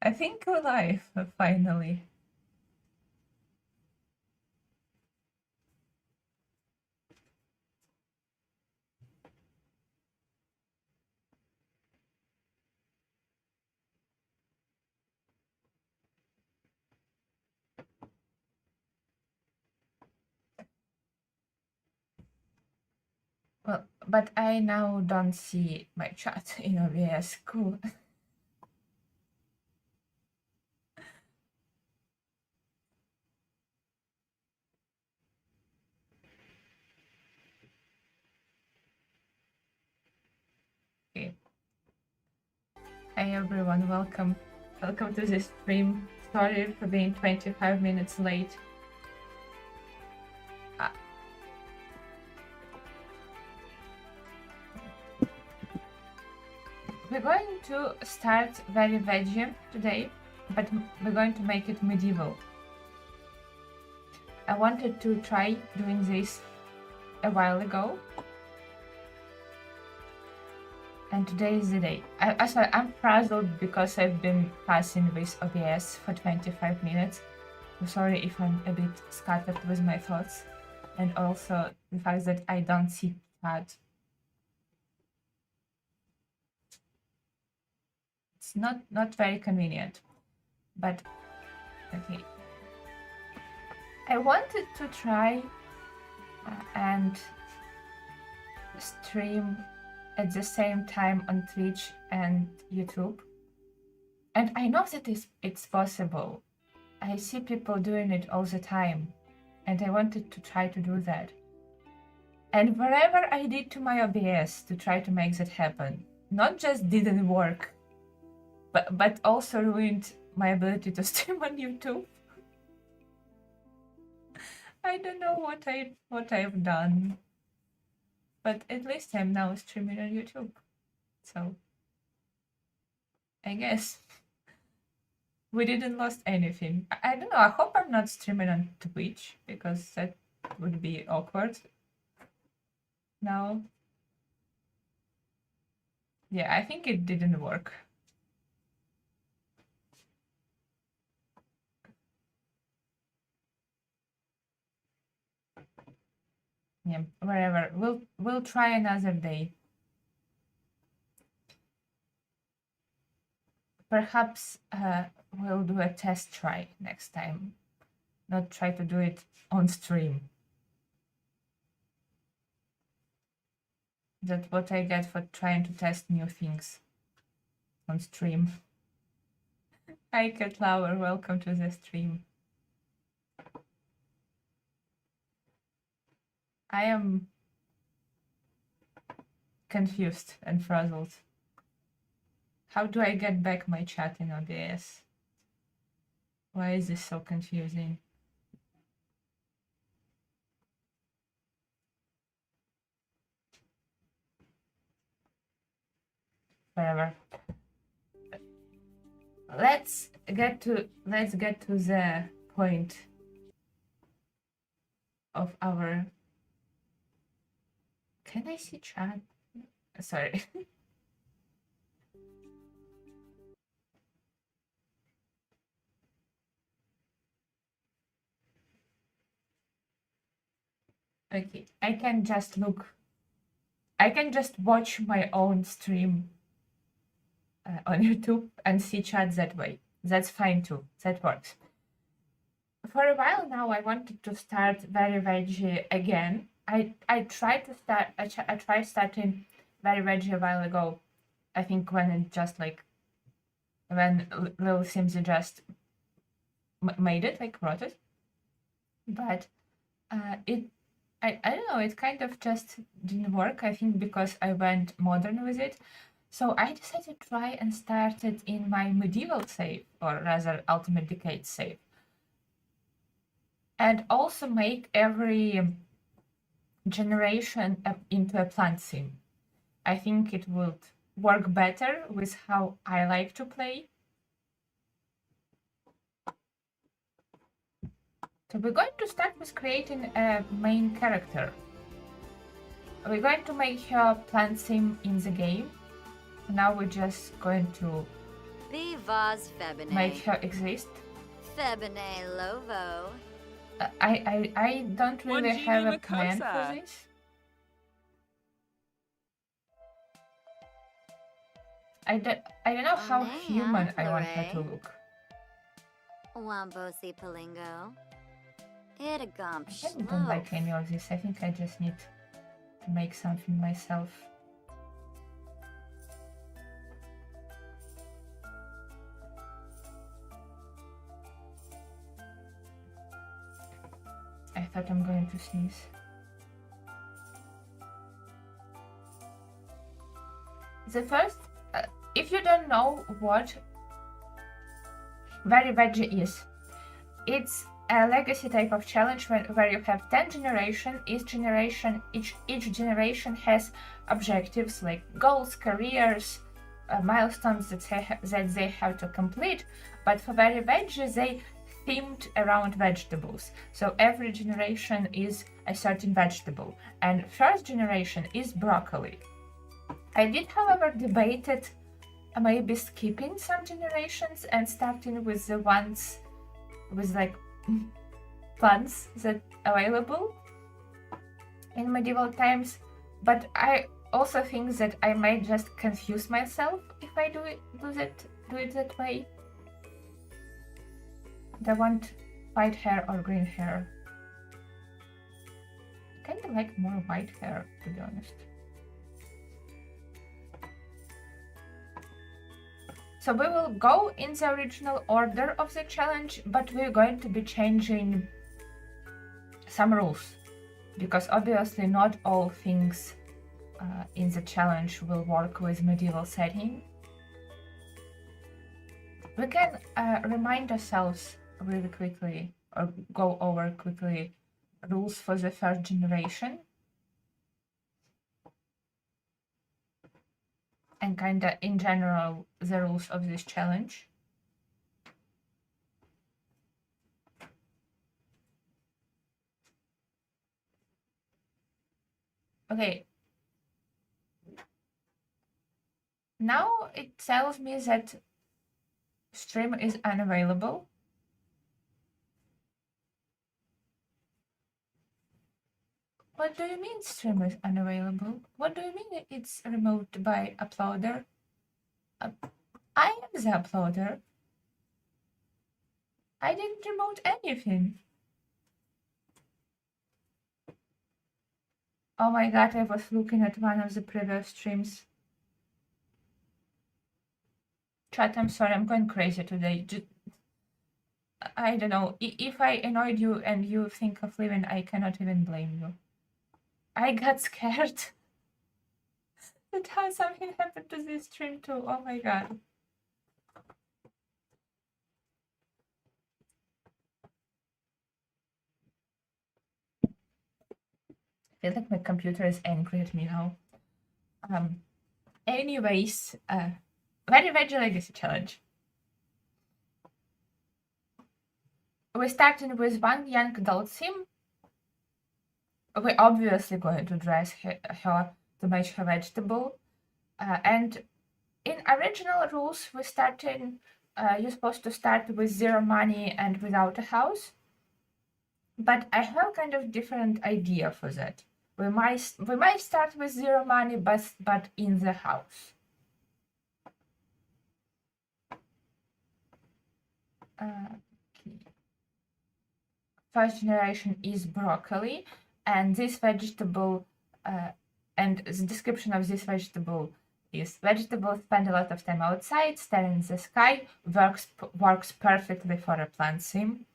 I think we're live, finally. Well, but I now don't see my chat in OBS. Cool. Okay. Hi everyone, welcome. Welcome to this stream. Sorry for being 25 minutes late. Uh, we're going to start Very Veggie today, but we're going to make it medieval. I wanted to try doing this a while ago, and today is the day. I'm frazzled because I've been passing with OBS for 25 minutes. I'm sorry if I'm a bit scattered with my thoughts, and also the fact that I don't see chat. It's not very convenient, but okay. I wanted to try and stream at the same time on Twitch and YouTube, and I know that it's possible. I see people doing it all the time, and I wanted to try to do that. And whatever I did to my OBS to try to make that happen, not just didn't work, but also ruined my ability to stream on YouTube. I don't know what I've done, but at least I'm now streaming on YouTube. So I guess we didn't lost anything. I don't know. I hope I'm not streaming on Twitch because that would be awkward. Now, yeah, I think it didn't work. Yeah, wherever. We'll try another day. Perhaps we'll do a test try next time. Not try to do it on stream. That's what I get for trying to test new things on stream. Hi, Cat Lover, welcome to the stream. I am confused and frazzled. How do I get back my chat in OBS? Why is this so confusing? Whatever. Let's get to the point of our. Can I see chat? Sorry. Okay, I can just watch my own stream on YouTube and see chat that way. That's fine too. That works. For a while now, I wanted to start Very Veggie again. I tried to start. I tried starting Very Veggie a while ago. I think when it just like when LunaGamesSims just made it, like wrote it, but I don't know, it kind of just didn't work, I think because I went modern with it. So I decided to try and start it in my medieval save, or rather Ultimate Decade save. And also make every generation into a PlantSim. I think it would work better with how I like to play. So we're going to start with creating a main character. We're going to make her PlantSim in the game. Now we're just going to Vivaz Febine. make her exist. Febine Lovo. I don't really have a plan for this. I don't know how human I want her to look. Wambosi Palingo. Itagump I don't like any of this. I think I just need to make something myself. I thought I'm going to sneeze. The first, if you don't know what Very Veggie is, it's a legacy type of challenge where you have 10 generations. Each generation has objectives like goals, careers, milestones that they have to complete. But for Very Veggie, they themed around vegetables. So every generation is a certain vegetable, and first generation is broccoli. I did, however, debated maybe skipping some generations and starting with the ones with like plants that available in medieval times, but I also think that I might just confuse myself if I do it that way. Do I want white hair or green hair? I kind of like more white hair, to be honest. So we will go in the original order of the challenge, but we're going to be changing some rules, because obviously not all things in the challenge will work with medieval setting. We can remind ourselves really quickly, or go over quickly, rules for the first generation. And kind of in general the rules of this challenge. Okay. Now it tells me that stream is unavailable. What do you mean stream is unavailable? What do you mean it's removed by uploader? I am the uploader. I didn't remote anything. Oh my god, I was looking at one of the previous streams. Chat, I'm sorry, I'm going crazy today. I don't know. If I annoyed you and you think of leaving, I cannot even blame you. I got scared that something happened to this stream too. Oh my god. I feel like my computer is angry at me now. Anyways, Very Veggie Legacy Challenge. We're starting with one young adult sim. We're obviously going to dress her to match her vegetable. And in original rules, we're starting, you're supposed to start with 0 money and without a house. But I have kind of different idea for that. We might start with 0 money, but in the house. Okay. First generation is broccoli, and this vegetable, and the description of this vegetable is: vegetables spend a lot of time outside, staring in the sky, works perfectly for a PlantSim.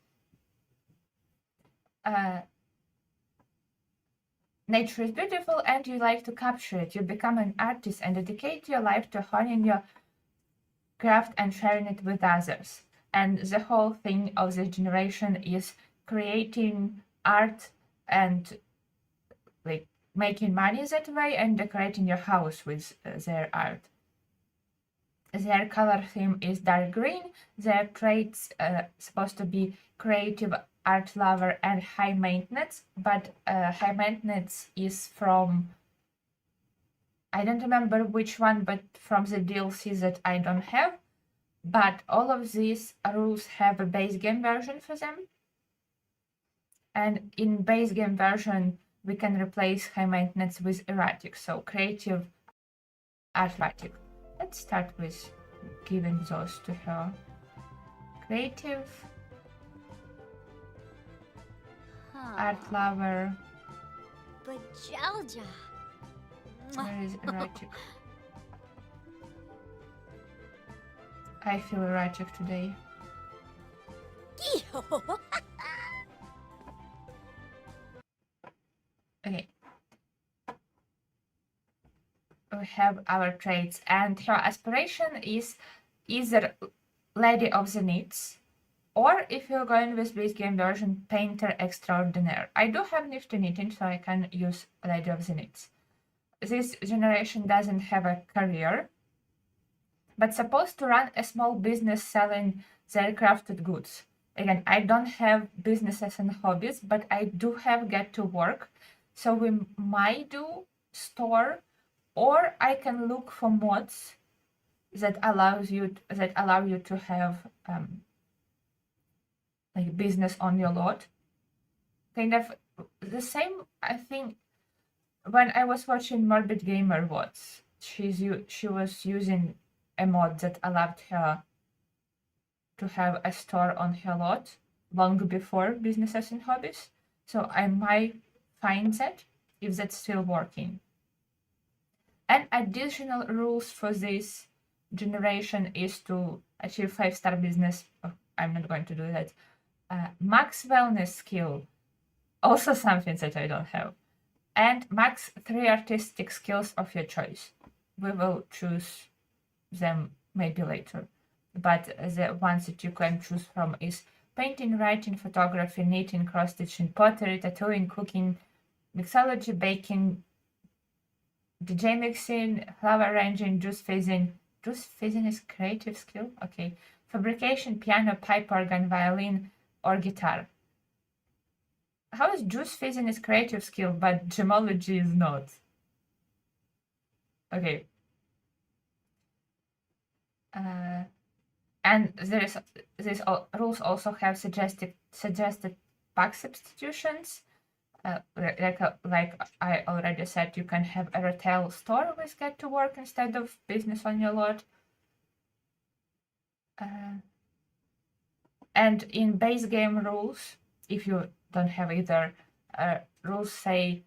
Nature is beautiful and you like to capture it. You become an artist and dedicate your life to honing your craft and sharing it with others. And the whole thing of this generation is creating art and like making money that way and decorating your house with their art. Their color theme is dark green. Their traits supposed to be creative, art lover, and high maintenance, but high maintenance is from, I don't remember which one, but from the DLC that I don't have. but all of these rules have a base game version for them. And in base game version, we can replace high maintenance with erratic, so creative, athletic. Let's start with giving those to her. Creative, art lover. But Jalja. Where is erratic? I feel erratic today. Okay. We have our traits, and her aspiration is either Lady of the Knits, or if you're going with base game version, Painter Extraordinaire. I do have nifty knitting, so I can use Lady of the Knits. This generation doesn't have a career, but supposed to run a small business selling their crafted goods. Again, I don't have businesses and hobbies, but I do have get to work, so we might do store, or I can look for mods that allow you to have like business on your lot. Kind of the same, I think. When I was watching Morbid Gamer VODs, she was using a mod that allowed her to have a store on her lot long before businesses and hobbies. So I might find that if that's still working. And additional rules for this generation is to achieve 5-star business. Oh, I'm not going to do that. Max wellness skill, also something that I don't have. And max 3 artistic skills of your choice. We will choose them maybe later. But the ones that you can choose from is painting, writing, photography, knitting, cross-stitching, pottery, tattooing, cooking, mixology, baking, DJ mixing, flower arranging, juice fizzing. Juice fizzing is creative skill? Okay. Fabrication, piano, pipe organ, violin, or guitar. How is juice fizzing is creative skill, but gemology is not? Okay. And these rules also have suggested pack substitutions. Like I already said, you can have a retail store with get to work instead of business on your lot. And in base game rules, if you don't have either, rules say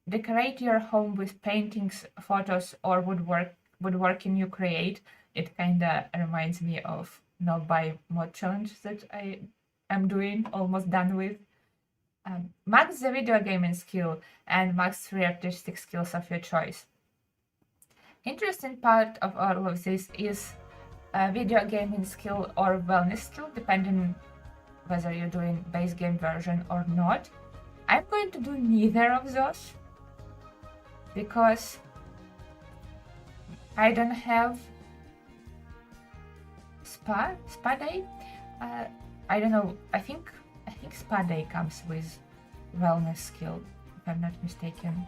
decorate your home with paintings, photos, or woodworking you create. It kind of reminds me of no buy mod challenge that I am doing, almost done with. Max the video gaming skill and max 3 artistic skills of your choice. Interesting part of all of this is video gaming skill or wellness skill, depending whether you're doing base game version or not. I'm going to do neither of those because I don't have spa day. I don't know. I think spa day comes with wellness skill, if I'm not mistaken.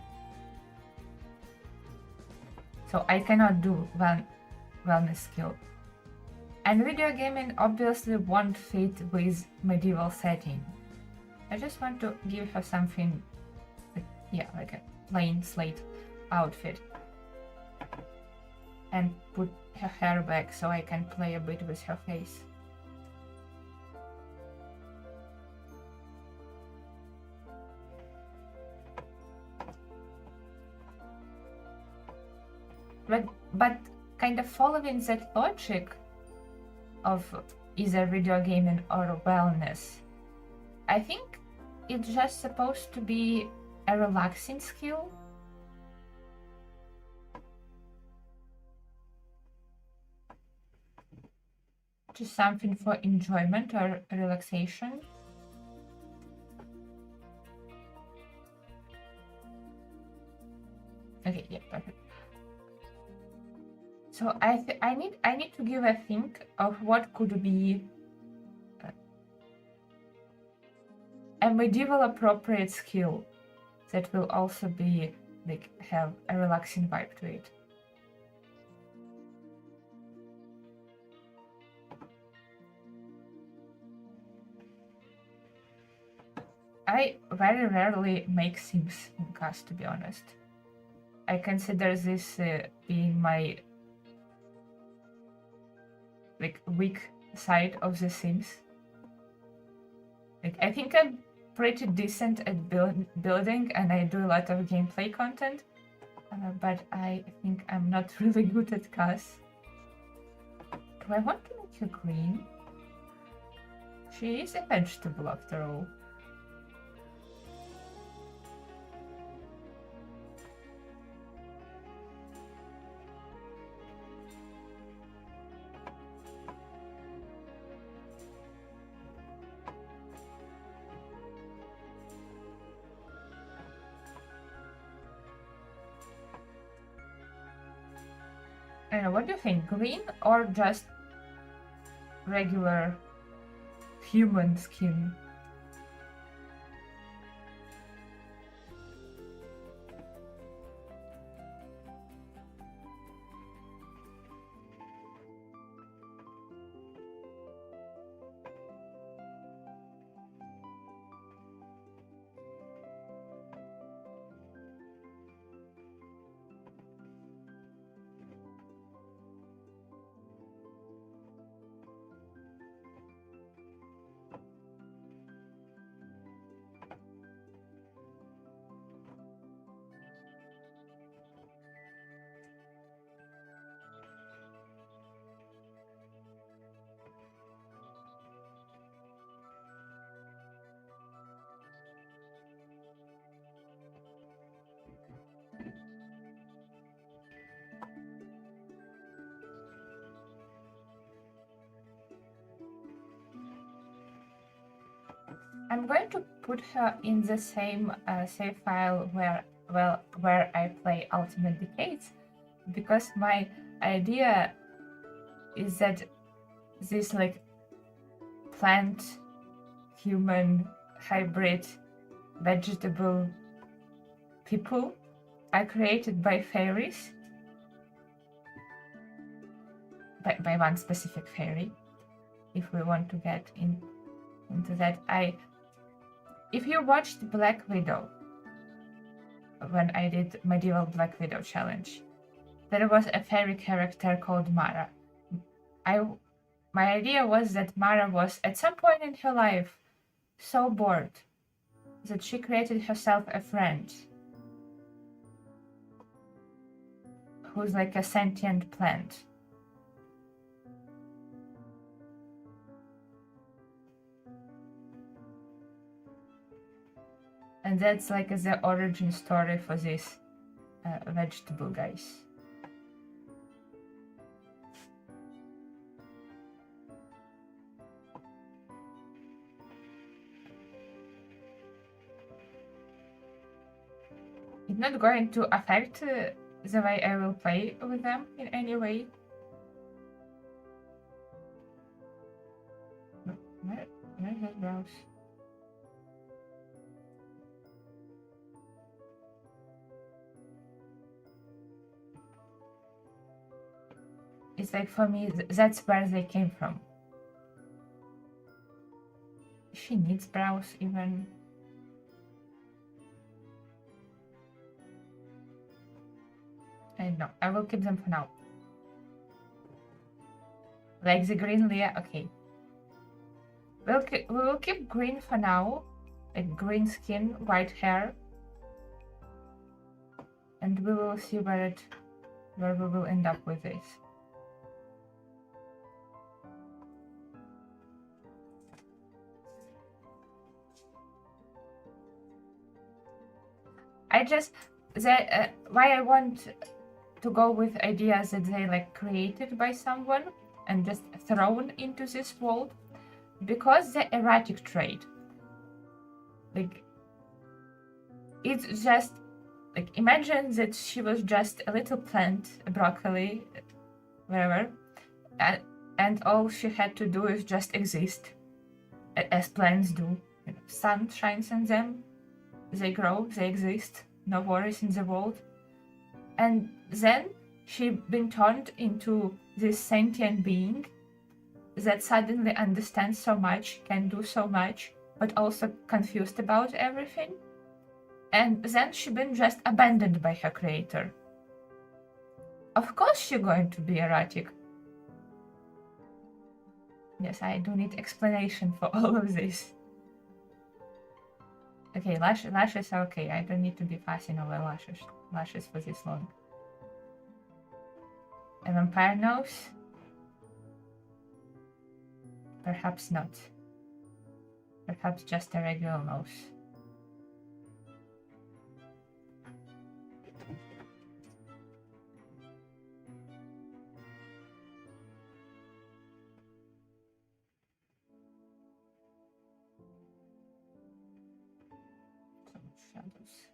So I cannot do wellness skill. And video gaming obviously won't fit with medieval setting. I just want to give her something, like a plain slate outfit. And put her hair back so I can play a bit with her face. But kind of following that logic of either video gaming or wellness, I think it's just supposed to be a relaxing skill. Just something for enjoyment or relaxation. Okay, yeah, perfect. So I need to give a think of what could be a medieval appropriate skill that will also be like have a relaxing vibe to it. I very rarely make Sims in CAS, to be honest. I consider this being my weak side of the Sims. I think I'm pretty decent at building, and I do a lot of gameplay content, but I think I'm not really good at CAS. Do I want to make her green? She is a vegetable after all. I don't know, what do you think? Green or just regular human skin? I'm going to put her in the same save file where I play Ultimate Decades, because my idea is that this plant human hybrid vegetable people are created by fairies, by one specific fairy. If we want to get into that, if you watched Black Widow, when I did Medieval Black Widow challenge, there was a fairy character called Mara. My idea was that Mara was at some point in her life so bored that she created herself a friend who's like a sentient plant. And that's like the origin story for these vegetable guys. It's not going to affect the way I will play with them in any way. Where is that browse? It's like, for me, that's where they came from. She needs brows even. I know, I will keep them for now. Like the green Leah, okay. We will keep green for now. Like green skin, white hair. And we will see where we will end up with this. Why I want to go with ideas that they like created by someone and just thrown into this world, because the erratic trait, like, it's just like, imagine that she was just a little plant, a broccoli, whatever, and all she had to do is just exist, as plants do. You know, sun shines on them, they grow, they exist, no worries in the world. And then she been turned into this sentient being that suddenly understands so much, can do so much, but also confused about everything. And then she been just abandoned by her creator. Of course she's going to be erratic. Yes, I do need explanation for all of this. Okay, lashes are okay. I don't need to be fussing over lashes for this long. A vampire nose? Perhaps not. Perhaps just a regular nose. Some shadows.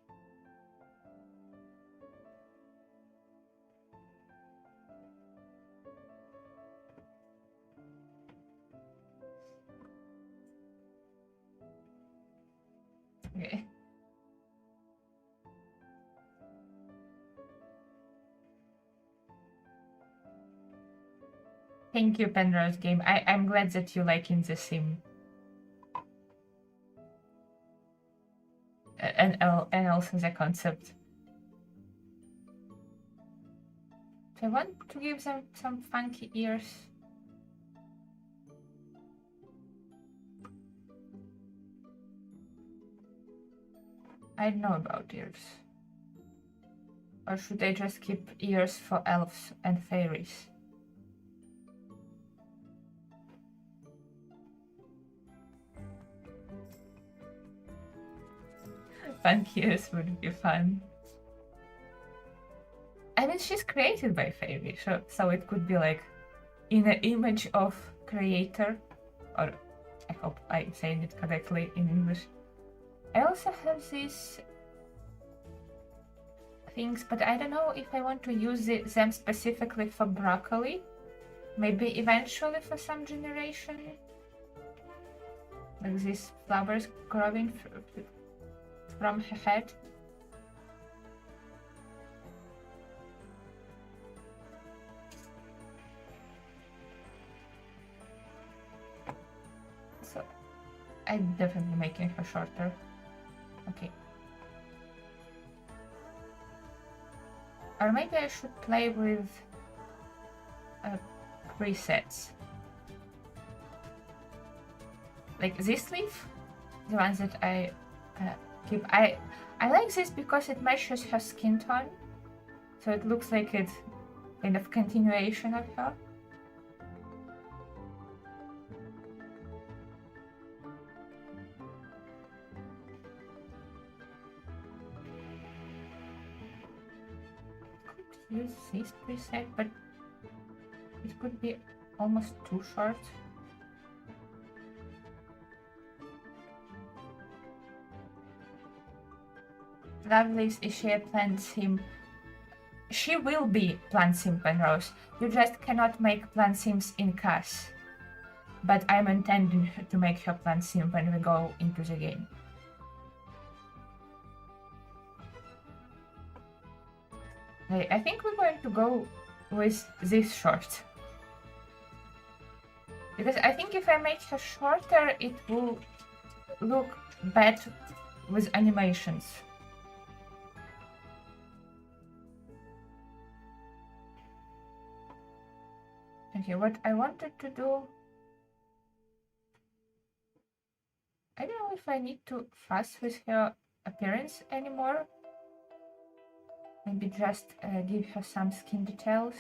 Okay. Thank you, Penrose Game. I'm glad that you liking the sim. And also the concept. So I want to give them some funky ears. I don't know about ears. Or should I just keep ears for elves and fairies? Funky ears would be fun. I mean, she's created by fairy, so it could be like in an image of creator, or I hope I'm saying it correctly in English. I also have these things, but I don't know if I want to use them specifically for broccoli. Maybe eventually for some generation. Like these flowers growing from her head. So I'm definitely making her shorter. Okay. Or maybe I should play with presets. Like this leaf, the ones that I keep. I like this because it matches her skin tone, so it looks like it's kind of continuation of her. Could use this preset, but it could be almost too short. Lovelace, is she a PlantSim? She will be PlantSim, Penrose. You just cannot make PlantSims in CAS. But I'm intending to make her PlantSim when we go into the game. I think we're going to go with this short. Because I think if I make her shorter, it will look bad with animations. Okay, what I wanted to do... I don't know if I need to fuss with her appearance anymore. Maybe just give her some skin details.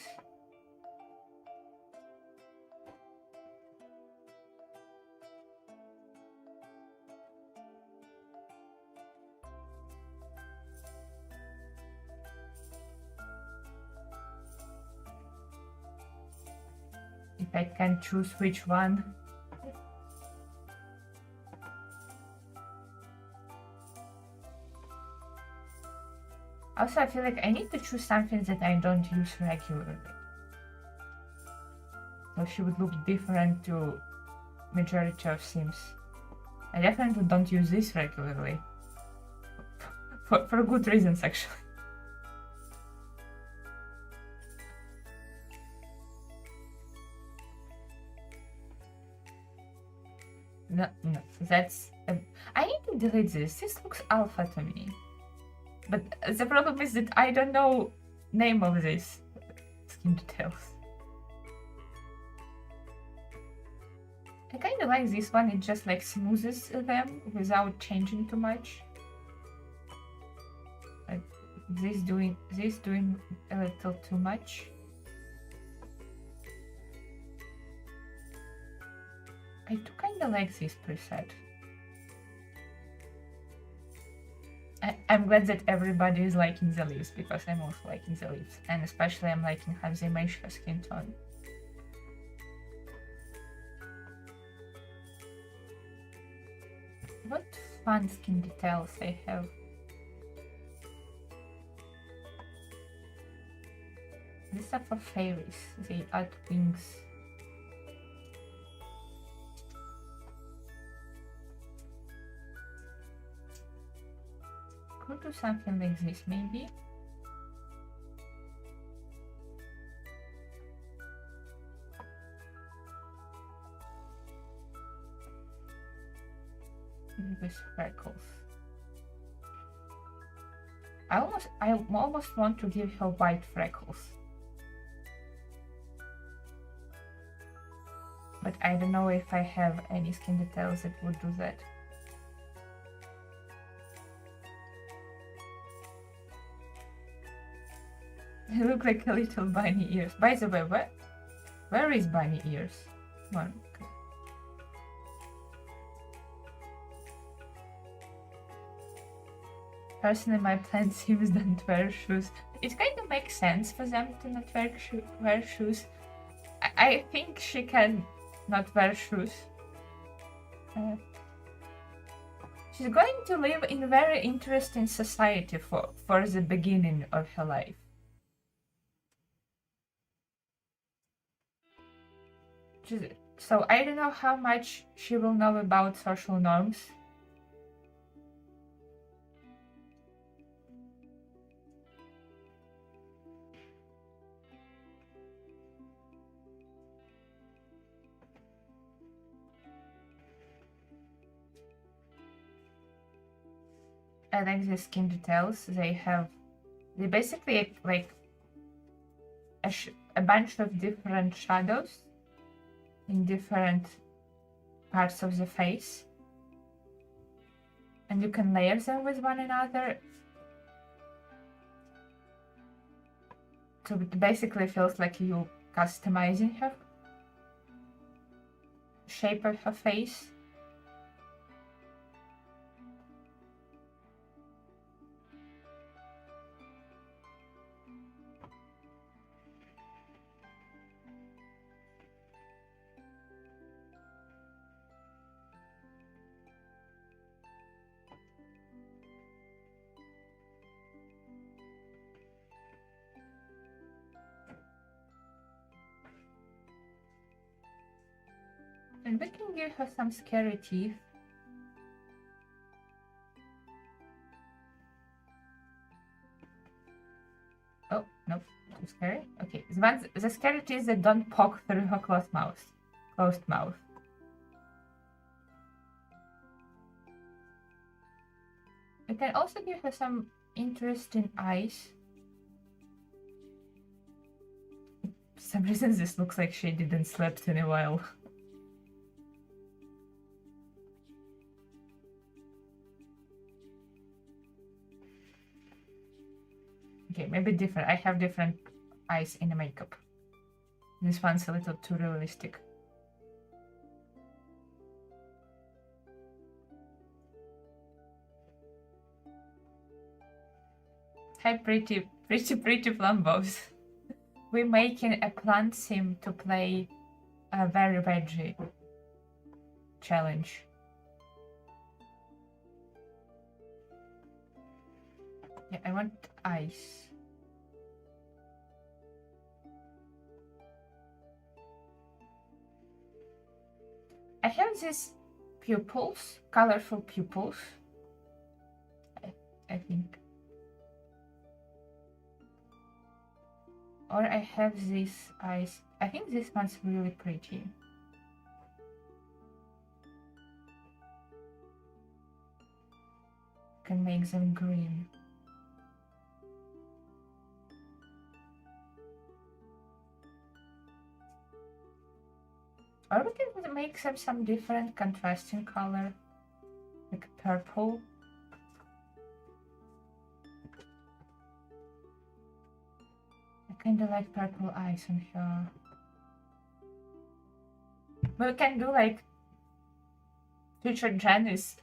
If I can choose which one. Also, I feel like I need to choose something that I don't use regularly. So she would look different to majority of Sims. I definitely don't use this regularly. For good reasons, actually. No, that's I need to delete this. This looks alpha to me. But the problem is that I don't know name of this skin details. I kind of like this one. It just like smoothes them without changing too much. Like this doing a little too much. I do kind of like this preset. I'm glad that everybody is liking the leaves because I'm also liking the leaves, and especially I'm liking how they match her skin tone. What fun skin details I have. These are for fairies. They add wings. Could do something like this, maybe. With freckles. I almost want to give her white freckles. But I don't know if I have any skin details that would do that. They look like a little bunny ears. By the way, where is bunny ears? One. Okay. Personally, my PlantSims don't wear shoes. It kind of makes sense for them to not wear shoes. I think she can not wear shoes. She's going to live in a very interesting society for the beginning of her life. So I don't know how much she will know about social norms. I like the skin details. They basically like a bunch of different shadows in different parts of the face, and you can layer them with one another. So it basically feels like you customizing her shape of her face. And we can give her some scary teeth. Oh, nope, too scary. Okay, the scary teeth that don't poke through her closed mouth. We can also give her some interesting eyes. For some reason this looks like she didn't sleep in a while. Okay, maybe different. I have different eyes in the makeup. This one's a little too realistic. Hi, pretty Flambos. We're making a PlantSim to play a Very Veggie challenge. Yeah, I want eyes. I have these pupils, colorful pupils. I think. Or I have these eyes. I think this one's really pretty. can make them green. Or we can make them some different contrasting color, like purple. I kinda like purple eyes on her. But we can do like future Jenny's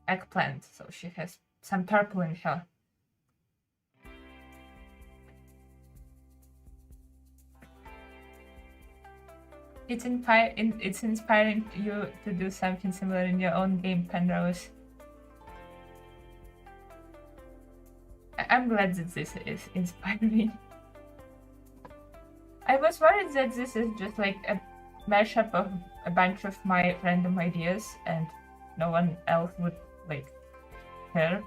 eggplant, so she has some purple in her. It's inspiring you to do something similar in your own game, Penrose. I'm glad that this is inspiring. I was worried that this is just like a mashup of a bunch of my random ideas and no one else would like care.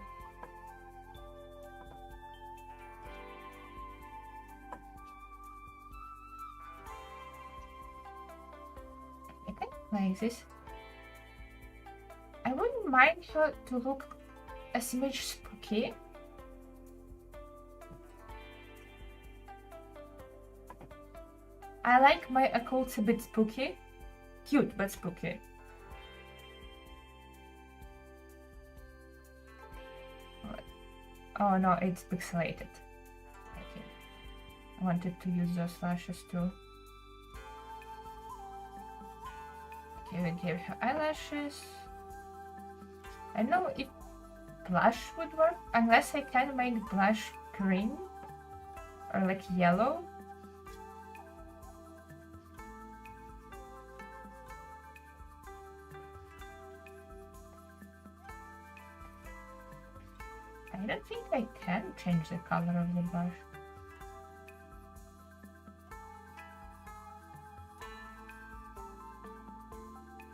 I think like this. I wouldn't mind her to look a smidge spooky. I like my occults a bit spooky. Cute, but spooky. Oh no, it's pixelated. Okay. I wanted to use those lashes too. Okay, we gave her eyelashes. I don't know if blush would work, unless I can make blush green or like yellow. I don't think I can change the color of the blush.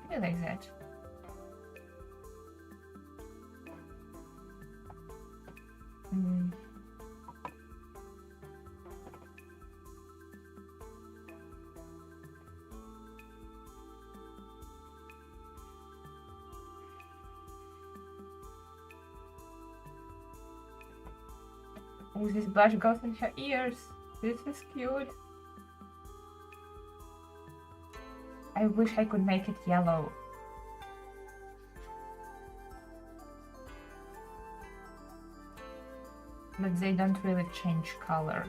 Maybe like that. Oh, this blush goes in her ears. This is cute. I wish I could make it yellow. But they don't really change color.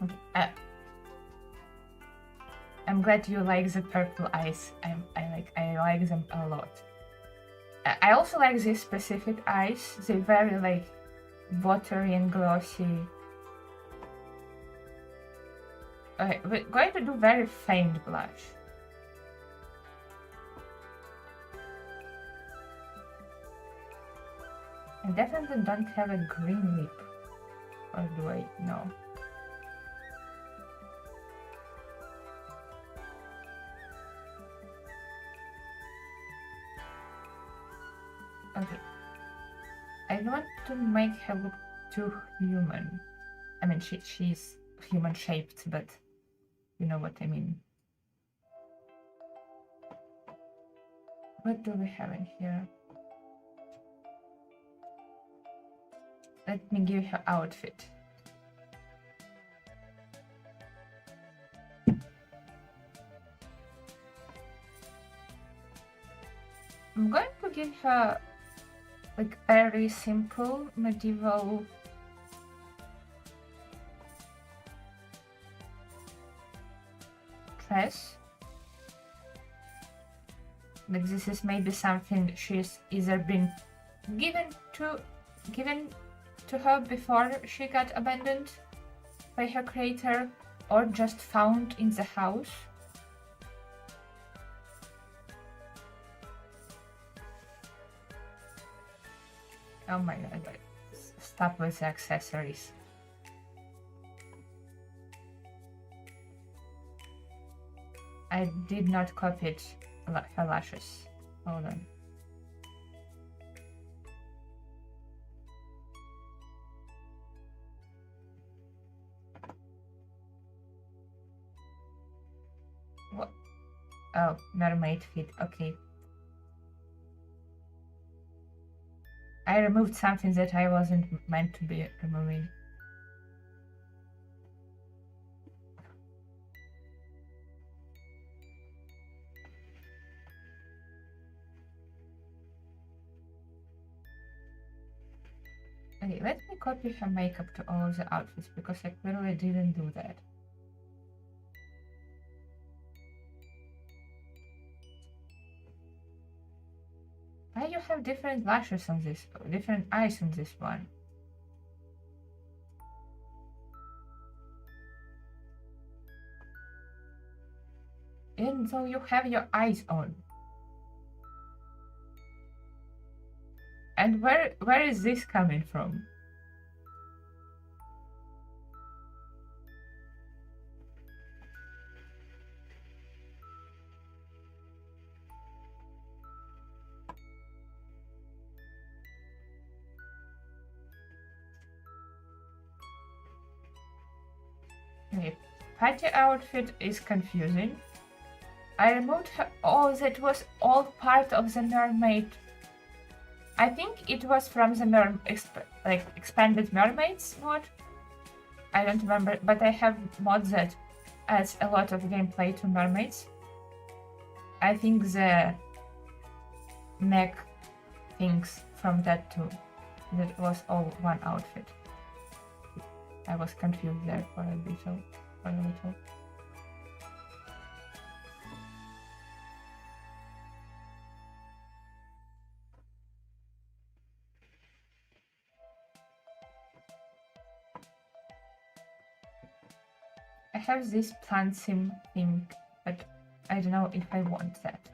Okay. I'm glad you like the purple eyes. I like them a lot. I also like these specific eyes. They're very like watery and glossy. Okay, we're going to do very faint blush. I definitely don't have a green lip. Or do I? No. Okay. I don't want to make her look too human. I mean, she's human shaped, but you know what I mean. What do we have in here? Let me give her outfit. I'm going to give her like very simple medieval dress. Like this is maybe something she's either been given to her before she got abandoned by her creator, or just found in the house. Oh my god, stop with the accessories. I did not copy it, her lashes. Hold on. What? Oh, mermaid feet. Okay. I removed something that I wasn't meant to be removing. Okay, let me copy her makeup to all of the outfits because I clearly didn't do that. Why you have different lashes on this, different eyes on this one? Even though you have your eyes on. And where is this coming from? Okay, Patty outfit is confusing. I removed her. Oh, that was all part of the mermaid. I think it was from the expanded mermaids mod. I don't remember, but I have mods that adds a lot of gameplay to mermaids. I think the neck things from that too. That was all one outfit. I was confused there for a little. I have this PlantSim thing, but I don't know if I want that.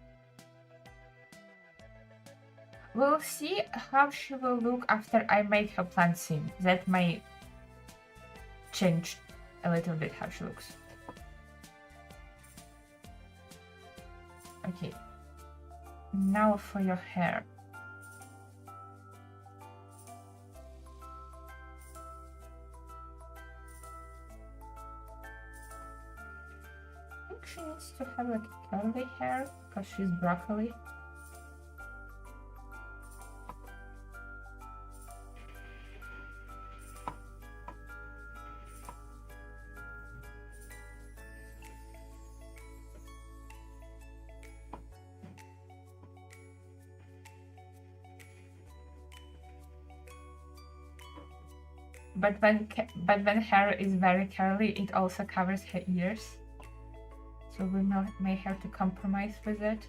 We'll see how she will look after I make her PlantSim. That might change a little bit how she looks. Okay. Now for your hair. I think she needs to have like curly hair because she's broccoli. But when hair is very curly, it also covers her ears. So we may have to compromise with it.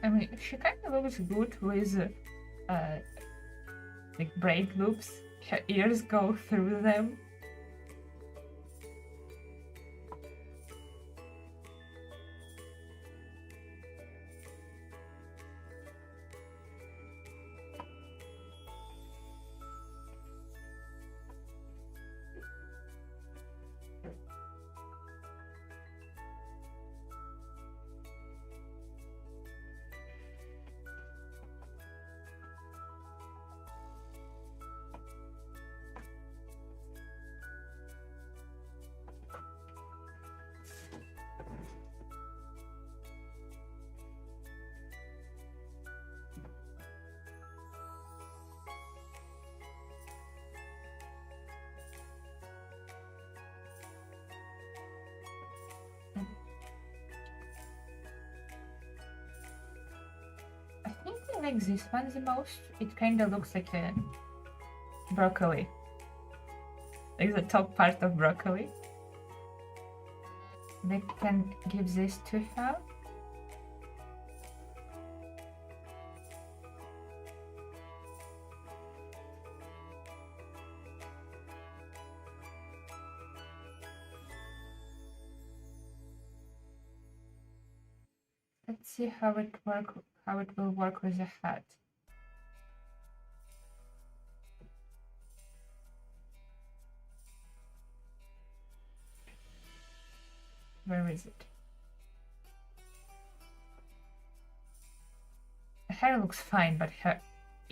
I mean, she kind of looks good with like braid loops. Her ears go through them. I think I like this one the most. It kind of looks like a broccoli. Like the top part of broccoli. We can give this to her. Let's see how it how it will work with the hat. Where is it? Her hair looks fine, but her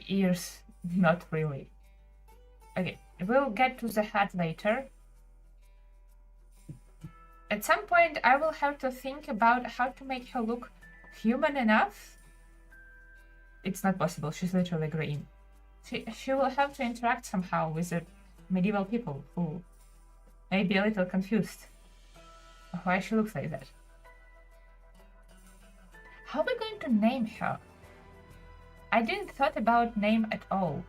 ears not really. Okay, we'll get to the hat later. At some point, I will have to think about how to make her look human enough. It's not possible, she's literally green. She will have to interact somehow with the medieval people who may be a little confused why she looks like that. How are we going to name her? I didn't thought about name at all.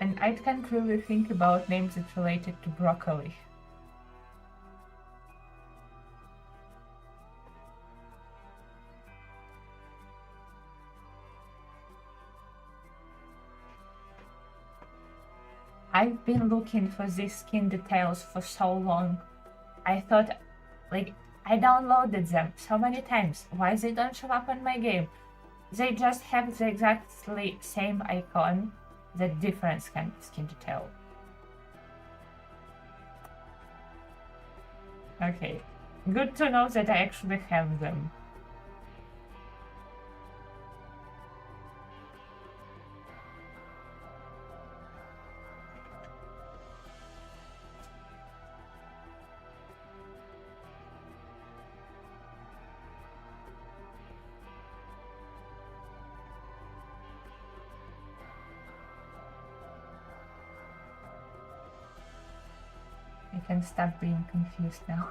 And I can't really think about names that related to broccoli. I've been looking for these skin details for so long. I thought, like, I downloaded them so many times. Why they don't show up on my game? They just have the exactly same icon, the different skin detail. Okay, good to know that I actually have them. I can stop being confused now.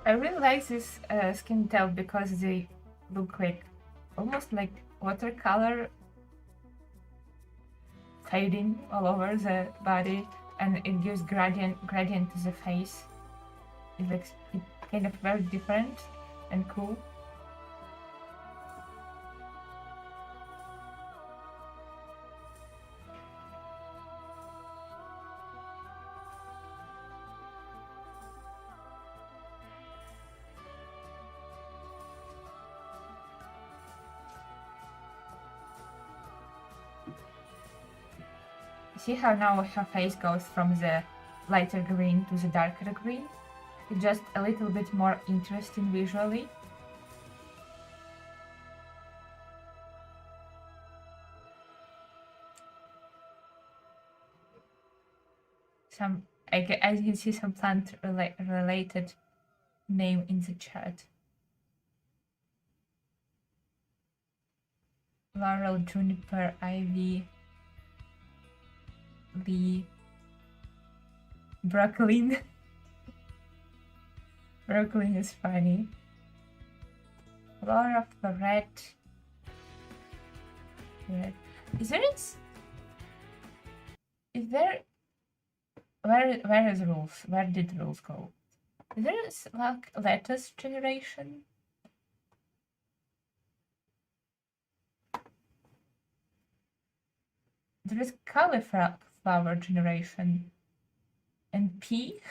I really like this skin detail because they look like almost like watercolor fading all over the body, and it gives gradient to the face. It looks kind of very different and cool. See how now her face goes from the lighter green to the darker green? It's just a little bit more interesting visually. I can see some plant related name in the chat. Laurel, juniper, ivy, lee, broccoli. Broccoli is funny. Flora, floret. Is there where is rules? Where did rules go? Is there like lettuce generation? There is cauliflower generation and pea.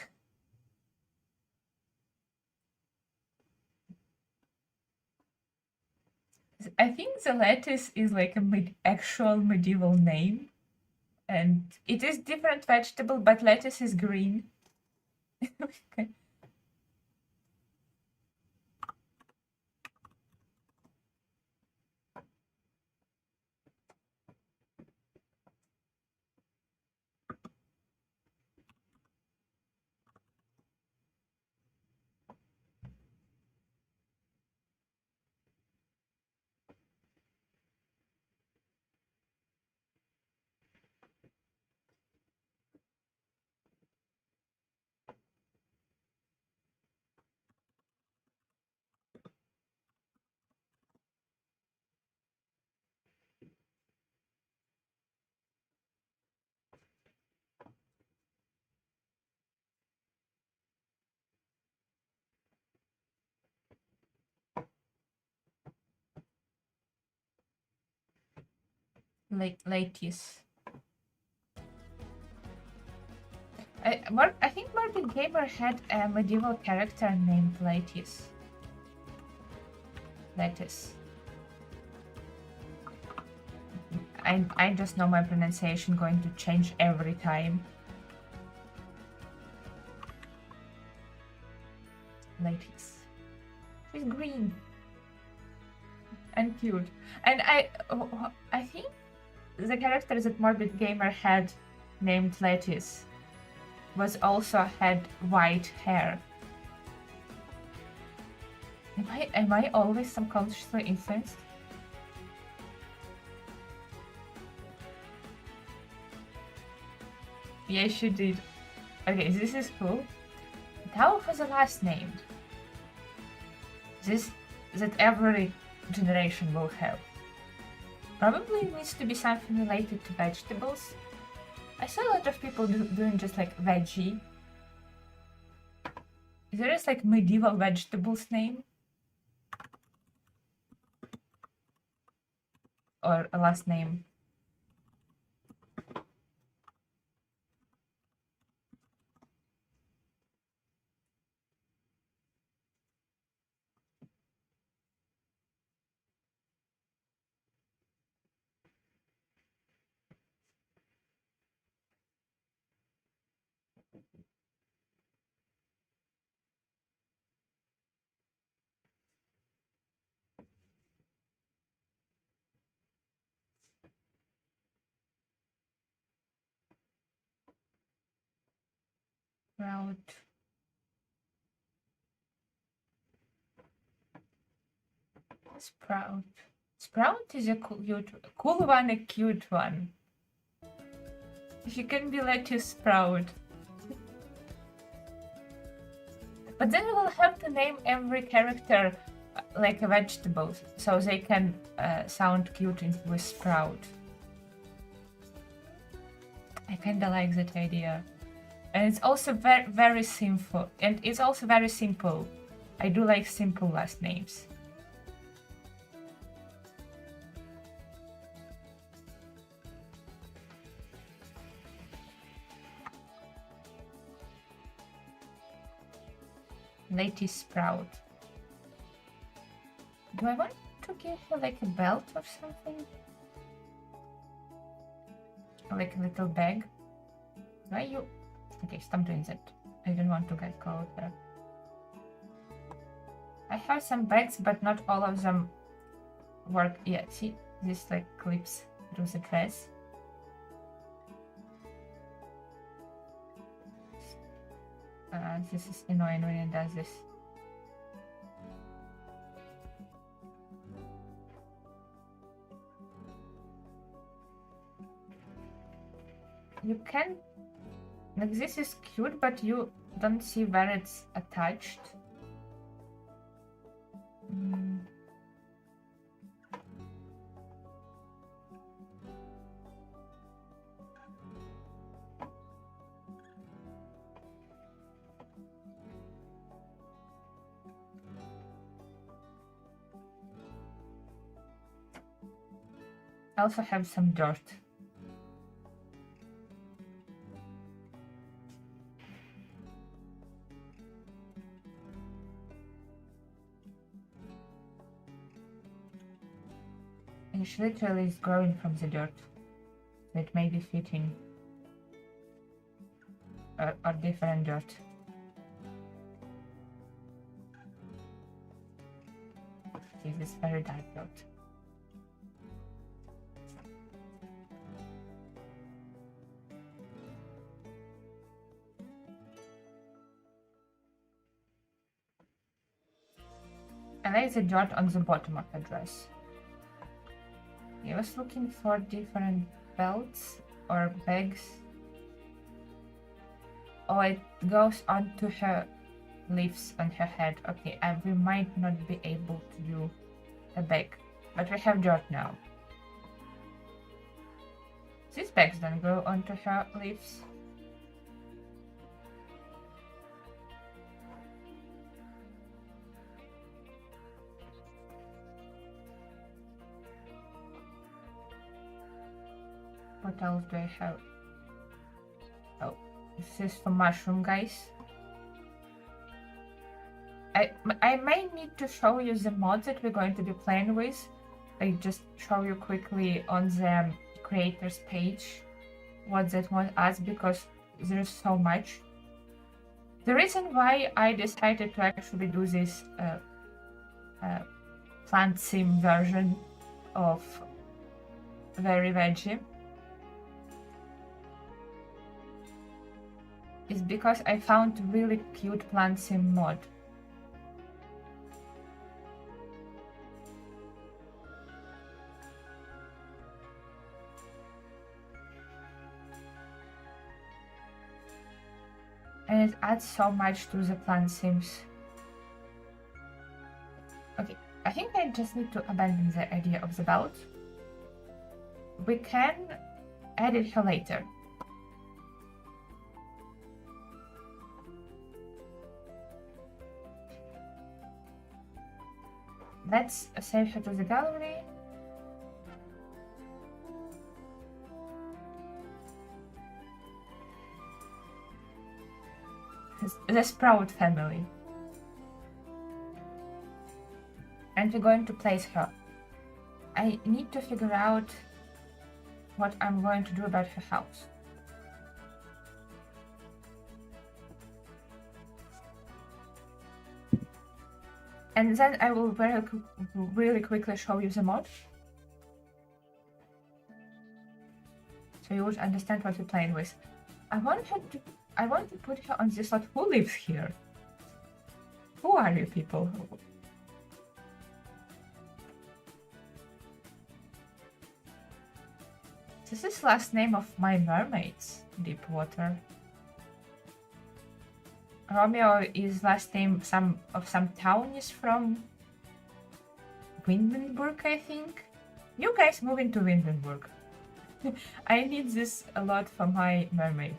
I think the lettuce is like a actual medieval name, and it is different vegetable, but lettuce is green. Okay. Like lettuce. I think Morbid Gamer had a medieval character named Lettuce. Lettuce. I just know my pronunciation going to change every time. Lettuce. She's green and cute, and I think the character that Morbid Gamer had named Lettuce was also had white hair. Am I always subconsciously influenced? Yes, you did. Okay, this is cool. How was the last name? This that every generation will have. Probably needs to be something related to vegetables. I saw a lot of people doing just like veggie. There is like medieval vegetables name? Or a last name? Sprout. Sprout. Sprout is a cool one, a cute one. If you can be lettuce Sprout. But then we'll have to name every character like a vegetable, so they can sound cute with Sprout. I kinda like that idea. And it's also very simple. And it's also very simple. I do like simple last names. Lettuce Sprout. Do I want to give her like a belt or something? Or like a little bag? Why you... Okay, stop doing that. I don't want to get caught there. I have some bags, but not all of them work. Yeah, see? This like clips through the dress. This is annoying when it does this. You can... Like, this is cute, but you don't see where it's attached. I also have some dirt. And she literally is growing from the dirt. So it may be fitting. Or different dirt. This is very dark dirt. I like the dirt on the bottom of the dress. I was looking for different belts or bags. Oh, it goes onto her leaves on her head. Okay, we might not be able to do a bag, but we have dirt now. These bags don't go onto her leaves. What else do I have? Oh, this is for mushroom, guys. I may need to show you the mods that we're going to be playing with. I just show you quickly on the creators page what that mod adds, because there's so much. The reason why I decided to actually do this PlantSim version of Very Veggie is because I found a really cute PlantSim mod. And it adds so much to the PlantSims. Okay, I think I just need to abandon the idea of the belt. We can edit her later. Let's save her to the gallery. The Sprout family. And we're going to place her. I need to figure out what I'm going to do about her house. And then I will really quickly show you the mod, so you would understand what we're playing with. I want to put her on this lot. Who lives here? Who are you people? This is last name of my mermaids, Deepwater. Romeo is last name of some town is from Windenburg, I think. You guys move into Windenburg. I need this a lot for my mermaid.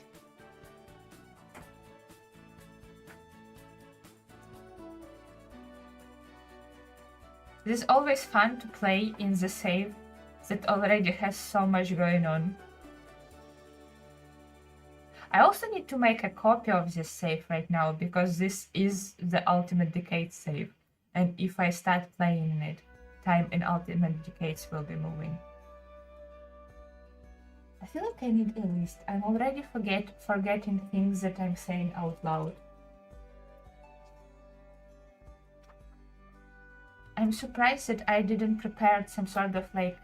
It is always fun to play in the save that already has so much going on. I also need to make a copy of this save right now, because this is the Ultimate Decade save. And if I start playing it, time in Ultimate Decades will be moving. I feel like I need a list. I'm already forgetting things that I'm saying out loud. I'm surprised that I didn't prepare some sort of like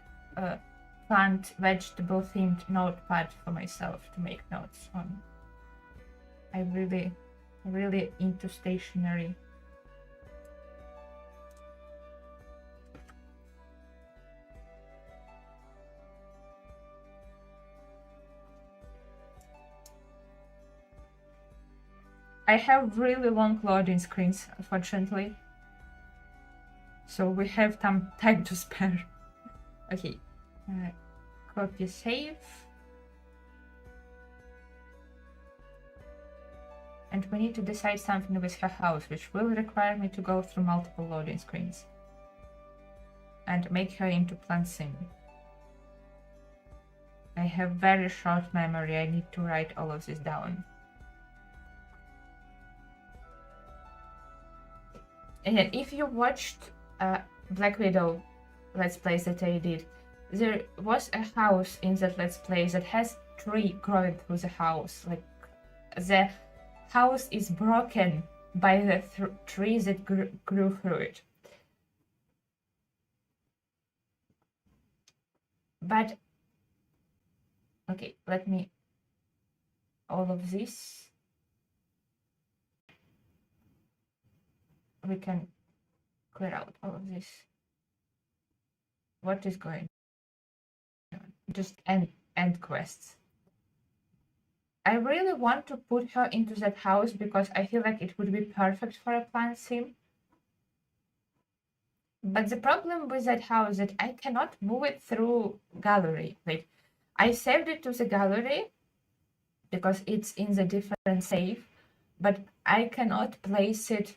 plant vegetable themed notepad for myself to make notes on. I'm really into stationery. I have really long loading screens, unfortunately. So we have some time to spare. Okay, copy save. And we need to decide something with her house, which will require me to go through multiple loading screens. And make her into PlantSim. I have very short memory, I need to write all of this down. And if you watched Black Widow Let's Plays that I did, there was a house in that Let's Play that has tree growing through the house. Like, the house is broken by the tree that grew through it. But, okay, let me, all of this. We can clear out all of this. What is going on? Just end quests. I really want to put her into that house because I feel like it would be perfect for a PlantSim. But the problem with that house is that I cannot move it through gallery. Like, I saved it to the gallery because it's in the different save, but I cannot place it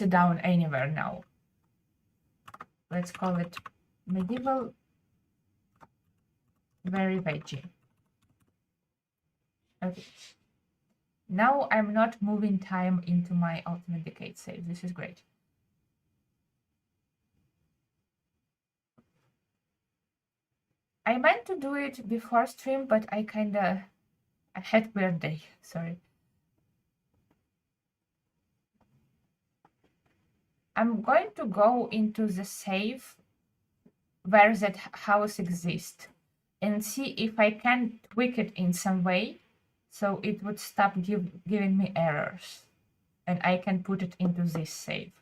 down anywhere now. let's call it medieval very veggie. Okay. Now I'm not moving time into my ultimate decade save. This is great. I meant to do it before stream, but I had weird day. Sorry. I'm going to go into the save where that house exists and see if I can tweak it in some way so it would stop giving me errors and I can put it into this save.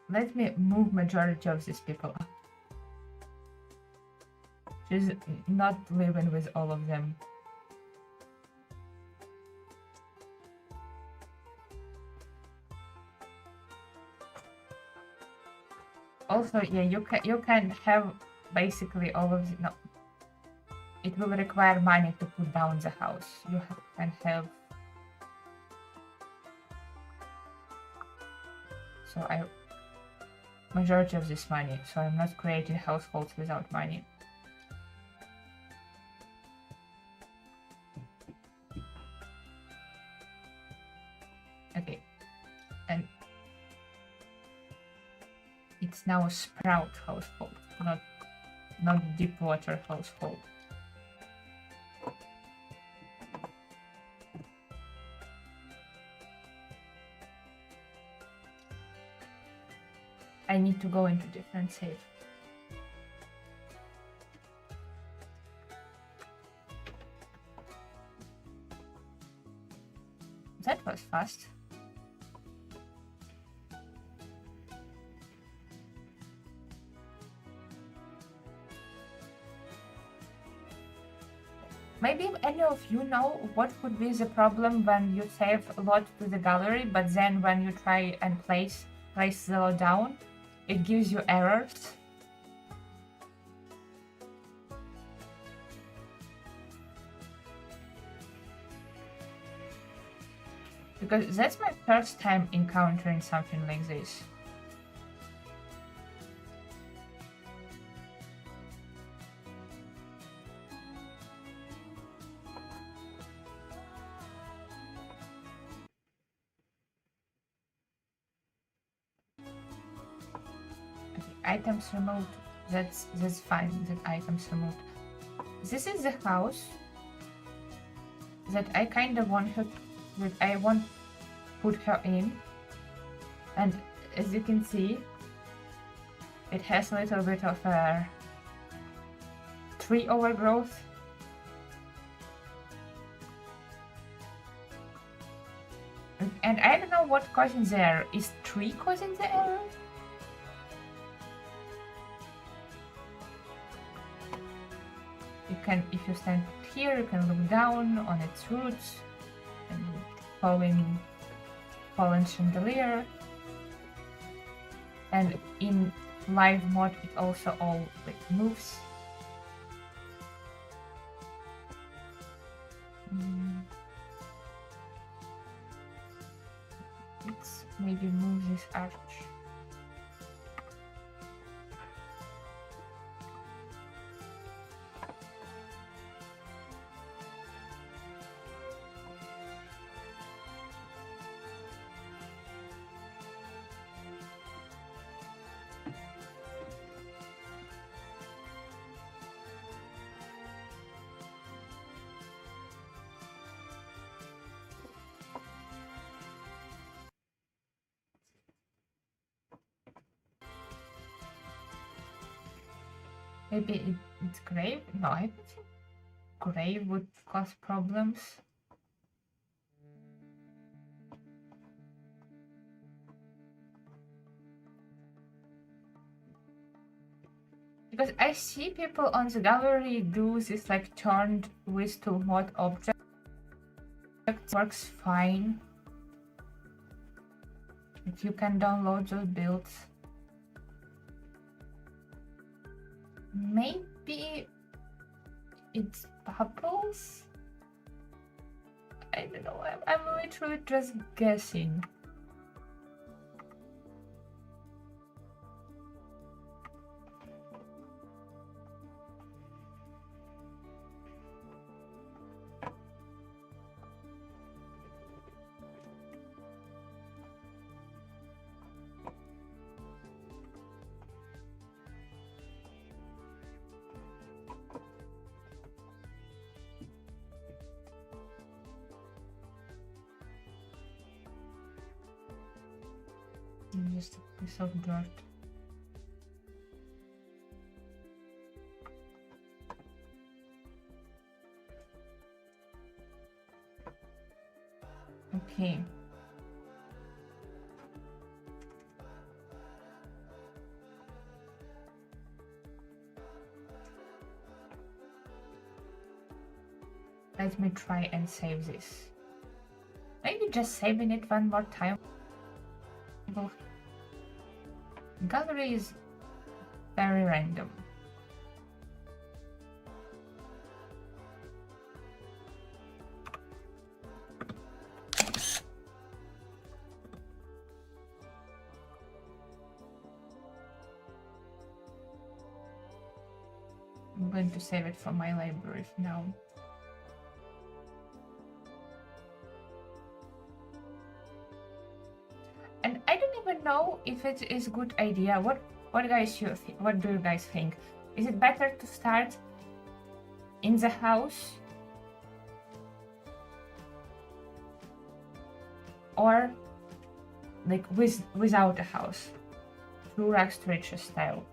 Let me move majority of these people up. She's not living with all of them. Also, yeah, you can have basically all of the, no. It will require money to put down the house. You can have. So majority of this money. So I'm not creating households without money. Okay, and it's now a sprout household, not deep water household. I need to go into different save. That was fast. Maybe any of you know what could be the problem when you save a lot to the gallery, but then when you try and place the lot down, it gives you errors. Because that's my first time encountering something like this. Items removed. That's fine. That items removed. This is the house that I kind of want her, that I want put her in, and as you can see, it has a little bit of a tree overgrowth. And I don't know what causing the error. Is tree causing the error? You can, if you stand here, you can look down on its roots and fallen chandelier. And in live mode, it also all like moves. Let's maybe move this arch. Maybe it's grave? No, I don't think grave would cause problems. Because I see people on the gallery do this like turned with tool mod object. works fine. If you can download those builds. Maybe it's bubbles? I don't know, I'm literally just guessing. Just a piece of dirt. Okay. Let me try and save this. Maybe just saving it one more time. Gallery is very random. I'm going to save it for my library now. And I don't even know if it is a good idea. What do you guys think? Is it better to start in the house or like without a house, through rags to riches style?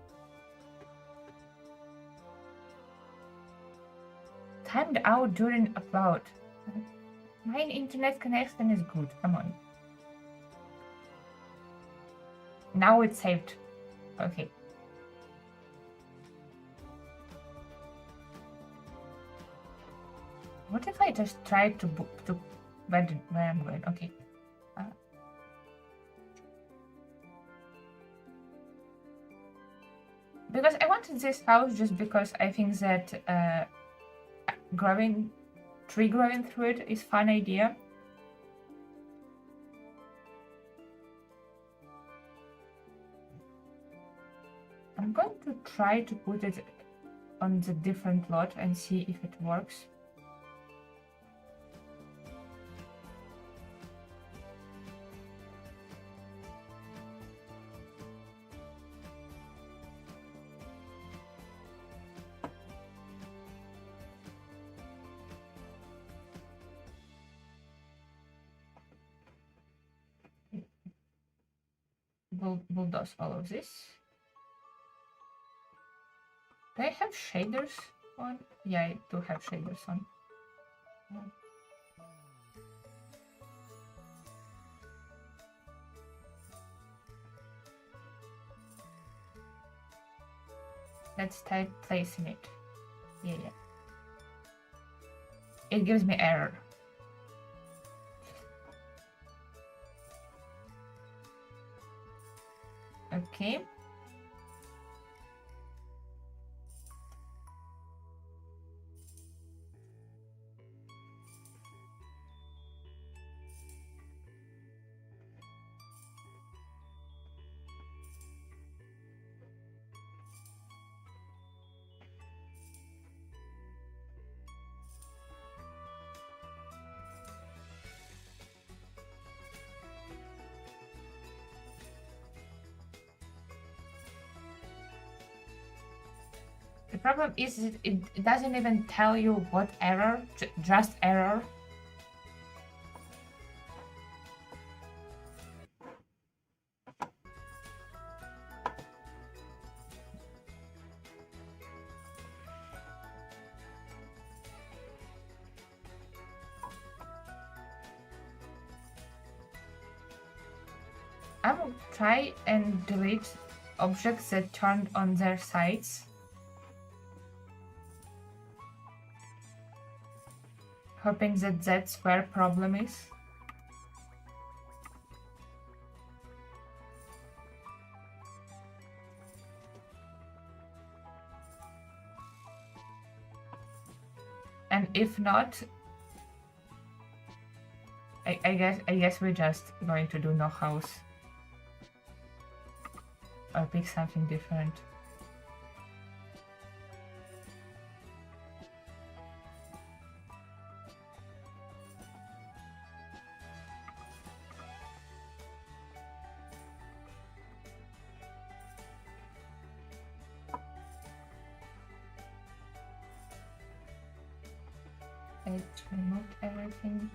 Timed out during upload. My internet connection is good. Come on. Now it's saved. Okay. What if I just try to book to where I'm going? Okay. Because I wanted this house just because I think that tree growing through it is a fun idea. I'm going to try to put it on the different lot and see if it works. Bulldoze all of this. Do I have shaders on? Yeah, I do have shaders on. Let's type placing it. Yeah. It gives me error. Okay. The problem is it doesn't even tell you what error, just error. I will try and delete objects that turned on their sides. hoping that that's where problem is. And if not, I guess we're just going to do no house. Or pick something different. Let's remove everything.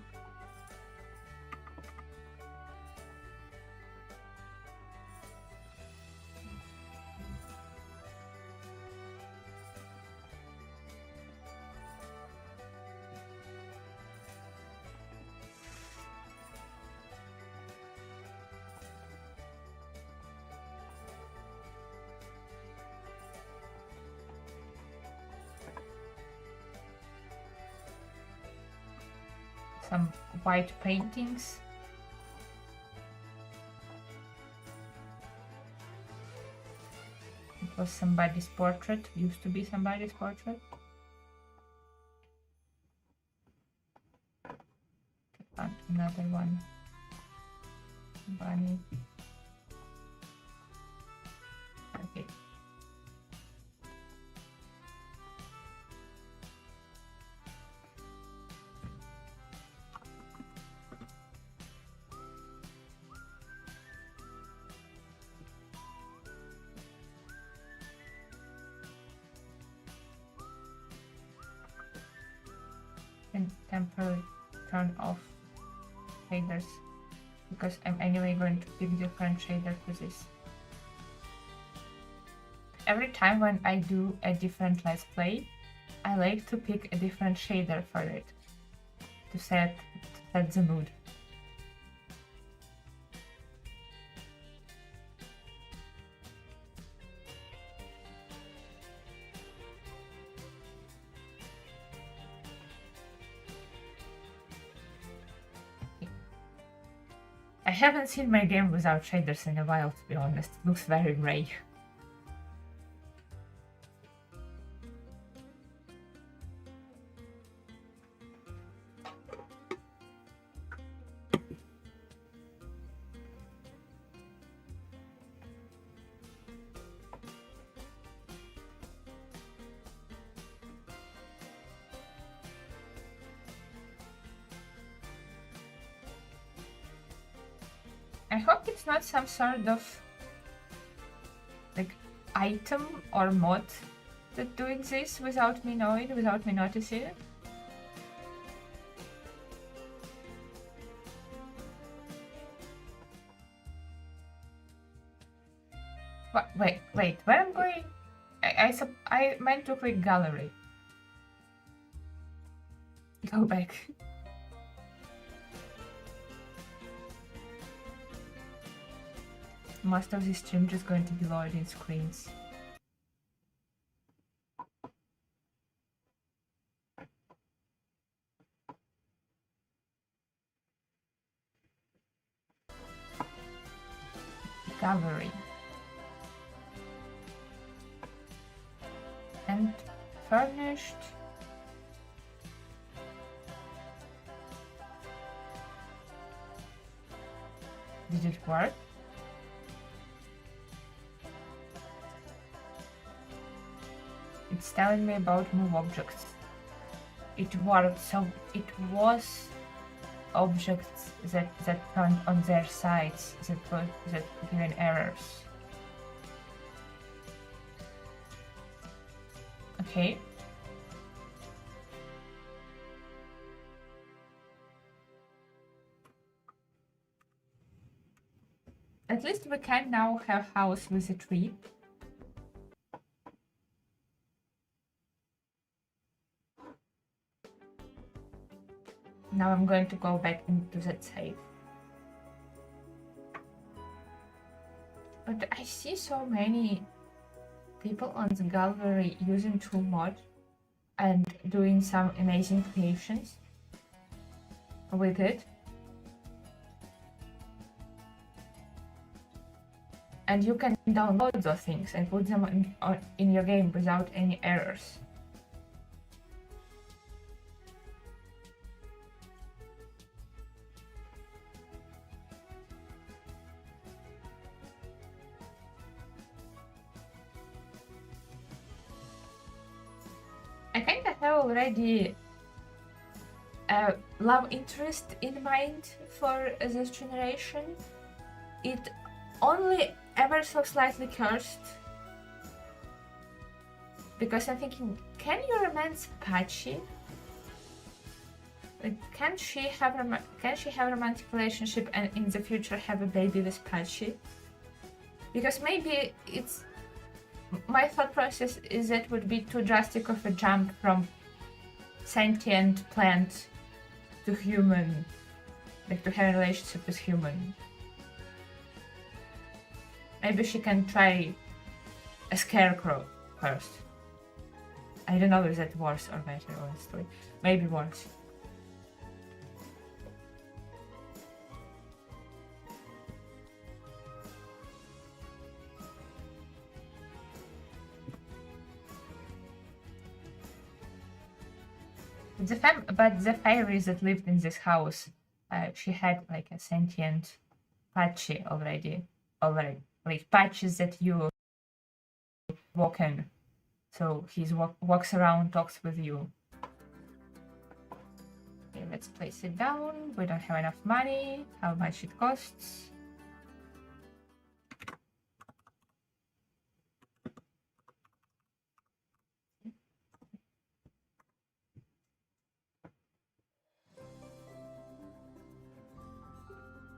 Some white paintings. It was somebody's portrait, used to be somebody's portrait. And another one. Bunny. Okay. And temporarily turn off shaders because I'm anyway going to pick different shader for this. Every time when I do a different let's play, I like to pick a different shader for it to set the mood. I haven't seen my game without shaders in a while, to be honest. It looks very grey. I hope it's not some sort of like item or mod that doing this without me knowing, without me noticing it. Wait, where I'm going? I meant to click gallery. Go back. Most of this stream just going to be loading screens. Gallery. And furnished. Did it work? It's telling me about move objects. It worked, so it was objects that turned on their sides that given errors. Okay. At least we can now have house with a tree. Now I'm going to go back into that save. But I see so many people on the gallery using tool mod and doing some amazing creations. with it. And you can download those things and put them in your game without any errors. I think I have already a love interest in mind for this generation. It only ever so slightly cursed. Because I'm thinking, can you romance Patchy? Like, can she have a romantic relationship and in the future have a baby with Patchy? Because maybe it's... My thought process is that would be too drastic of a jump from sentient plant to human, like to have a relationship with human. Maybe she can try a scarecrow first. I don't know if that's worse or better, honestly. Maybe worse. But the fairies that lived in this house, she had like a sentient Patchy already, like patches that you walk in. So he walks around, talks with you. Okay, let's place it down. We don't have enough money. How much it costs?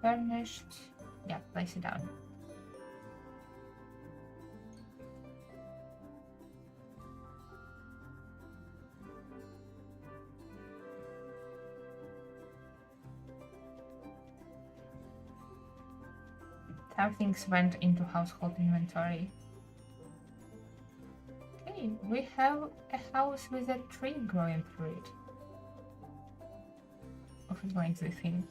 Furnished. Yeah, place it down. Some things went into household inventory. Okay, we have a house with a tree growing through it. Of going to the thing.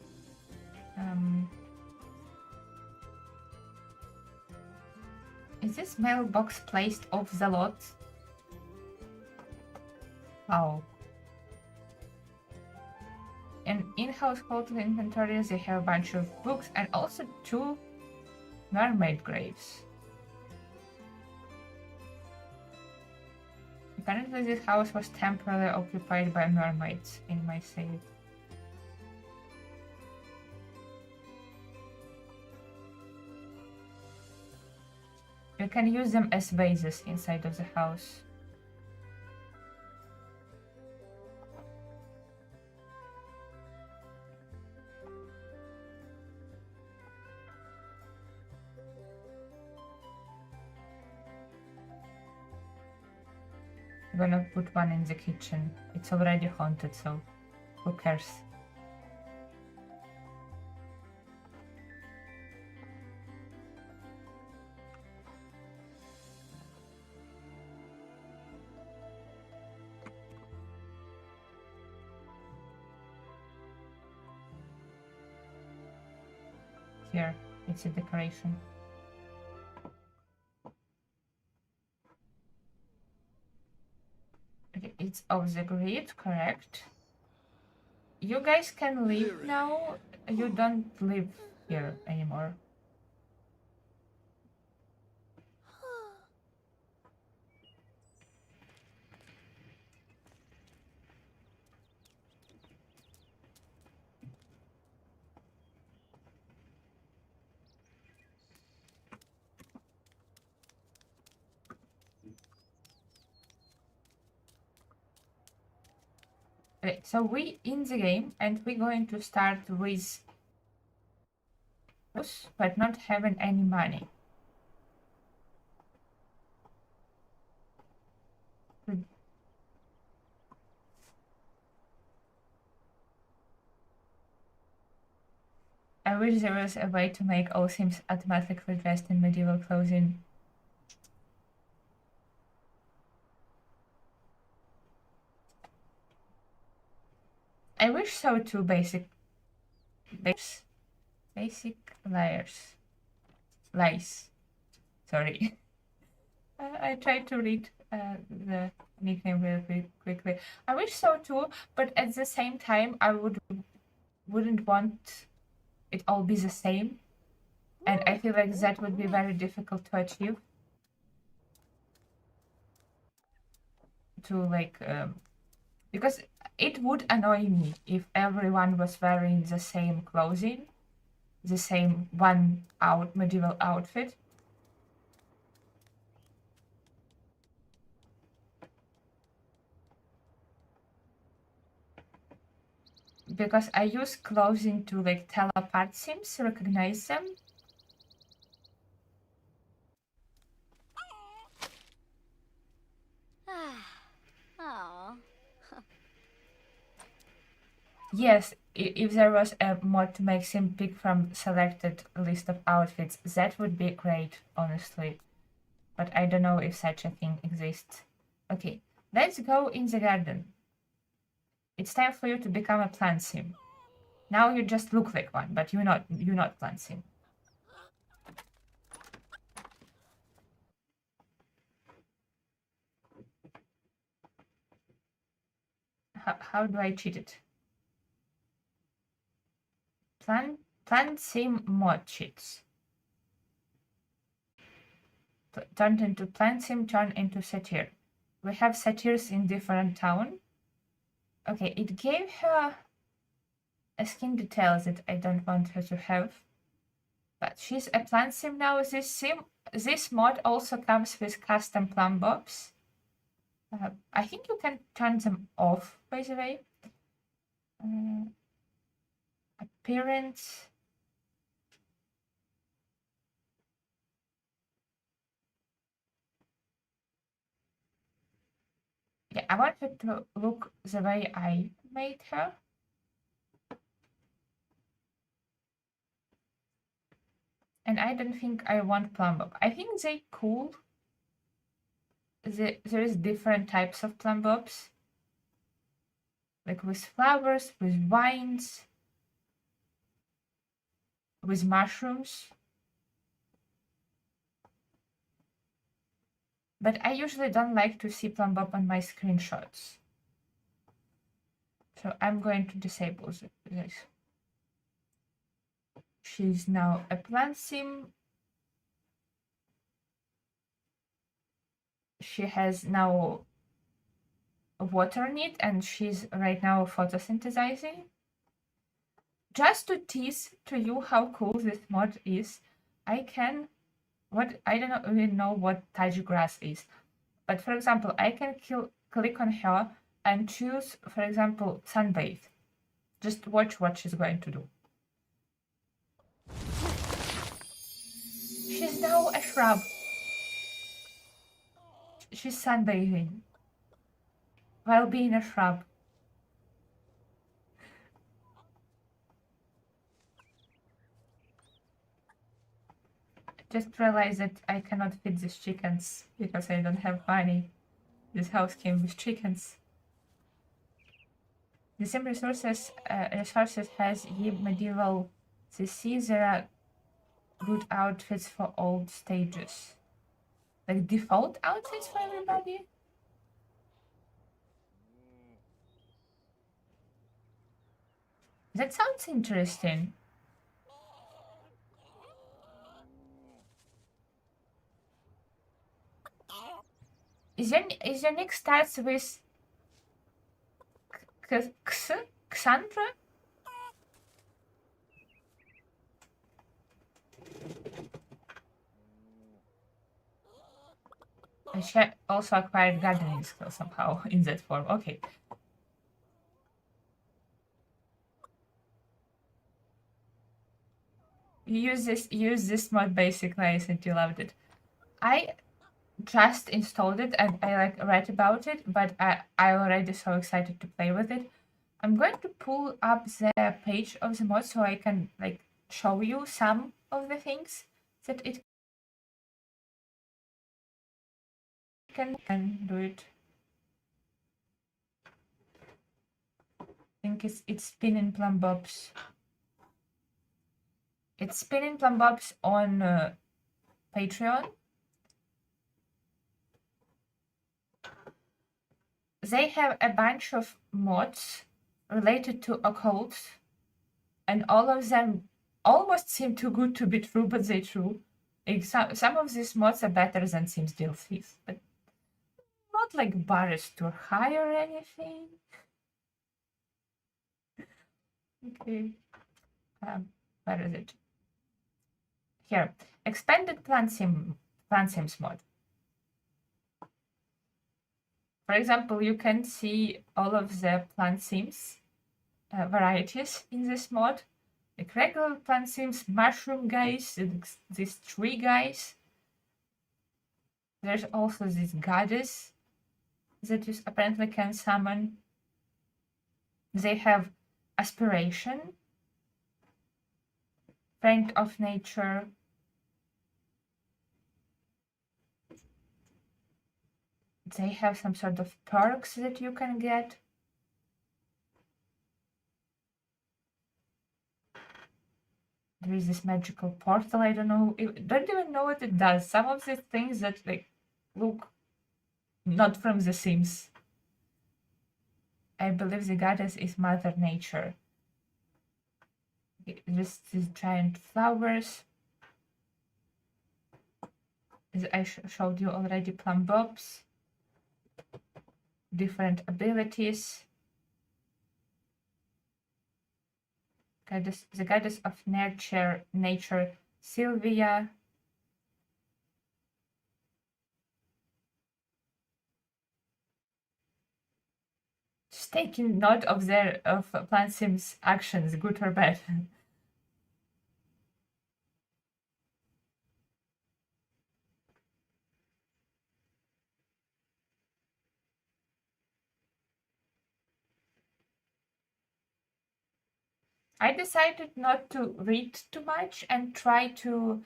Is this mailbox placed off the lot? Wow. And in household inventories, they have a bunch of books and also 2 mermaid graves. Apparently, this house was temporarily occupied by mermaids in my save. You can use them as vases inside of the house. I'm gonna put one in the kitchen. It's already haunted, so who cares? Here, it's a decoration. Okay, it's off the grid, correct? You guys can leave now. You don't live here anymore. Okay, so we in the game and we're going to start with us, but not having any money. I wish there was a way to make all Sims automatically dressed in medieval clothing. I wish so too, basic. Basic layers. Lice. Sorry. I tried to read the nickname really quickly. I wish so too, but at the same time, I wouldn't want it all be the same, and I feel like that would be very difficult to achieve. To like, because it would annoy me if everyone was wearing the same clothing, the same medieval outfit. Because I use clothing to like tell apart sims, recognize them. Oh. Yes, if there was a mod to make sim pick from selected list of outfits, that would be great, honestly. But I don't know if such a thing exists. Okay, let's go in the garden. It's time for you to become a PlantSim. Now you just look like one, but you're not PlantSim. How do I cheat it? PlantSim mod cheats. Turned into PlantSim, turn into satyr. We have satyrs in different town. Okay, it gave her a skin details that I don't want her to have. But she's a PlantSim now. This mod also comes with custom plum bobs. I think you can turn them off, by the way. Appearance. Yeah, I want her to look the way I made her. And I don't think I want plum bob. I think they cool. There is different types of plum bobs. Like with flowers, with vines, with mushrooms. But I usually don't like to see plum bob on my screenshots. So I'm going to disable this. She's now a PlantSim. She has now water in it, and she's right now photosynthesizing. Just to tease to you how cool this mod is, I don't even know what Taj grass is, but for example, I can click on her and choose, for example, sunbathe. Just watch what she's going to do. She's now a shrub. She's sunbathing while being a shrub. Just realized that I cannot feed these chickens because I don't have money. This house came with chickens. The same resources has medieval CC. There are good outfits for all stages. Like default outfits for everybody? That sounds interesting. Is your nick starts with Xandra? And she also acquired gardening skills somehow in that form. Okay. Use this mod basically. I said you loved it. I just installed it and I like read about it, but I already so excited to play with it. I'm going to pull up the page of the mod so I can like show you some of the things that it can do it. I think it's spinning plum bobs. It's Spinning Plum Bobs on Patreon. They have a bunch of mods related to occult, and all of them almost seem too good to be true, but they're true. Like some of these mods are better than Sims DLCs, but not like bar is too high or anything. Okay. Where is it? Here. Expanded PlantSims mod. For example, you can see all of the PlantSims varieties in this mod. Like regular PlantSims, mushroom guys, these tree guys. There's also this goddess that you apparently can summon. They have aspiration, friend of nature, they have some sort of perks that you can get. There is this magical portal. I don't even know what it does. Some of the things that like look not from The Sims. I believe the goddess is Mother Nature. Just these giant flowers. As I showed you already, plum bobs. Different abilities. The goddess of nature, Sylvia. Just taking note of PlantSim's actions, good or bad. I decided not to read too much and try to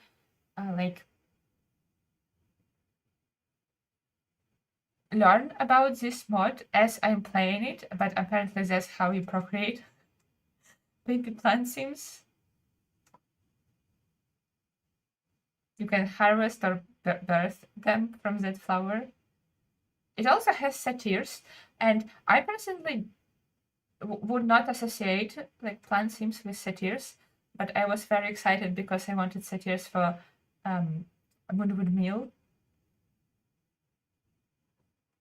learn about this mod as I'm playing it, but apparently that's how you procreate baby PlantSims. You can harvest or birth them from that flower. It also has satyrs, and I personally would not associate like PlantSims with satyrs, but I was very excited because I wanted satyrs for Moonwood Mill.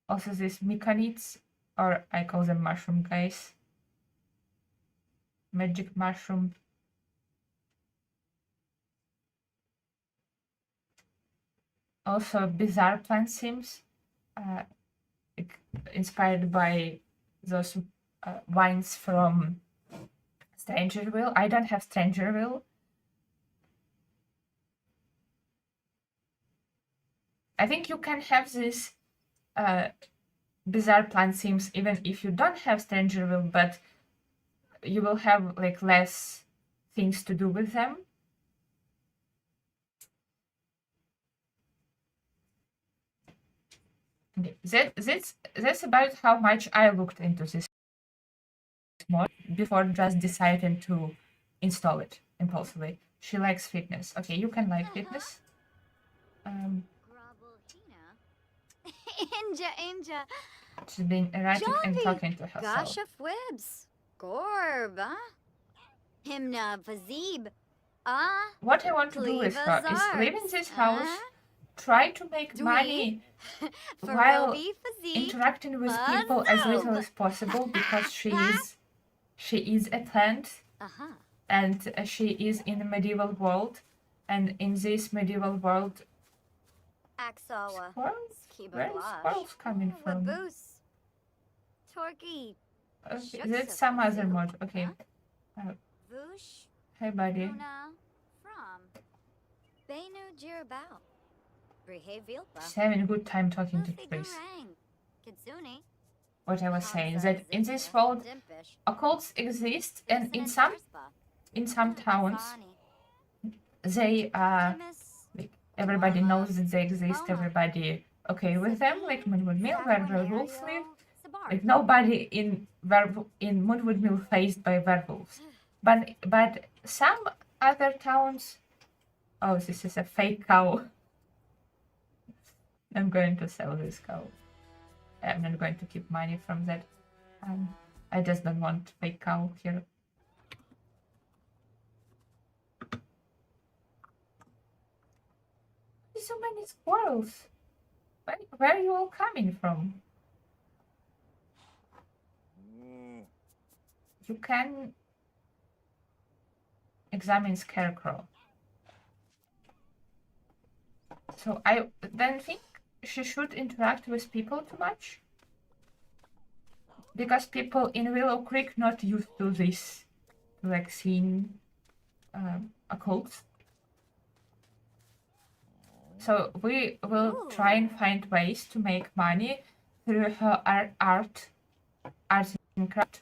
Also these Myconids, or I call them mushroom guys. Magic mushroom. Also bizarre PlantSims, inspired by those wines from Strangerville. I don't have Strangerville. I think you can have this bizarre PlantSims even if you don't have Strangerville, but you will have like less things to do with them. Okay. That's about how much I looked into this mod before just deciding to install it impulsively. She likes fitness. Okay, you can like fitness. Inja. She's being erratic and talking to herself. Gasha Fwibs. Gorb, Himna Fazib. What I want to do with her is live in this house, try to make money while interacting with people as little as possible because she is a plant and she is in a medieval world, and in this medieval world where is squirrels coming from? Torky. Okay, that's some other mod. Okay. Hey buddy. Just having a good time talking to trees. What I was saying, that in this world occults exist, and in some towns they like everybody knows that they exist, everybody okay with them, like Moonwood Mill where werewolves live. Like nobody in Moonwood Mill faced by werewolves. But some other towns. Oh, this is a fake cow. I'm going to sell this cow. I'm not going to keep money from that. I just don't want fake cow here. So many squirrels. Where are you all coming from? You can examine scarecrow. So I then think she should interact with people too much. Because people in Willow Creek not used to this, like seeing occults. So we will try and find ways to make money through her art and craft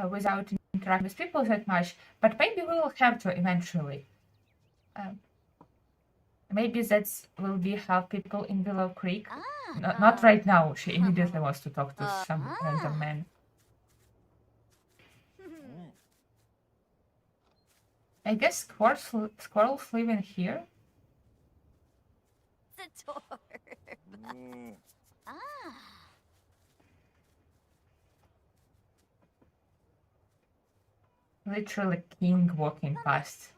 without interacting with people that much. But maybe we will have to eventually. Maybe that will be how people in Willow Creek. Not right now. She immediately wants to talk to some random man. I guess squirrels live in here. Literally king walking past.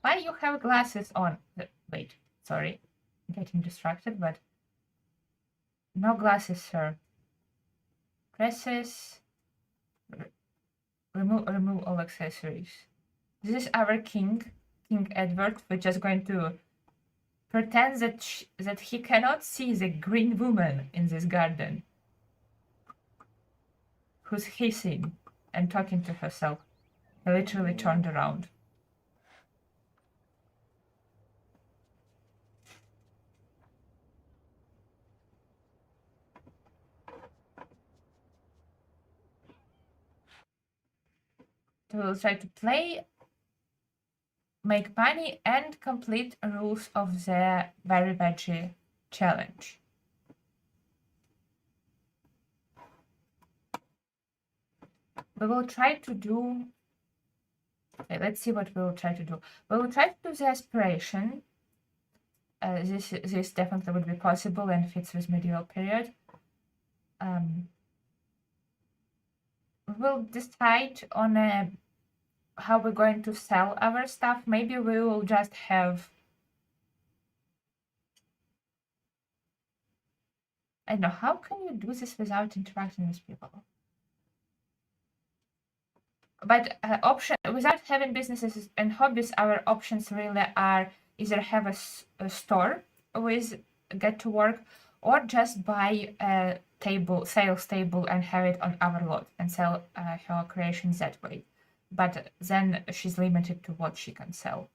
Why you have glasses on? Wait, sorry. I'm getting distracted, but... No glasses, sir. Dresses. Remove all accessories. This is our king, King Edward. We're just going to pretend that he cannot see the green woman in this garden, who's hissing and talking to herself. He literally turned around. We will try to play, make money, and complete rules of the Very Veggie challenge. We will try to do... Okay, let's see what we will try to do. We will try to do the aspiration. This definitely would be possible and fits with medieval period. We will decide on how we're going to sell our stuff. Maybe we will just have... I don't know, how can you do this without interacting with people? But without having businesses and hobbies, our options really are either have a store with Get to Work, or just buy a sales table and have it on our lot and sell her creations that way. But then she's limited to what she can sell.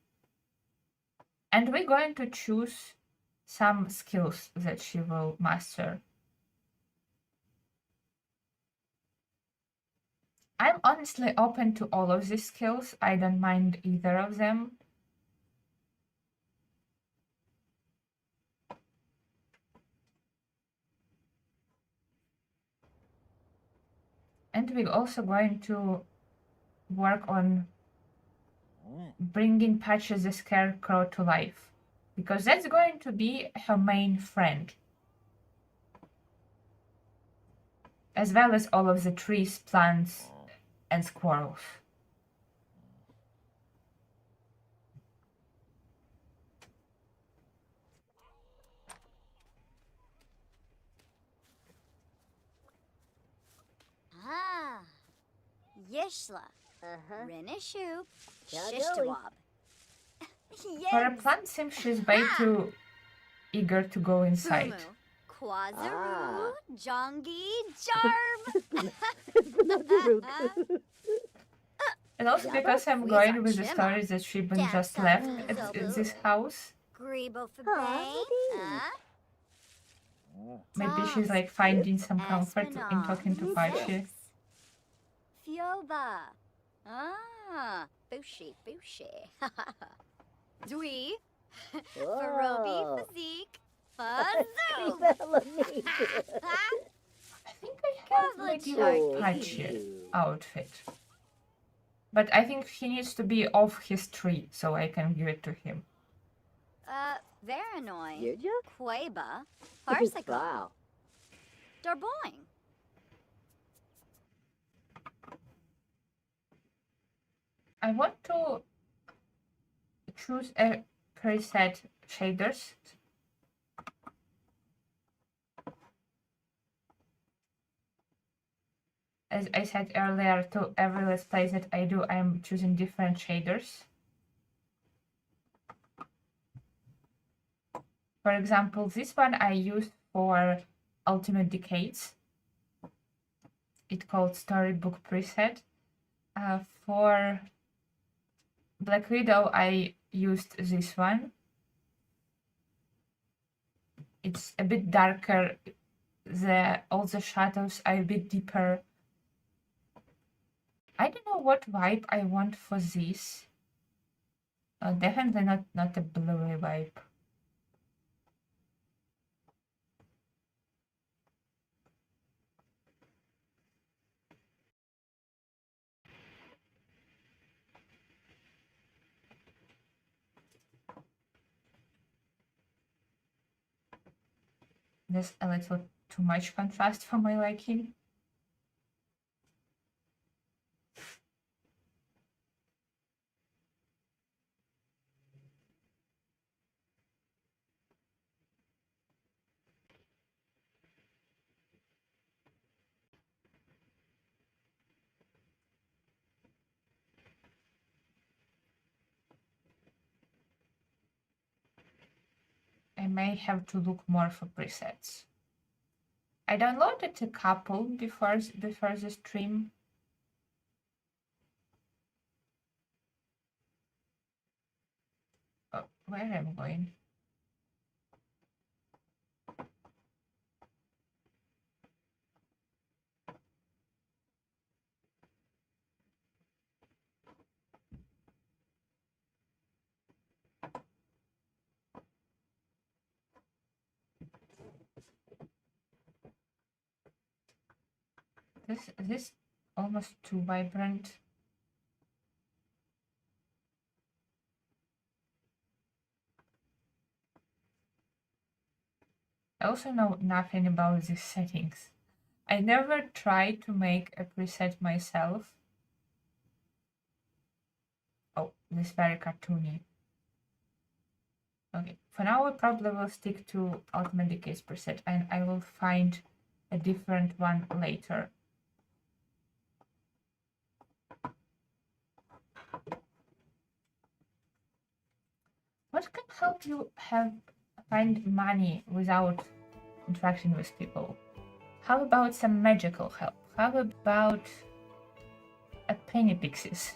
And we're going to choose some skills that she will master. I'm honestly open to all of these skills. I don't mind either of them. And we're also going to work on bringing Patches the Scarecrow to life, because that's going to be her main friend, as well as all of the trees, plants, and squirrels. Yishla. Rinishu. Shishtawab. For a PlantSim, she's way too eager to go inside. Quazaru. Jongi. Jarb. And also because I'm going with the stories that Shibun just left at this house. Maybe she's like finding some comfort in talking to Pachi. Fioba. Bushy. Dwee. Farobi physique. Fazoo. I think I have maybe like Pachi outfit. But I think he needs to be off his tree so I can give it to him. Veranoin. Yuja? Queba. Parsicle. Wow. Darboing. I want to choose a preset shaders. As I said earlier, to every let's play that I do, I'm choosing different shaders. For example, this one I used for Ultimate Decades. It's called Storybook Preset. For Black Widow, I used this one. It's a bit darker. All the shadows are a bit deeper. I don't know what vibe I want for this. Definitely not a bluey vibe. There's a little too much contrast for my liking. I may have to look more for presets. I downloaded a couple before the stream. Oh, where am I going? This almost too vibrant. I also know nothing about these settings. I never tried to make a preset myself. Oh, this is very cartoony. Okay, for now we probably will stick to Ultimate Decades preset and I will find a different one later. What can help you find money without interacting with people? How about some magical help? How about a penny pixies?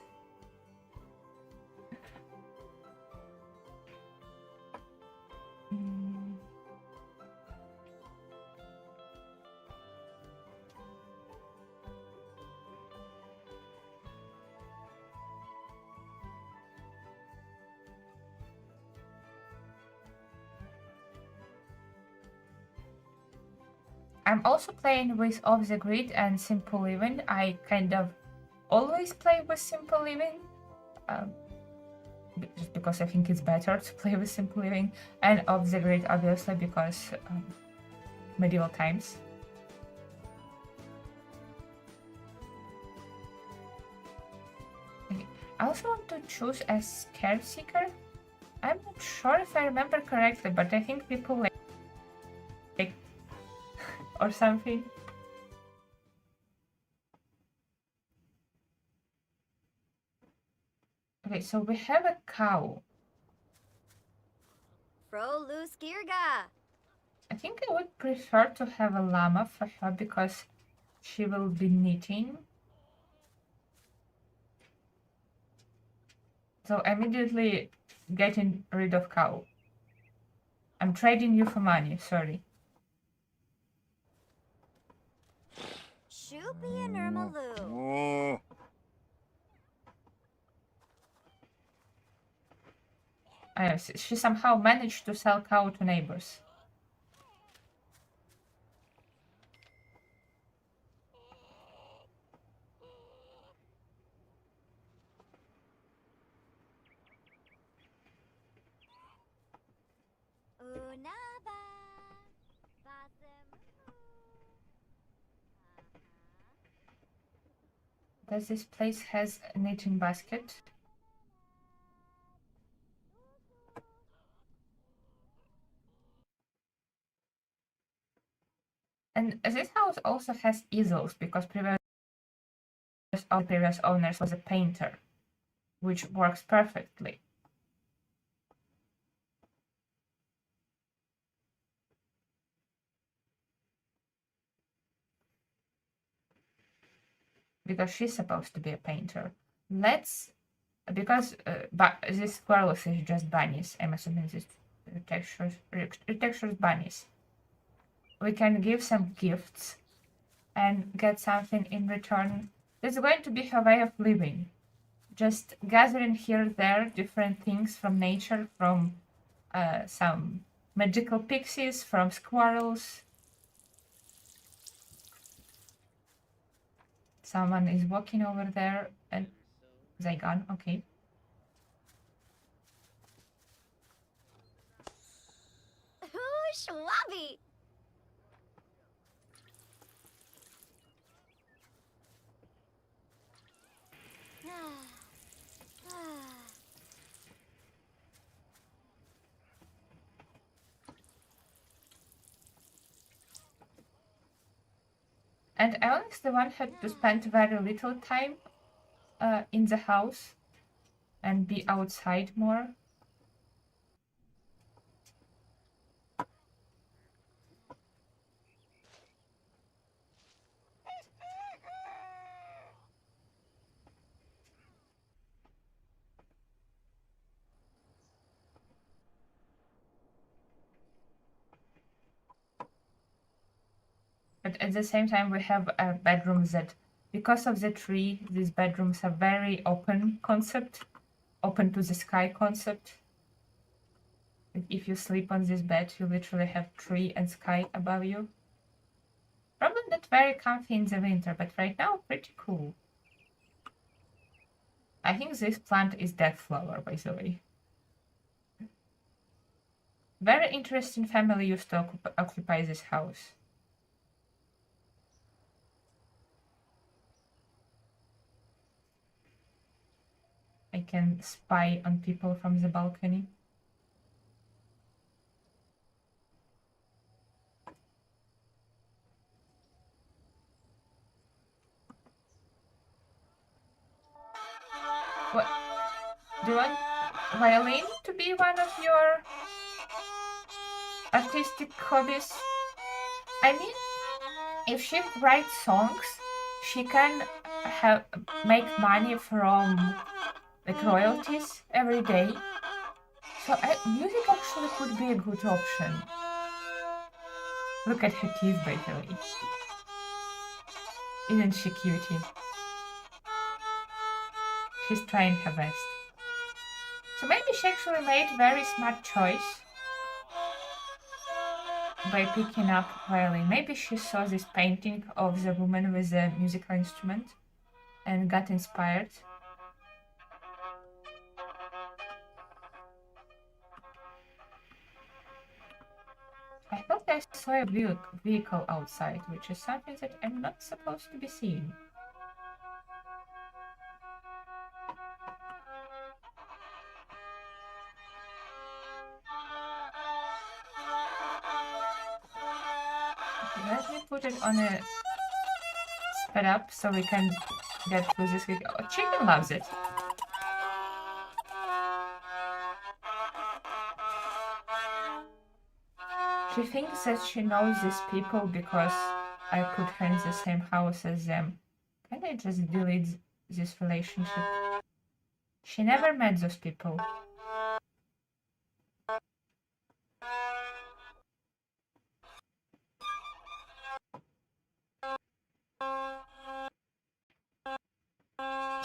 I'm also playing with Off the Grid and Simple Living. I kind of always play with Simple Living, just because I think it's better to play with Simple Living, and Off the Grid obviously because medieval times. Okay. I also want to choose a Scare Seeker. I'm not sure if I remember correctly, but I think people like or something. Okay, so we have a cow. Frolus Girga. I think I would prefer to have a llama for her because she will be knitting. So immediately getting rid of cow. I'm trading you for money, sorry. Shoopy and Irmaloo. She somehow managed to sell cow to neighbors. Does this place has a knitting basket? And this house also has easels because previous owners was a painter, which works perfectly. Because she's supposed to be a painter. Because this squirrels is just bunnies. I'm assuming this textures bunnies. We can give some gifts and get something in return. It's going to be her way of living. Just gathering here and there different things from nature, from some magical pixies, from squirrels. Someone is walking over there and they gone, okay. Ooh, Schwabby. And Alex, the one had to spend very little time in the house and be outside more. But at the same time, we have bedrooms that, because of the tree, these bedrooms are very open concept, open to the sky concept. If you sleep on this bed, you literally have tree and sky above you. Probably not very comfy in the winter, but right now, pretty cool. I think this plant is death flower, by the way. Very interesting family used to occupy this house. I can spy on people from the balcony. What? Do you want violin to be one of your artistic hobbies? I mean, if she writes songs, she can make money from like royalties every day. So music actually could be a good option. Look at her teeth, by the way. Isn't she cutie? She's trying her best. So maybe she actually made a very smart choice by picking up violin. Maybe she saw this painting of the woman with the musical instrument and got inspired. I thought I saw a vehicle outside, which is something that I'm not supposed to be seeing. Let me put it on a sped up so we can get through this. Oh, chicken loves it. She thinks that she knows these people because I put her in the same house as them. Can I just delete this relationship? She never met those people.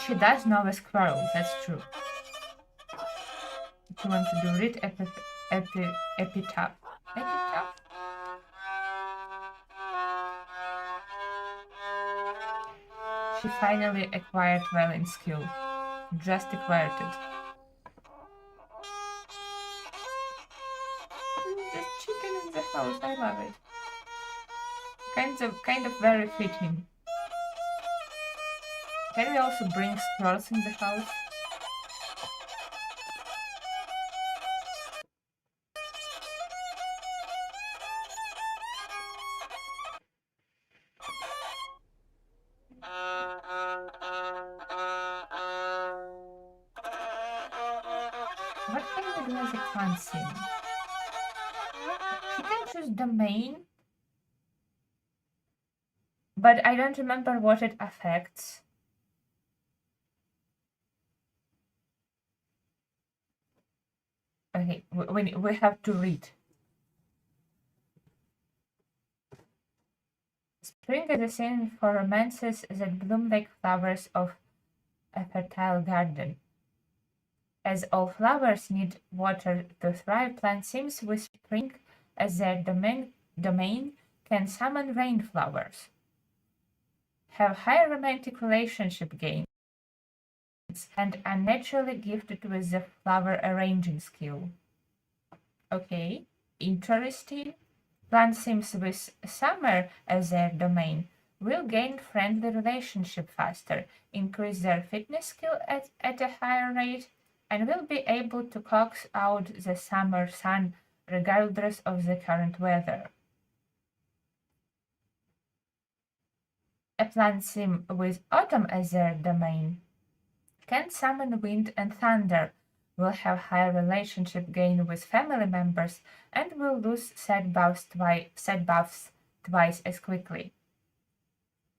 She does know a squirrel, that's true. If you want to do read epitaph. Epitaph? She finally acquired violin skill. Just acquired it. Just chicken in the house, I love it. Kind of very fitting. Can we also bring squirrels in the house? What can we do as a PlantSim? She can choose domain, but I don't remember what it affects. Okay, we have to read. Spring is a season for romances that bloom like flowers of a fertile garden. As all flowers need water to thrive, PlantSims with spring as their domain can summon rainflowers, have high romantic relationship gains, and are naturally gifted with the flower arranging skill. Okay, interesting. PlantSims with summer as their domain will gain friendly relationship faster, increase their fitness skill at a higher rate, and will be able to coax out the summer sun regardless of the current weather. A PlantSim with autumn as their domain can summon wind and thunder, will have high relationship gain with family members, and will lose set buffs twice as quickly.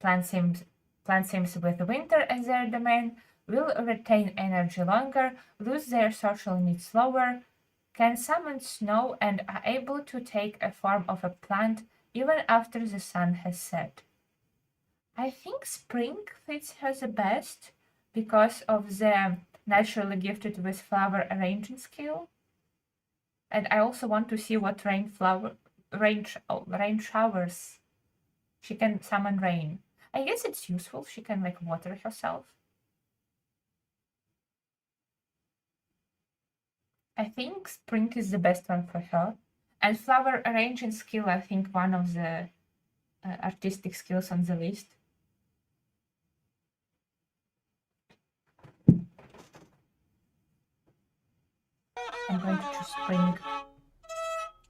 PlantSims with winter as their domain will retain energy longer, lose their social needs slower, can summon snow, and are able to take a form of a plant even after the sun has set. I think spring fits her the best because of the naturally gifted with flower arranging skill. And I also want to see what rain showers. She can summon rain. I guess it's useful. She can like water herself. I think spring is the best one for her. And flower arranging skill, I think one of the artistic skills on the list. I'm going to choose spring.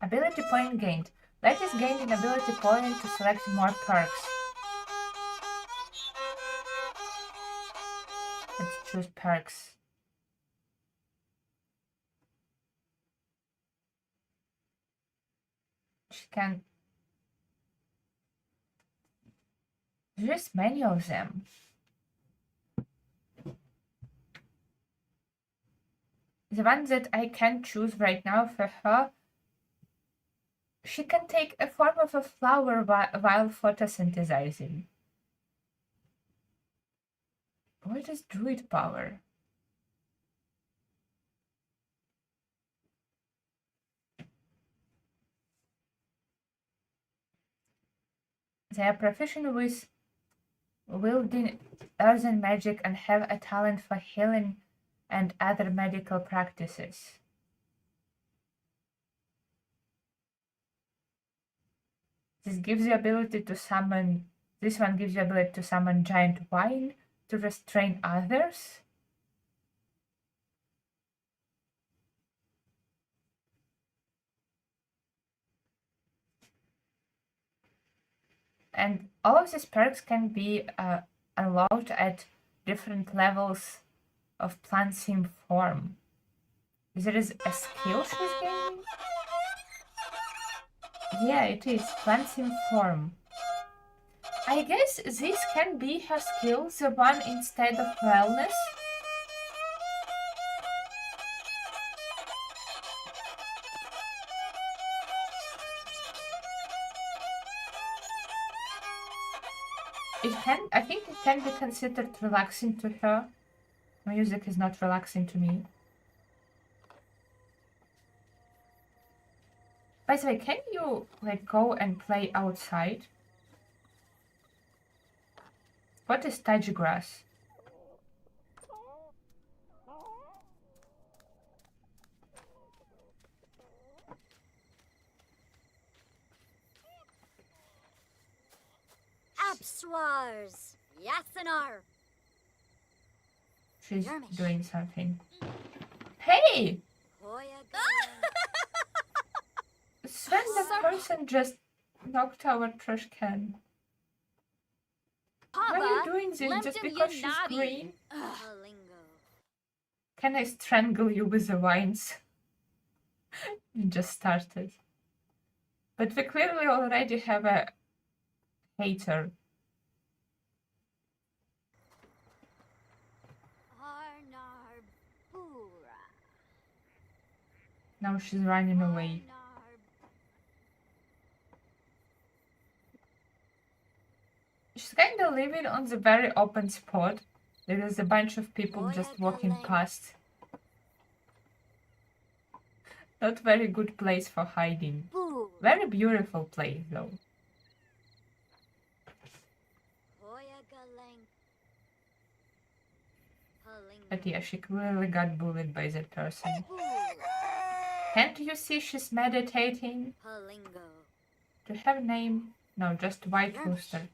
Ability point gained. Lettuce gained an ability point to select more perks. Let's choose perks. She can... There's many of them. The one that I can choose right now for her, she can take a form of a flower while photosynthesizing. What is druid power? They are proficient with wielding earthen magic and have a talent for healing and other medical practices. This one gives you ability to summon giant wine to restrain others. And all of these perks can be unlocked at different levels of PlantSim form. There is a skill she's gaining? Yeah, it is PlantSim form. I guess this can be her skill, the one instead of wellness. I think it can be considered relaxing to her. Music is not relaxing to me. By the way, can you like go and play outside? What is Taji grass? Abswars. Yasanar. She's Skirmish. doing something. Hey! Sven, that person just knocked our trash can. Why are you doing this just because she's green? Can I strangle you with the vines? You just started. But we clearly already have a hater. Now she's running away. She's kind of living on the very open spot. There is a bunch of people just walking past. Not very good place for hiding. Very beautiful place though. But yeah, she clearly got bullied by that person. Can't you see she's meditating? Do you have a name? No, just White Rooster.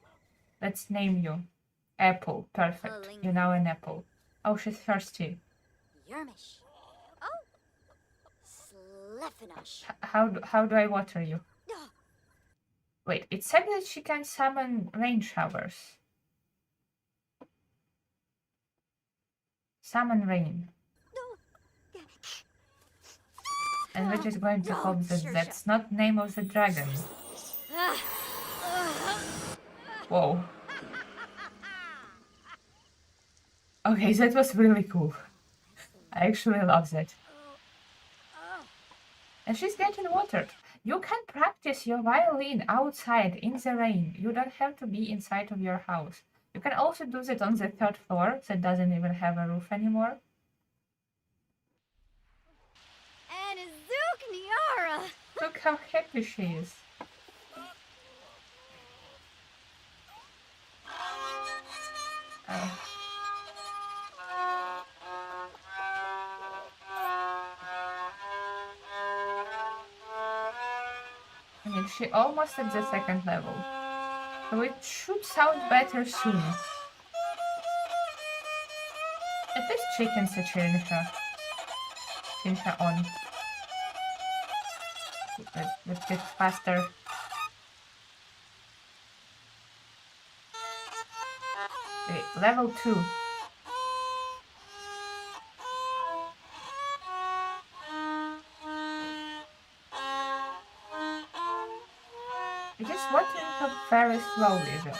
Let's name you. Apple. Perfect. You're now an apple. Oh, she's thirsty. How do I water you? Wait, it said that she can summon rain showers. Summon rain. And we're just going to hope that that's not name of the dragon. Whoa. Okay, that was really cool. I actually love that. And she's getting watered. You can practice your violin outside in the rain. You don't have to be inside of your house. You can also do that on the 3rd floor that doesn't even have a roof anymore. Look how happy she is. I mean, she almost at the 2nd level. So it should sound better soon. At least chickens are cheering her. Cheering her on. Let's get faster. Wait, level 2. It is watering her very slowly though.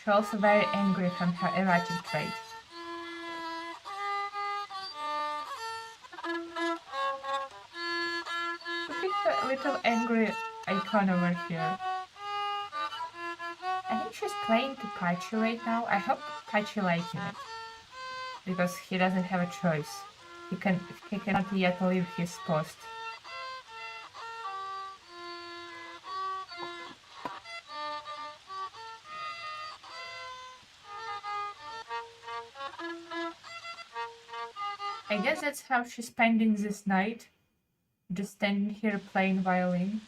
She's also very angry from her erratic trait. Look at her little angry icon over here. I think she's playing to Pachi right now. I hope Pachi liking it. Because he doesn't have a choice. He cannot yet leave his post. I guess that's how she's spending this night. Just standing here playing violin.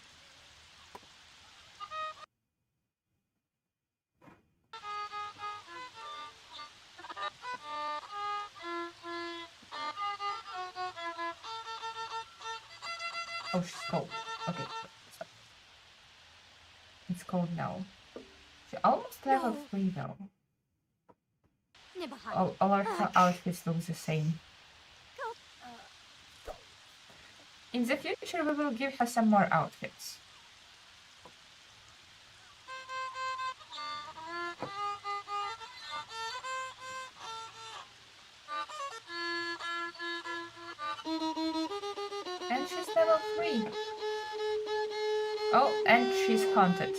Oh, she's cold. Okay. It's cold now. She almost level 3 though. All of her outfits look the same. In the future, we will give her some more outfits. And she's level 3. Oh, and she's haunted.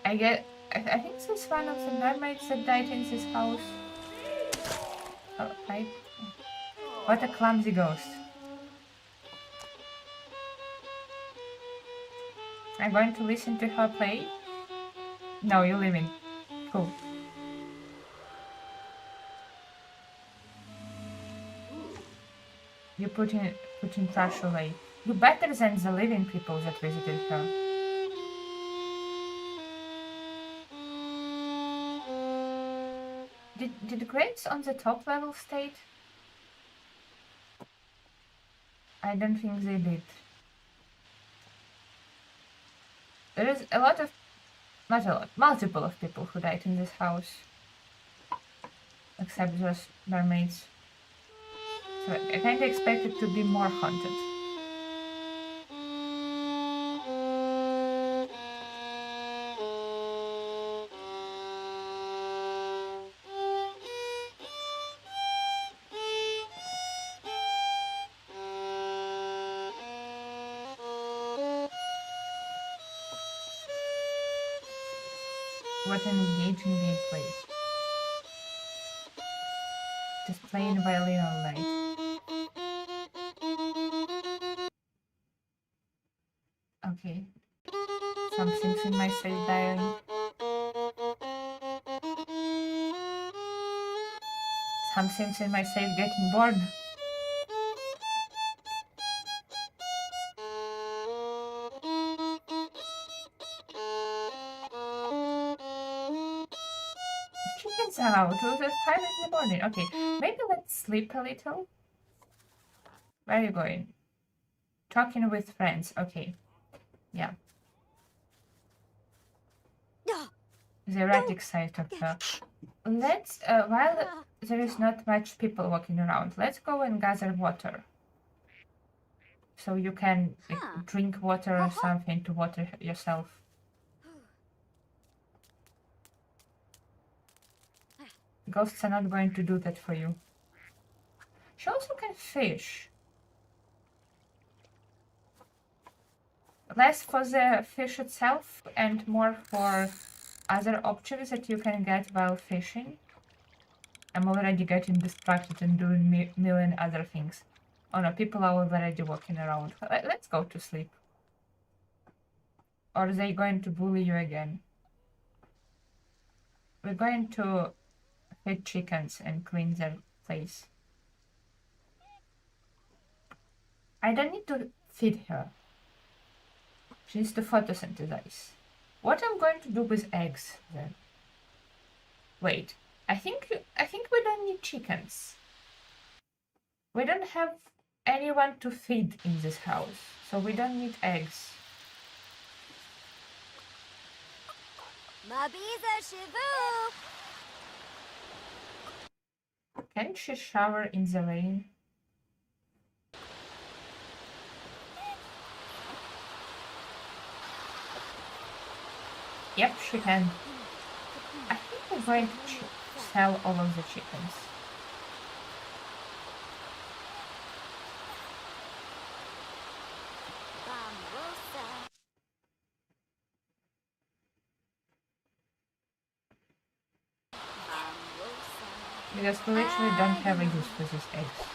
I think this is one of the mermaids that died in this house. Oh, hi. What a clumsy ghost. I'm going to listen to her play. No, you're leaving. Cool. You putting trash away. You better than the living people that visited her. Did grapes on the top level stayed? I don't think they did. There is a lot of, not a lot, multiple of people who died in this house. Except those mermaids. So I kind of expect it to be more haunted. What an engaging gameplay. Just playing violin all night. Okay. Something's in my save diary. Something's in my save getting born. Chickens out. It was at 5 in the morning. Okay, maybe let's sleep a little. Where are you going? Talking with friends. Okay. Yeah. The erratic side of her. Let's, while there is not much people walking around, let's go and gather water. So you can drink water or something to water yourself. Ghosts are not going to do that for you. She also can fish. Less for the fish itself and more for other objects that you can get while fishing. I'm already getting distracted and doing million other things. Oh no, people are already walking around. Let's go to sleep. Or are they going to bully you again? We're going to feed chickens and clean their place. I don't need to feed her. She needs to photosynthesize. What I'm going to do with eggs then? Wait, I think we don't need chickens. We don't have anyone to feed in this house, so we don't need eggs. Mabiza Shivu! Can she shower in the rain? Yep, she can. I think we're going to sell all of the chickens. Because we literally don't have a use for these eggs.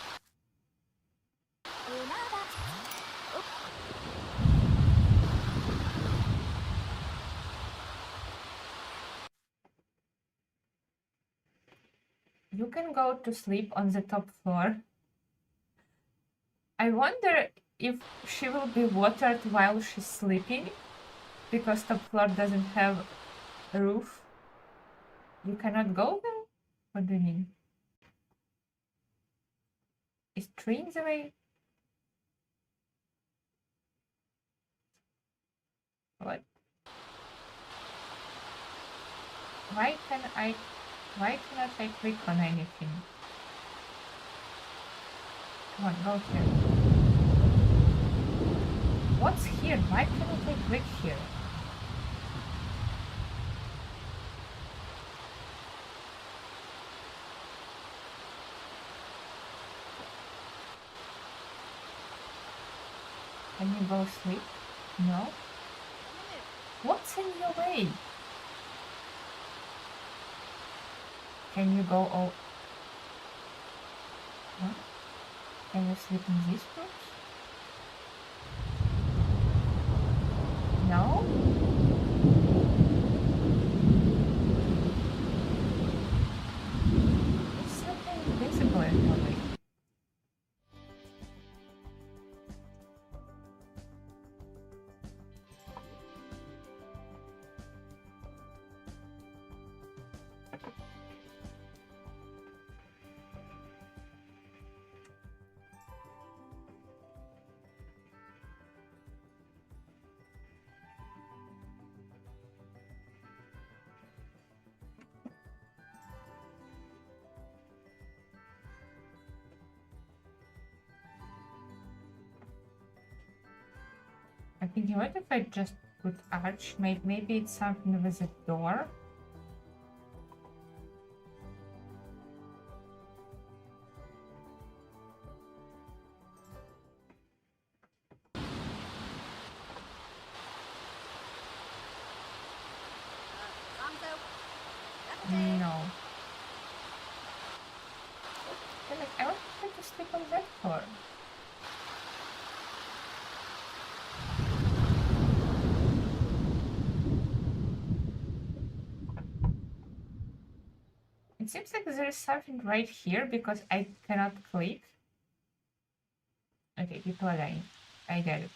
You can go to sleep on the top floor. I wonder if she will be watered while she's sleeping, because top floor doesn't have a roof. You cannot go there? What do you mean? Is tree in the way? What? Why cannot I click on anything? Come on, go here. What's here? Why cannot I click here? Can you go sleep? No? What's in your way? Can you go all... What? Can you sleep in these rooms? No? There's something invisible in your way. I'm thinking, what if I just put arch? Maybe it's something with a door? No. But like, I want to sleep on that floor. It seems like there is something right here because I cannot click. Okay, people are dying. I get it.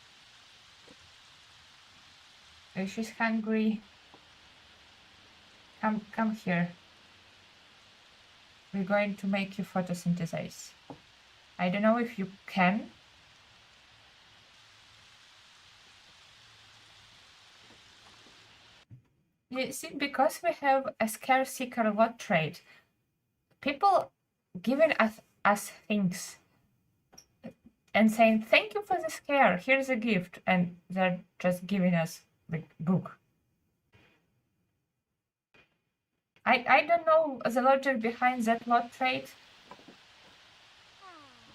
Oh, she's hungry. Come here. We're going to make you photosynthesize. I don't know if you can. You see, because we have a scare seeker lot trait, people giving us things and saying, thank you for the scare, here's a gift, and they're just giving us the book. I don't know the logic behind that lot trait,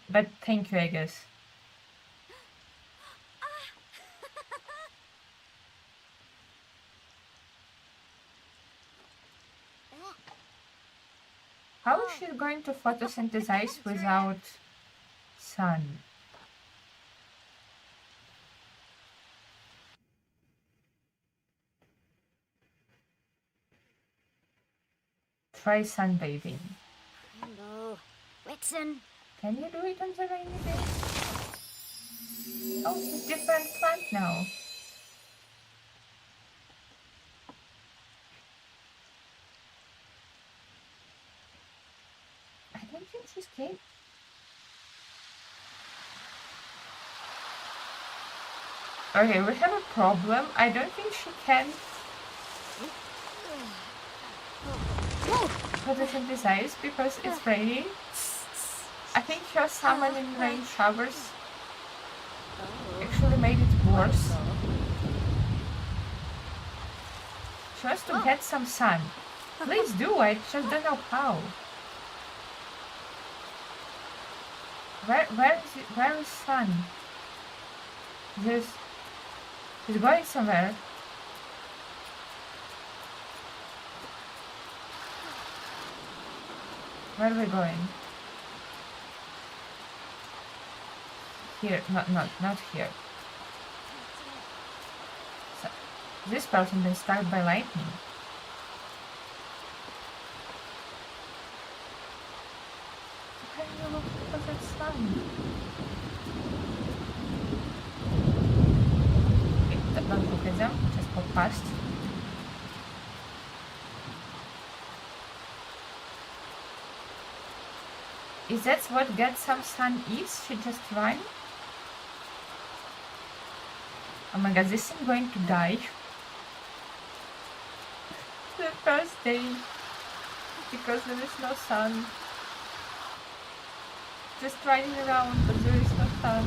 but thank you, I guess. How is she going to photosynthesize without sun? Try sunbathing. Rainbow. Whitson. Can you do it on the rainy day? Oh, it's a different plant now. I don't think she's cake. Okay, we have a problem. I don't think she can photosynthesize because it's raining. I think her summoning rain showers actually made it worse. She wants to get some sun. Please do, I just don't know how. Where is sun? It's going somewhere. Where are we going? Here, not here. So, this person been struck by lightning. Where are you looking for that sun? Okay, don't look at them, just go past. Is that what Get Some Sun is? She just ran? Oh my god, this is going to die. The first day. Because there is no sun. Just riding around, but there is no sun.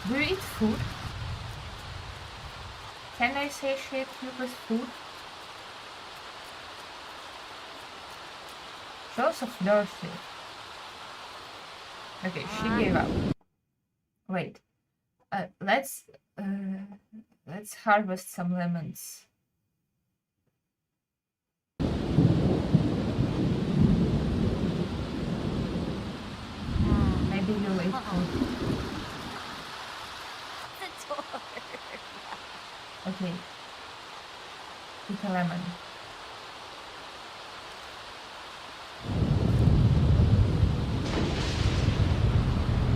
Do you eat food? Can I satiate you with food? She's also thirsty. Okay, she gave up. Wait. Let's harvest some lemons. Maybe you'll eat food. Okay. Eat a lemon.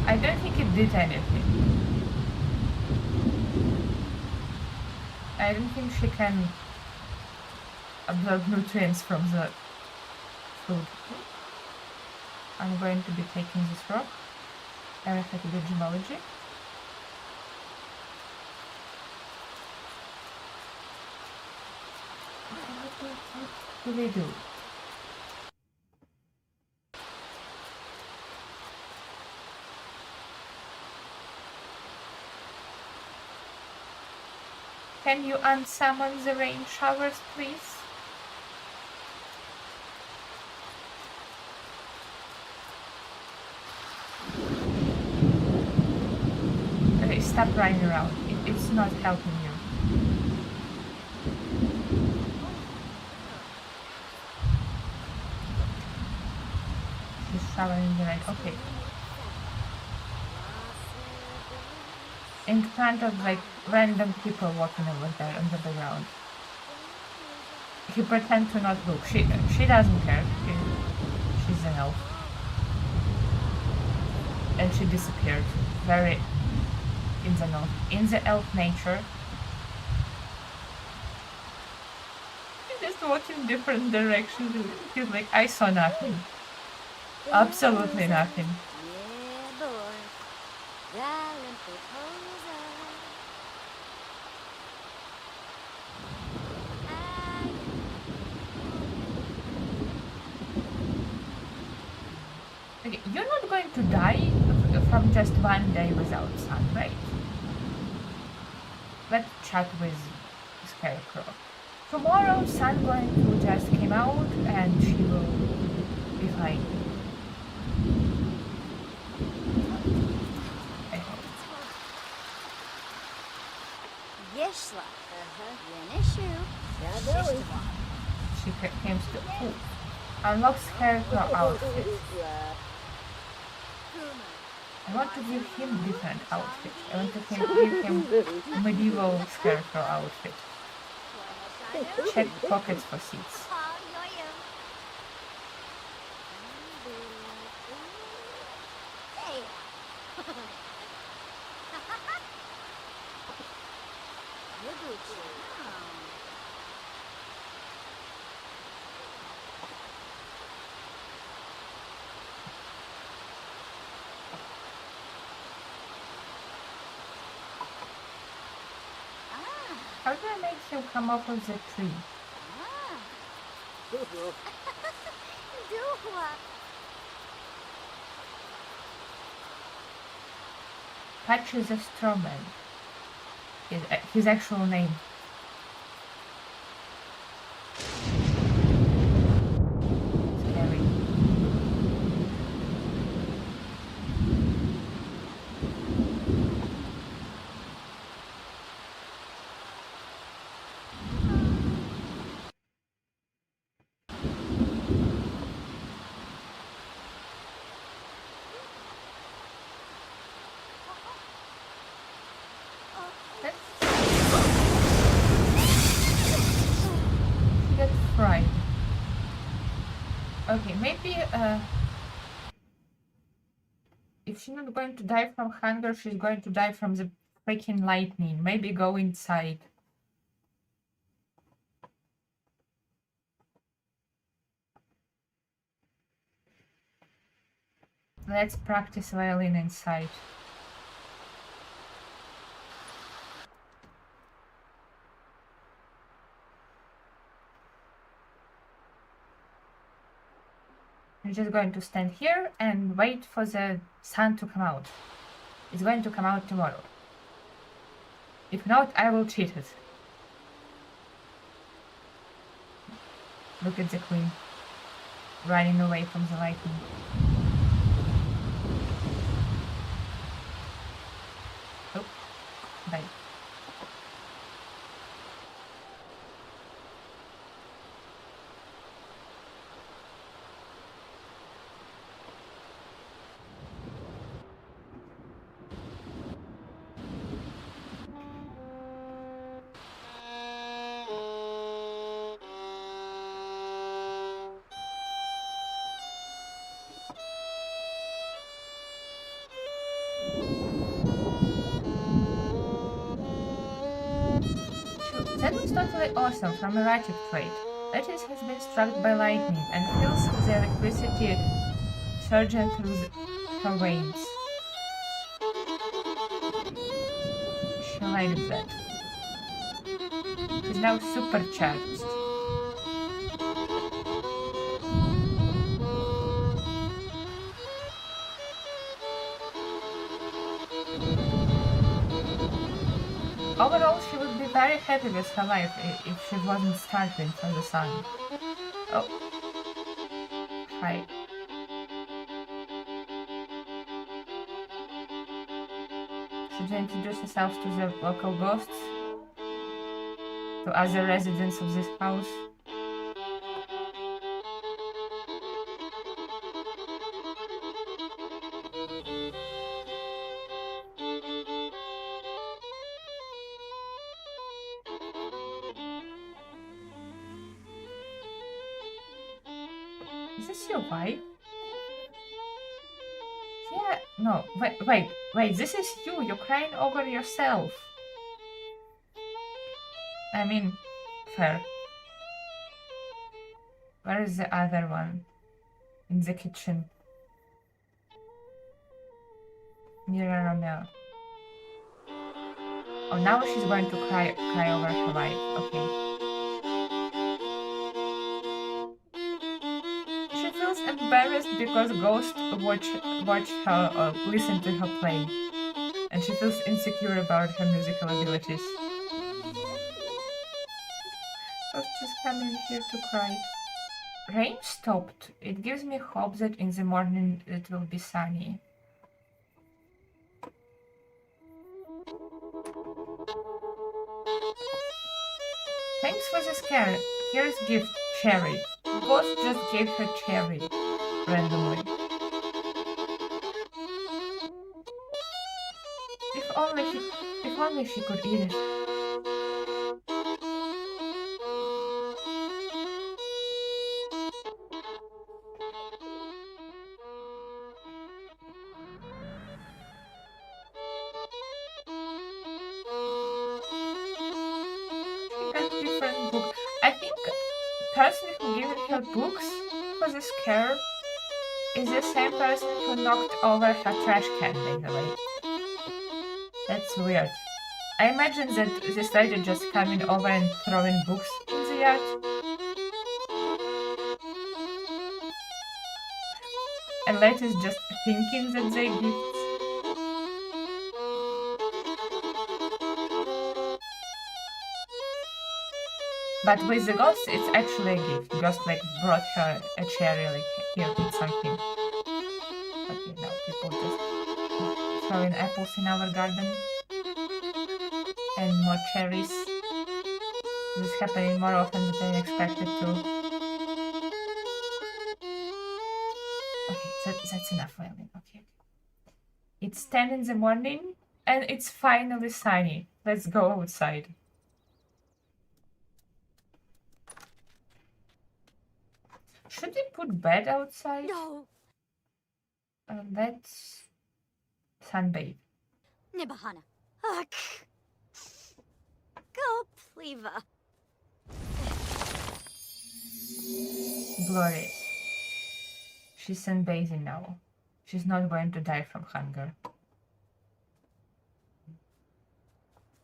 I don't think it did anything. I don't think she can absorb nutrients from the food. I'm going to be taking this rock. I will have to do gemology. What do they do? Can you unsummon the rain showers, please? Okay, stop running around. It's not helping you. She's showering the rain. Okay. In front of like random people walking over there on the ground. He pretends to not look. She doesn't care. She's an elf. And she disappeared. Very in the north. In the elf nature. He just walked in different directions. He's like, I saw nothing. Absolutely nothing. Yeah, boy. Darling proposal. Okay, you're not going to die from just one day without sun, right? Let's chat with Scarecrow. Tomorrow, sun going to just came out and she will be fine. I hope. Yeshla. Yenishu. She came to unlock Scarecrow outfit. I want to give him different outfit. I want to give him medieval Scarecrow outfit. Check pockets for seeds. How do I make him come off of the tree? Patch is a strawman. His actual name. Scary. Get fried. Okay, maybe if she's not going to die from hunger, she's going to die from the freaking lightning. Maybe go inside. Let's practice violin inside. I'm just going to stand here and wait for the sun to come out. It's going to come out tomorrow. If not, I will cheat it. Look at the queen running away from the lightning. Oh, bye. That was totally awesome from erratic trait. Lettuce has been struck by lightning and feels the electricity surging through her veins. She liked that. She's now supercharged. Overall, she would be very happy with her life if she wasn't starving for the sun. Oh. Hi. Should introduce herself to the local ghosts? To other residents of this house? Is this your wife? Yeah, no, wait, this is you. You're crying over yourself. I mean, fair. Where is the other one? In the kitchen. Mira Romeo. Oh, now she's going to cry over her wife. Okay. She feels embarrassed because ghosts watch her or listen to her play. And she feels insecure about her musical abilities. So she's coming here to cry. Rain stopped. It gives me hope that in the morning it will be sunny. Thanks for the scare. Here's gift, cherry. Ghost just gave her cherry randomly. If only she could eat it. Different book. I think the person who gave her books for the scare is the same person who knocked over her trash can, by the way. That's weird. I imagine that this lady just coming over and throwing books in the yard. And ladies just thinking that they gifts. But with the ghost, it's actually a gift. Ghost like brought her a cherry, like here, eat something. Okay, now people just throwing apples in our garden. And more cherries. This is happening more often than I expected to. Okay, that's enough violin. Okay. It's 10 in the morning and it's finally sunny. Let's go outside. Should we put bed outside? No. Let's sunbathe. Nibahana. Ugh. Go, Pleva. Glorious. She's sunbathing now. She's not going to die from hunger.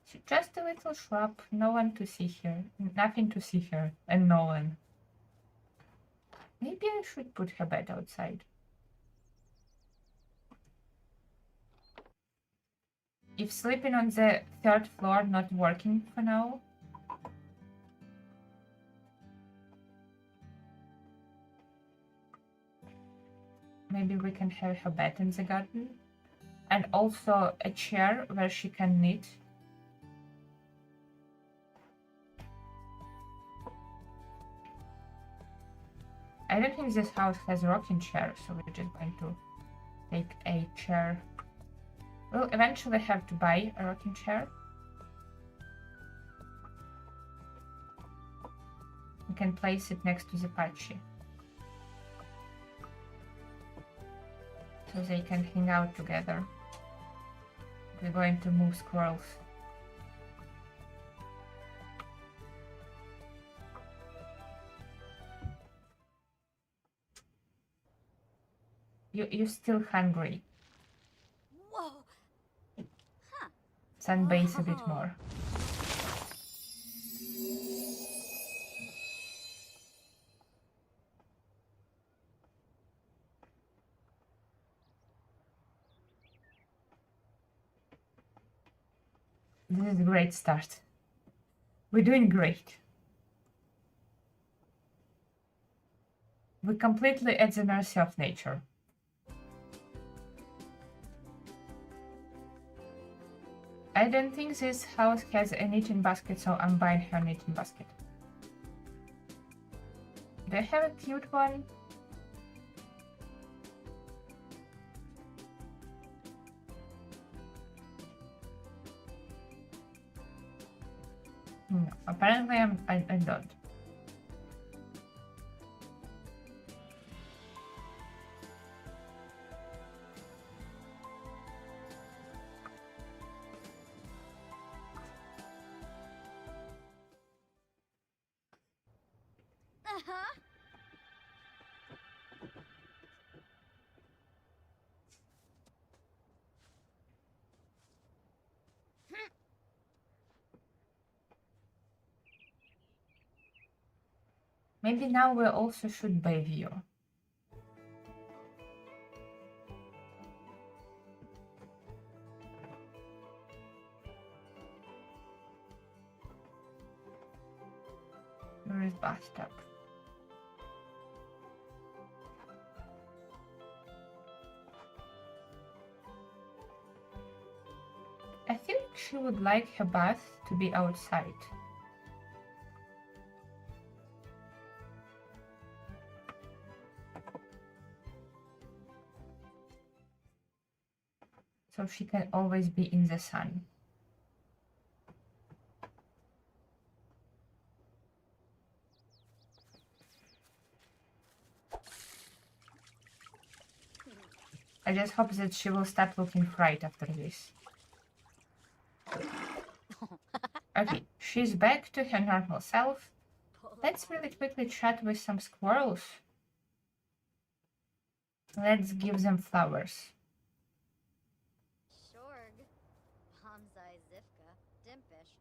She's just a little shrub. No one to see her. Nothing to see her. And no one. Maybe I should put her bed outside. If sleeping on the 3rd floor not working for now, maybe we can have her bed in the garden and also a chair where she can knit. I don't think this house has a rocking chair, so we're just going to take a chair. We'll eventually have to buy a rocking chair. We can place it next to the patchy. So they can hang out together. We're going to move squirrels. You're still hungry. Whoa. Huh. Sunbathe a bit more. This is a great start. We're doing great. We're completely at the mercy of nature. I don't think this house has a knitting basket, so I'm buying her knitting basket. Do I have a cute one? No, apparently I don't. Uh-huh. Maybe now we also should bathe you. Where is bathtub? I think she would like her bath to be outside. So she can always be in the sun. I just hope that she will stop looking fright after this. Okay, she's back to her normal self. Let's really quickly chat with some squirrels. Let's give them flowers. Shorg. Hamzai Zifka. Dimpish.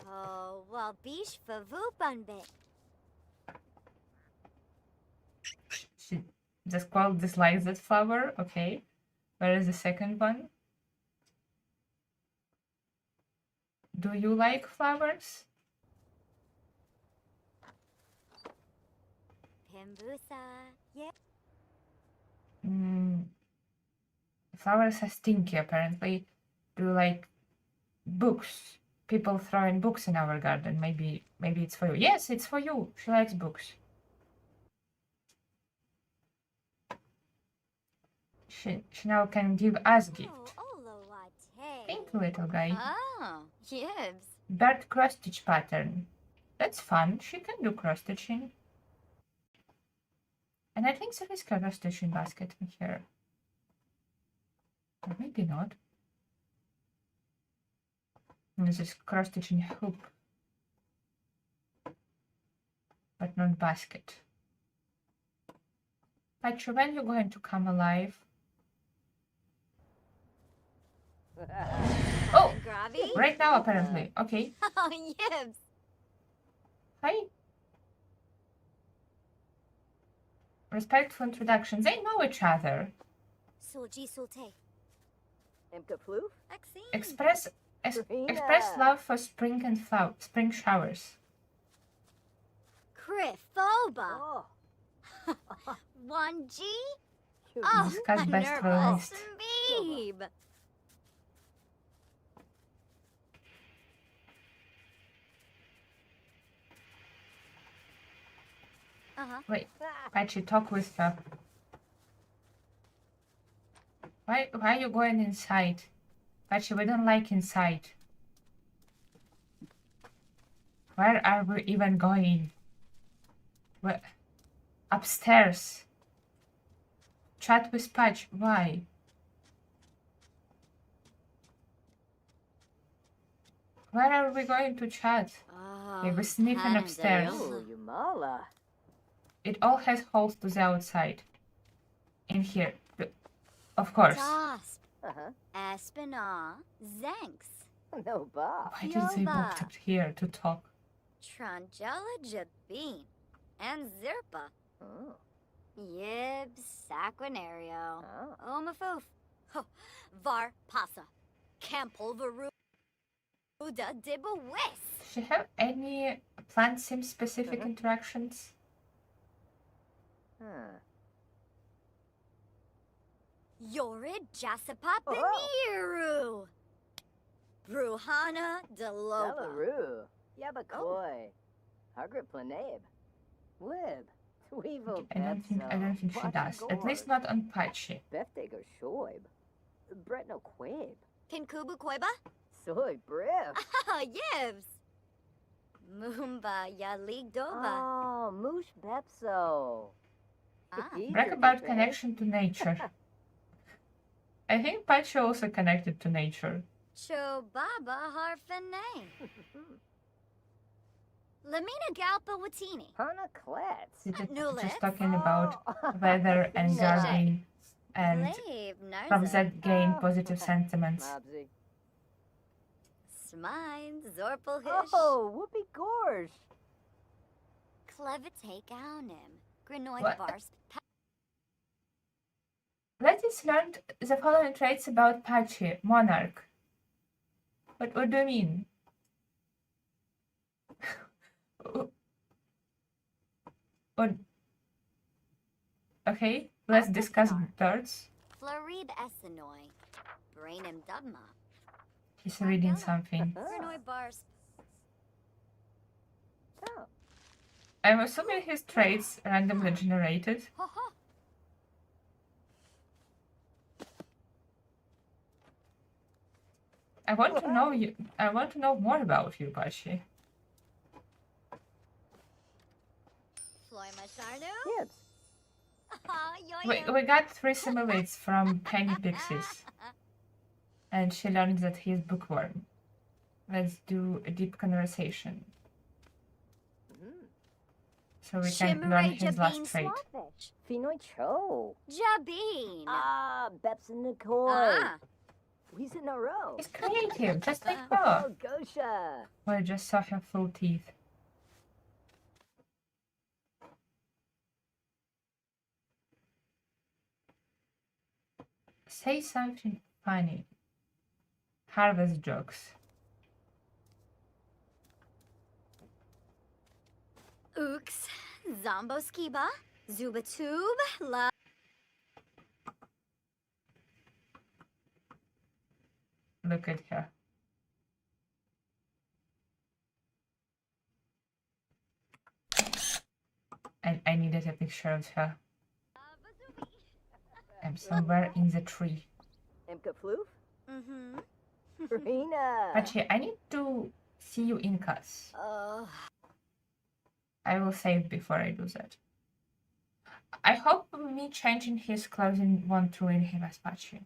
Oh, well, bish favupanbe. The squirrel dislikes that flower, okay. Where is the second one? Do you like flowers? Pimbusa. Yeah. Flowers are stinky, apparently. Do you like books? People throwing books in our garden. Maybe it's for you. Yes, it's for you. She likes books. She now can give us gift. Thank you, little guy. Oh, yes. Bird cross-stitch pattern. That's fun. She can do cross-stitching. And I think there is a cross-stitching basket in here. Or maybe not. This is cross-stitching hoop. But not basket. Patchu, when you going to come alive? Oh! Gravy? Right now, apparently. Okay. Oh, yes. Hi. Respectful introduction. They know each other. Soji Solte. Imka Floof? Express love for spring and spring showers. Crifoba. Oh. 1G? Cute. Oh, Discuss best nervous. released. Beeb. Uh-huh. Wait, Patchy, talk with her. Why are you going inside? Patchy, we don't like inside. Where are we even going? Where? Upstairs. Chat with Patch. Why? Where are we going to chat? Oh, Okay, we're sniffing upstairs. Oh, Yumala. It all has holes to the outside. In here. Of course. Tasp. Uh-huh. Aspina. Zanks. No Bob. Why did they both Yoba. sit here to talk? Trangella Jabin. and Zirpa. Oh. Yib Saquinario. Oh. Omafoof. Ho, Var Pasa. Campol Varuda Dibawis. Does she have any PlantSim specific interactions? Huh. Yorid Jasapa Oh. Beniru. Bruhana Deloba. Delarue. Yabakoi. Hagrit Planabe. Wib. Weevil I don't think she does. At least not on Patchy. Beftago Shoib. Bretno Quabe. Kinkubu Koiba? Soy Briff. Ah, Yibs. Moomba Yalig Doba. Oh, Moosh Bepso. Ah. Brag about connection to nature. I think Patchy also connected to nature. Chobaba Harfane. Lamina Galpa Watini. Hana Klets. Just talking about weather and No. gardening, and Lave from Narza. that gain positive sentiments. Mobsy. Smine Zorpal Hish. Oh, Whoopi Gorge. Clevite Gaunim. Grinoid What? Bars. Let's learn the following traits about Patchy, Monarch. What do you mean? What? Okay, let's discuss birds. Florib Essenoi. Brainim Dubma. He's reading something. Grinoid Bars. Oh. I'm assuming his traits randomly generated. Ho ho. I want to know you. I want to know more about you, Patchy. Floy Masharnu. Yibs. Ah, yo We got 3 simulates from Penny Pixies, and she learned that he's bookworm. Let's do a deep conversation so we can learn his last trait. Finoi Cho. Jabin. Ah, Bepson Nikoi. Ah. He's in a row. He's creative, just like her. Oh, Gosha. Well, I just saw her full teeth. Say something funny. Harvest jokes. Ooks. Zombo Skiba. Zubatube. La. Look at her. I needed a picture of her. I'm somewhere in the tree. Imka Floof. Mm-hmm. Rena. Patchy, I need to see you in class. I will save before I do that. I hope me changing his clothing won't ruin him as Patchy.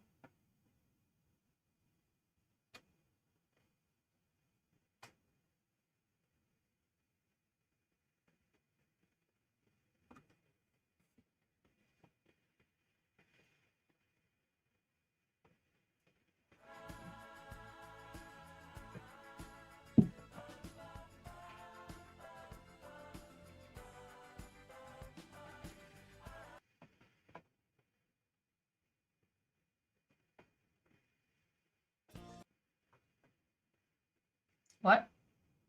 What?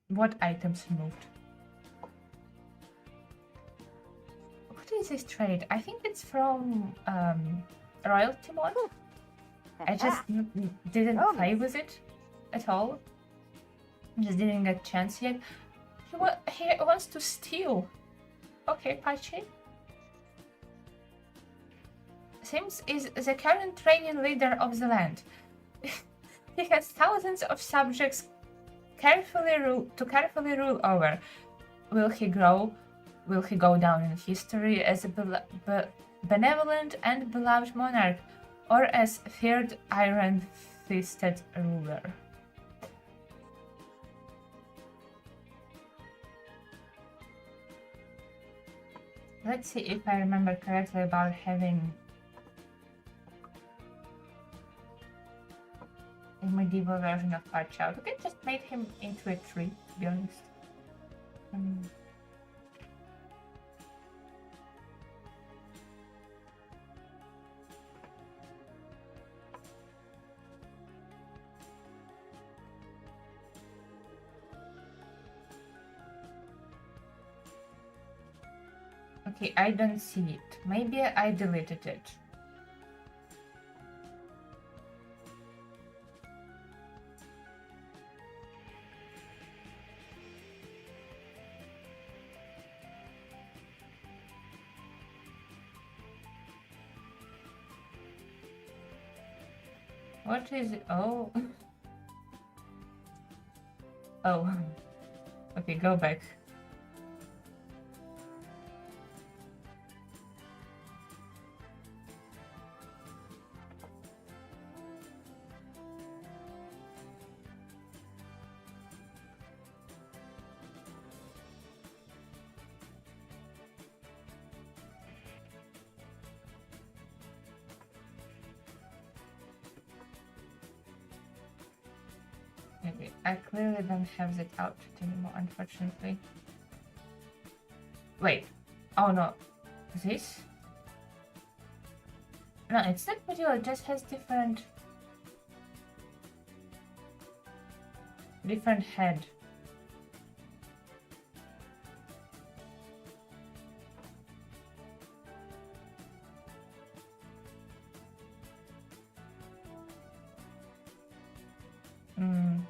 What items moved? What is this trade? I think it's from Royalty Mod. I just didn't play with it at all. Just didn't get a chance yet. He wants to steal. Okay, Patchy. Sims is the current training leader of the land. He has thousands of subjects to carefully rule over. Will he grow? Will he go down in history as a benevolent and beloved monarch, or as feared iron-fisted ruler? Let's see if I remember correctly about having a medieval version of Archild. We can just make him into a tree, to be honest. Okay, I don't see it. Maybe I deleted it. What is it? Oh. Oh. Okay, go back. Okay, I clearly don't have that outfit anymore, unfortunately. Wait. Oh no. This? No, it's not material, it just has different head.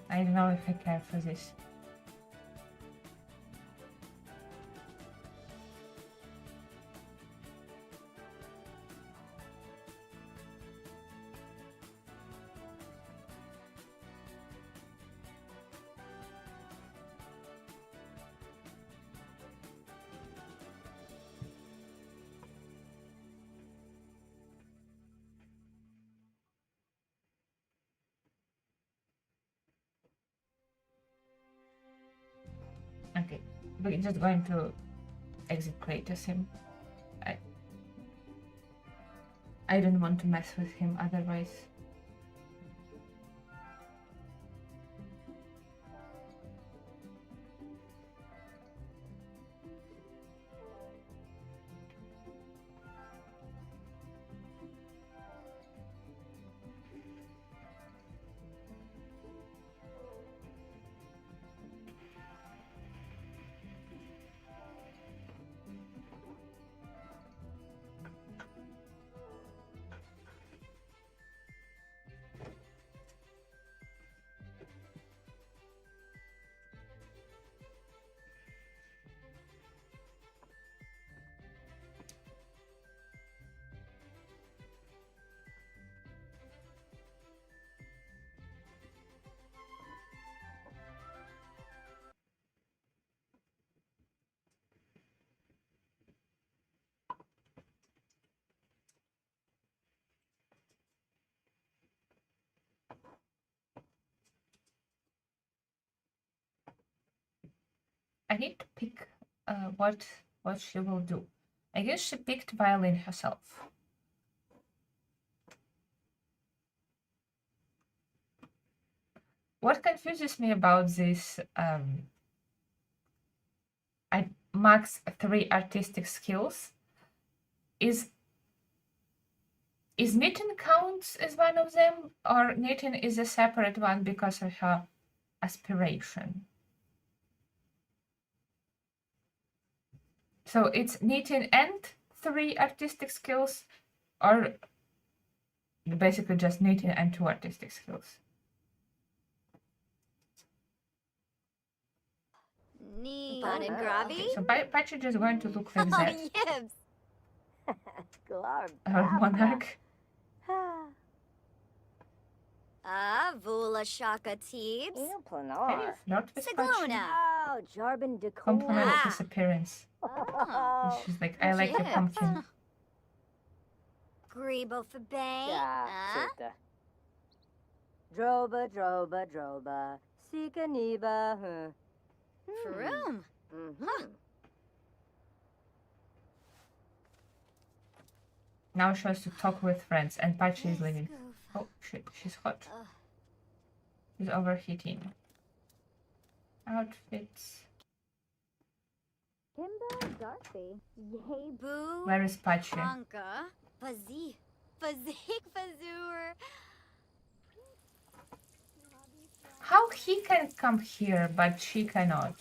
I don't know if I care for this. Okay, we're just going to exit PlantSim. I don't want to mess with him otherwise. I need to pick what she will do. I guess she picked violin herself. What confuses me about this max 3 artistic skills is knitting counts as one of them, or knitting is a separate one because of her aspiration? So it's knitting and 3 artistic skills, or basically just knitting and 2 artistic skills? Neat. Fun and grabby? Okay, so Patchy is going to look like Oh, that. yibs. Glar. Her monarch. Vula shaka teebs. Eno Can you planar. flirt with Patchy? Siglona. Oh, Jarbin decor. Compliment Ah. his appearance. Oh. She's like, I like your Yes. pumpkin. Grebo for bay. Ja, Sutta. Droba, droba, droba. Sika niba, huh? Vroom. Mm-hmm. Now she has to talk with friends, and Patchy is leaving. Oh shit, she's hot. She's overheating. Outfits. Kimba Darcy. Yay boo. Where is Patchy? Anka. Fuzzy. Fuzzik Fazur. How he can come here, but she cannot?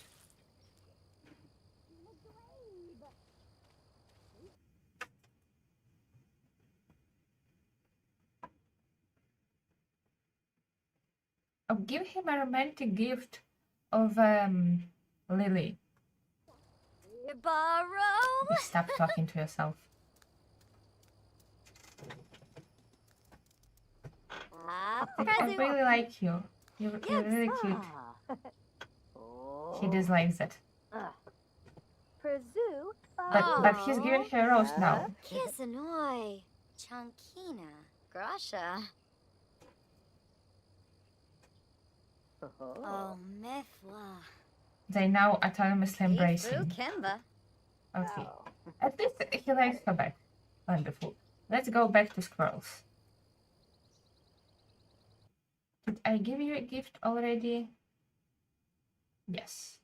Oh, give him a romantic gift of Lily. Borrow. You stop talking to yourself. I really like you. You're really cute. He dislikes it. Presu. But he's giving her a rose now. Kisanoi. Chunkina. Grasha. Oh, Mifla. They now autonomously embrace him. Kimba. Okay. At least he likes her back. Wonderful. Let's go back to squirrels. Did I give you a gift already? Yes.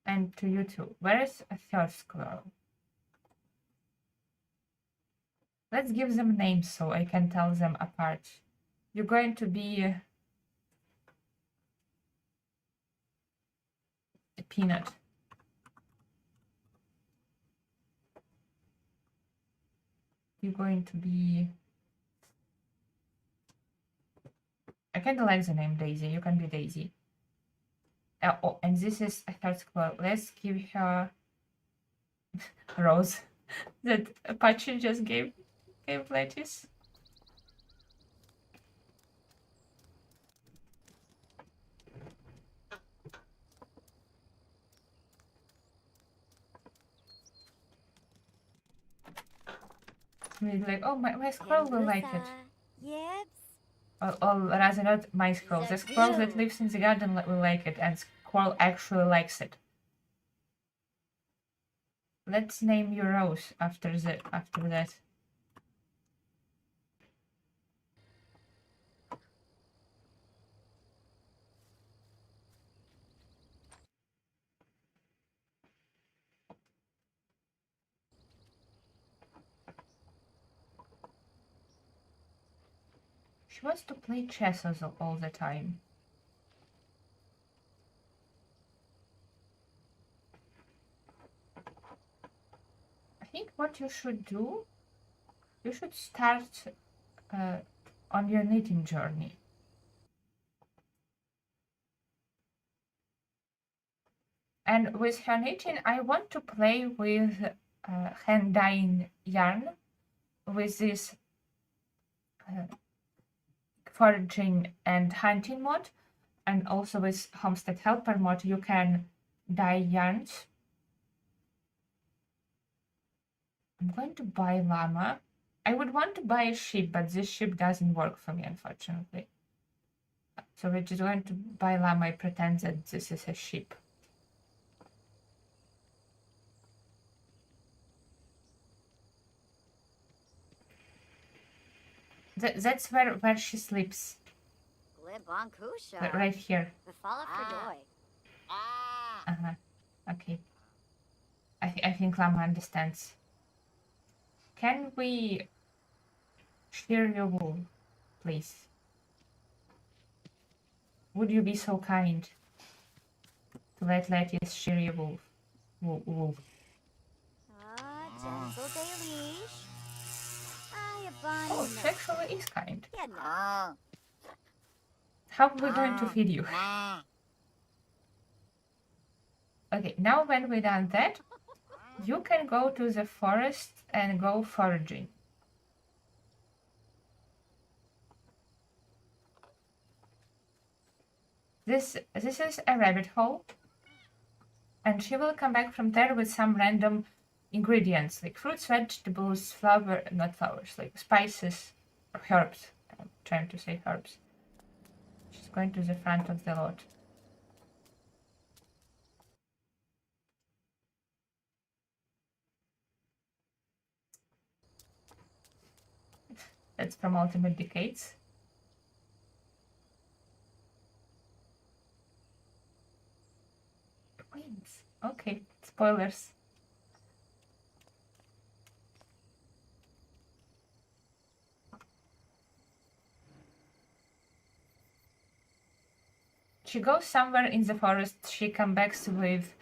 And to you too. Where is a third squirrel? Let's give them names so I can tell them apart. You're going to be a peanut. You're going to be... I kind of like the name Daisy. You can be Daisy. Oh, and this is a third squirrel. Let's give her Rose that Apache just gave Lettuce. We're like, oh, my squirrel will like it. Yibs. Or rather, not my squirrel. The squirrel that lives in the garden will like it, and squirrel actually likes it. Let's name you Rose after that. She wants to play chess all the time. I think what you should do, you should start on your knitting journey. And with her knitting, I want to play with hand dyeing yarn with this foraging and hunting mod, and also with homestead helper mod you can dye yarns. I'm going to buy llama. I would want to buy a sheep, but this sheep doesn't work for me, unfortunately. So we're just going to buy llama. I pretend that this is a sheep. That's where she sleeps. Right here. Okay. I think Llama understands. Can we shear your wool, please? Would you be so kind to let Lettuce shear your wool? Oh, she actually is kind. How are we going to feed you? Okay, now when we've done that, you can go to the forest and go foraging. This is a rabbit hole, and she will come back from there with some random ingredients like fruits, vegetables, not flowers, like spices or herbs. I'm trying to say herbs. She's going to the front of the lot. That's from Ultimate Decades. Twins. Okay, spoilers. She goes somewhere in the forest, she comes back with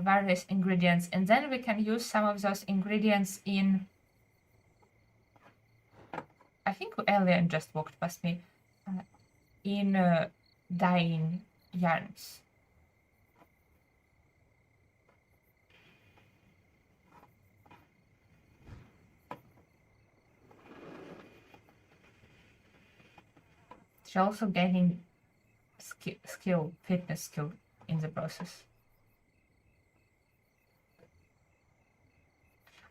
various ingredients, and then we can use some of those ingredients in I think Alien just walked past me, in dyeing yarns. She's also gaining fitness skill in the process.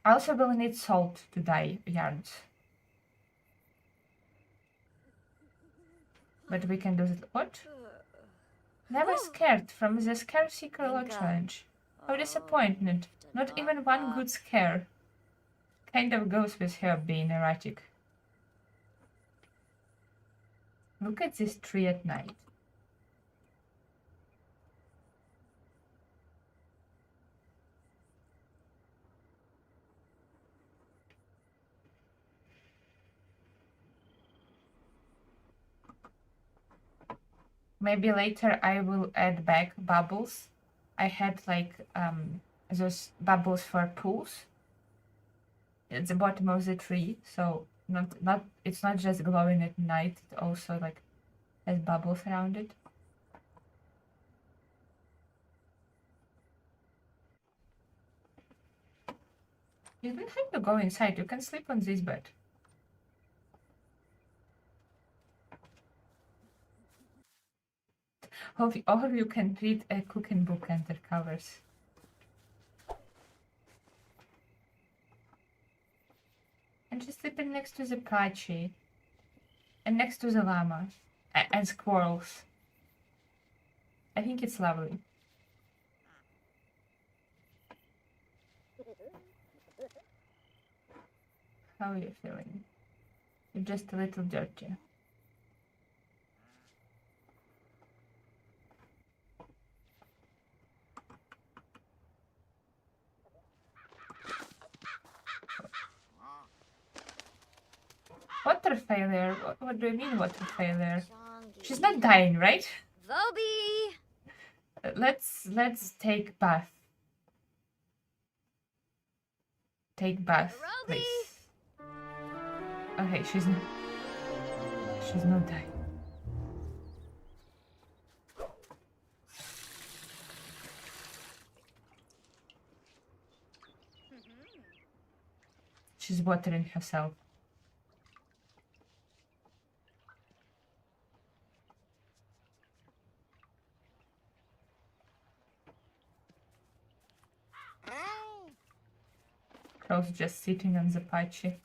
I also will need salt to dye yarns. But we can do it. What? Never scared from the Scare Seeker Law Challenge. How disappointed. Not even one good scare. Kind of goes with her being erratic. Look at this tree at night. Maybe later I will add back bubbles. I had like those bubbles for pools at the bottom of the tree, so it's not just glowing at night, it also like has bubbles around it. You don't have to go inside, you can sleep on this bed. Or you can read a cooking book under covers. And she's sleeping next to the Pachi. And next to the llama. And squirrels. I think it's lovely. How are you feeling? You're just a little dirty. Water failure? What do you mean water failure? She's not dying, right? Voby! Let's take bath. Take bath, please. Okay, she's not dying. She's watering herself. Crow's just sitting on the patchy.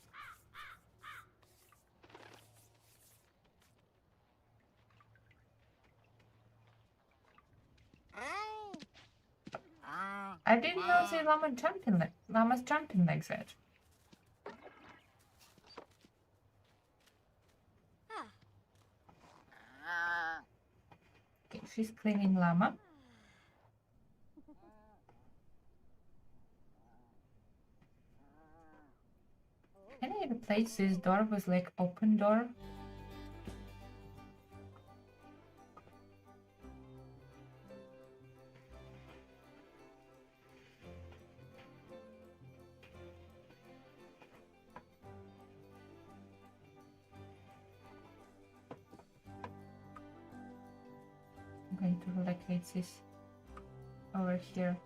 I didn't know the llama's jumping like that. Okay, she's cleaning llama. Can I replace this door with like open door? I'm going to relocate this over here.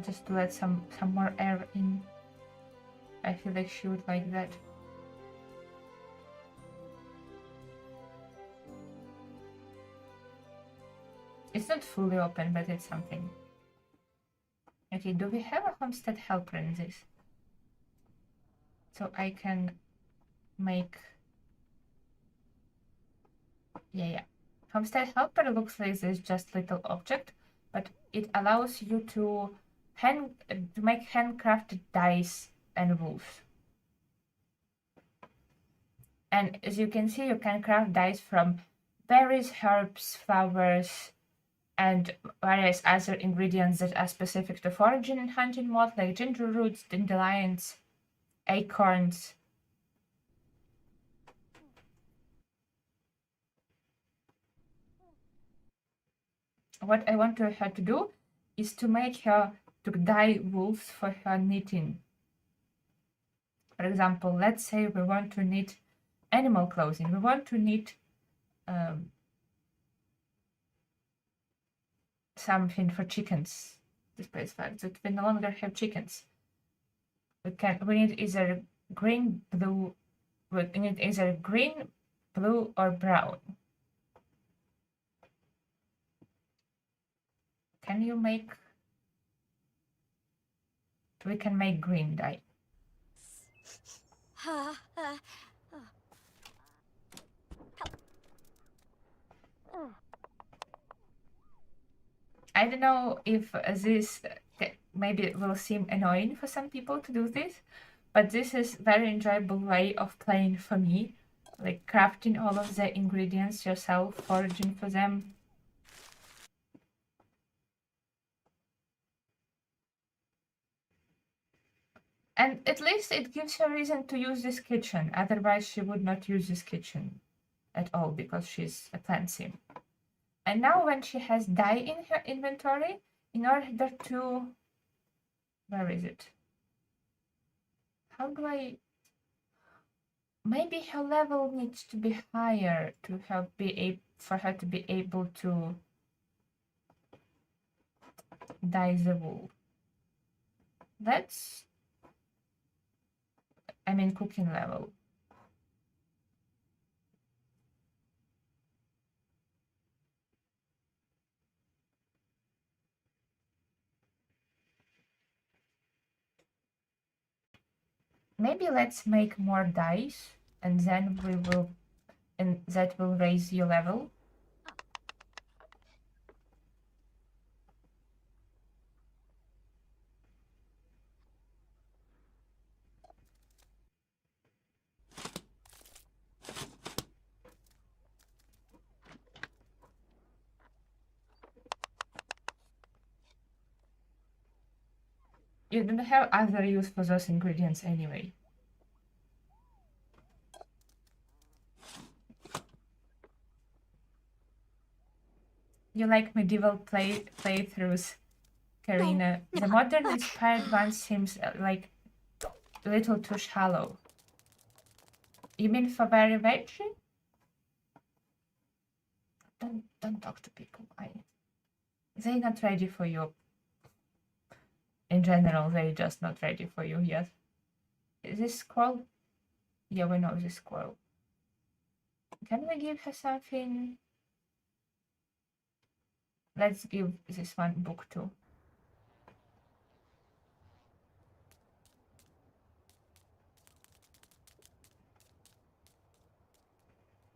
Just to let some more air in. I feel like she would like that. It's not fully open, but it's something. Okay, do we have a homestead helper in this? So I can make... Yeah. Homestead helper looks like this just little object, but it allows you to make handcrafted dyes and wools. And as you can see, you can craft dyes from berries, herbs, flowers, and various other ingredients that are specific to foraging and hunting mode, like ginger roots, dandelions, acorns. what I want her to do is to make her to dye wools for her knitting. For example, let's say we want to knit animal clothing. We want to knit something for chickens, despite the fact that we no longer have chickens. We need either green, blue, we need either green, blue, or brown. Can you make? We can make green dye. I don't know if this maybe will seem annoying for some people to do this, but this is very enjoyable way of playing for me, like crafting all of the ingredients yourself, foraging for them. And at least it gives her reason to use this kitchen, otherwise she would not use this kitchen at all because she's a PlantSim. And now when she has dye in her inventory, in order to... Where is it? How do I... Maybe her level needs to be higher to help for her to be able to dye the wool. That's... I mean cooking level. Maybe let's make more dyes and then we will, and that will raise your level. You don't have other use for those ingredients anyway. You like medieval playthroughs, Karina. No, The modern inspired one seems like a little too shallow. You mean for Very Veggie? Don't talk to people. They're not ready for you. In general, they're just not ready for you yet. Is this squirrel? Yeah, we know this squirrel. Can we give her something? Let's give this one book too.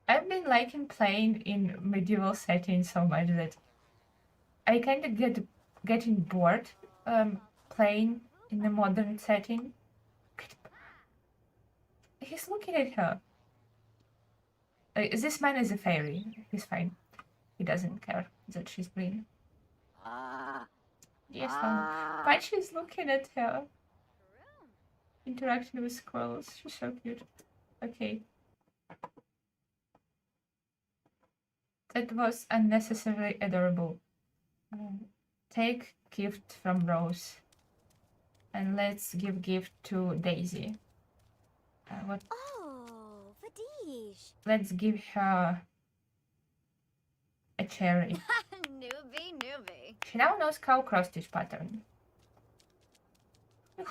I've been liking playing in medieval settings so much that I kind of getting bored playing in a modern setting. He's looking at her. This man is a fairy. He's fine. He doesn't care that she's green. Yes, but she's looking at her. Interacting with squirrels. She's so cute. Okay. That was unnecessarily adorable. Take gift from Rose. And let's give gift to Daisy. What? Oh, Vadish. Let's give her a cherry. Newbie. She now knows cow cross-stitch pattern.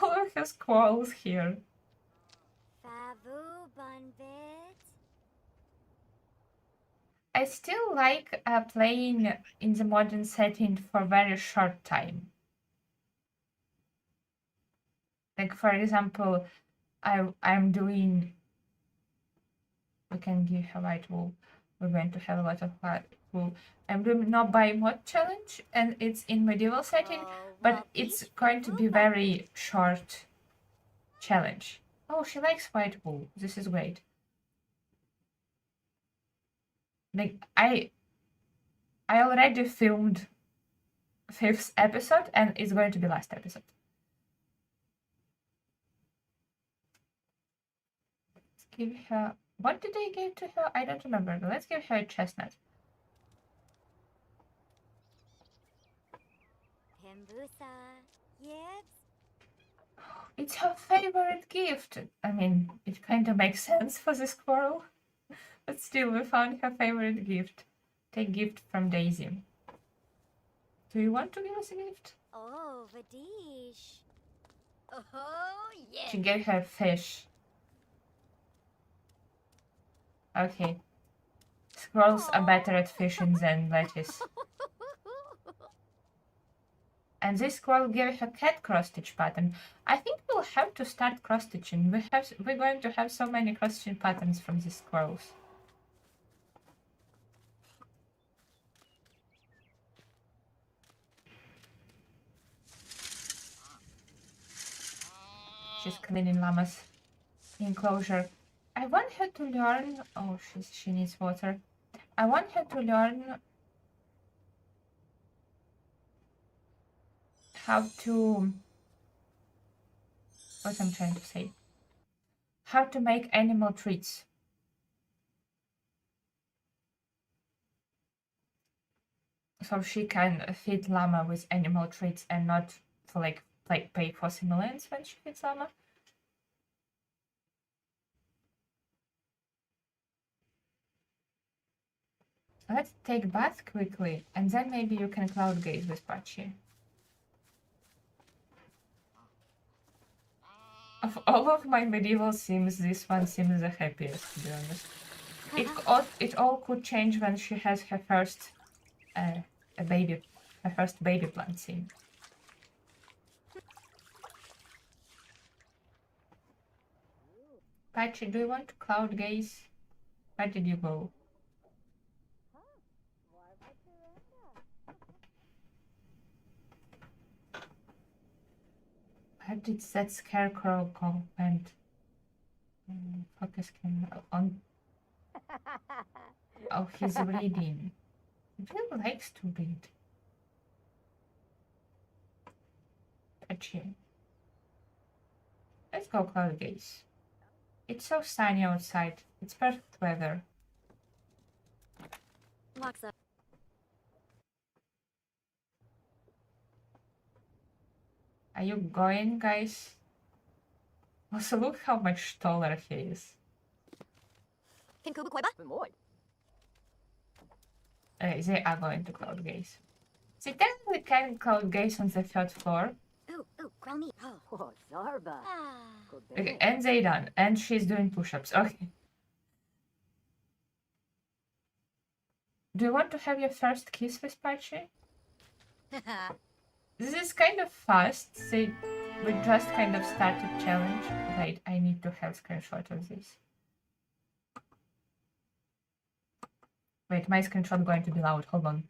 All of her squirrels here. Favu Bunbit. I still like playing in the modern setting for a very short time. Like for example, I'm doing. We can give her white wool. We're going to have a lot of white wool. I'm doing not by mod challenge, and it's in medieval setting, but it's going to be very short challenge. Oh, she likes white wool. This is great. Like I already filmed 5th episode, and it's going to be last episode. Let's give her. What did I give to her? I don't remember. Let's give her a chestnut. Bambusa. Yips. It's her favorite gift. I mean, it kind of makes sense for the squirrel. But still, we found her favorite gift. Take gift from Daisy. Do you want to give us a gift? Oh, Vadish. Oh, yeah. She gave her fish. Okay. Squirrels are better at fishing than lettuce. And this squirrel gave her cat cross-stitch pattern. I think we'll have to start cross-stitching. We're going to have so many cross-stitching patterns from these squirrels. She's cleaning Llama's enclosure. I want her to learn. Oh, she needs water. I want her to learn how to. What I'm trying to say. How to make animal treats. So she can feed Llama with animal treats and not for like pay for stimulants when she feeds Llama. Let's take bath quickly, and then maybe you can cloud gaze with Patchy. Of all of my medieval sims, this one seems the happiest, to be honest. It all could change when she has her first her first baby PlantSim. Patchy, do you want to cloud gaze? Where did you go? Where did that scarecrow go? And focus camera on. Oh, he's reading. He really likes to read. Patchy. Let's go cloud gaze. It's so sunny outside. It's perfect weather. Walks up. Are you going, guys? Also, look how much taller he is. Can Kuba Koiba? They are going to cloud gaze. They technically can cloud gaze on the third floor. Ooh, growl me. Oh. Oh, Zarba. Ah. Okay, and they done. And she's doing push-ups. Okay. Do you want to have your first kiss with Patchy? This is kind of fast. We just kind of started challenge. Wait, I need to have screenshot of this. Wait, my screenshot going to be loud. Hold on.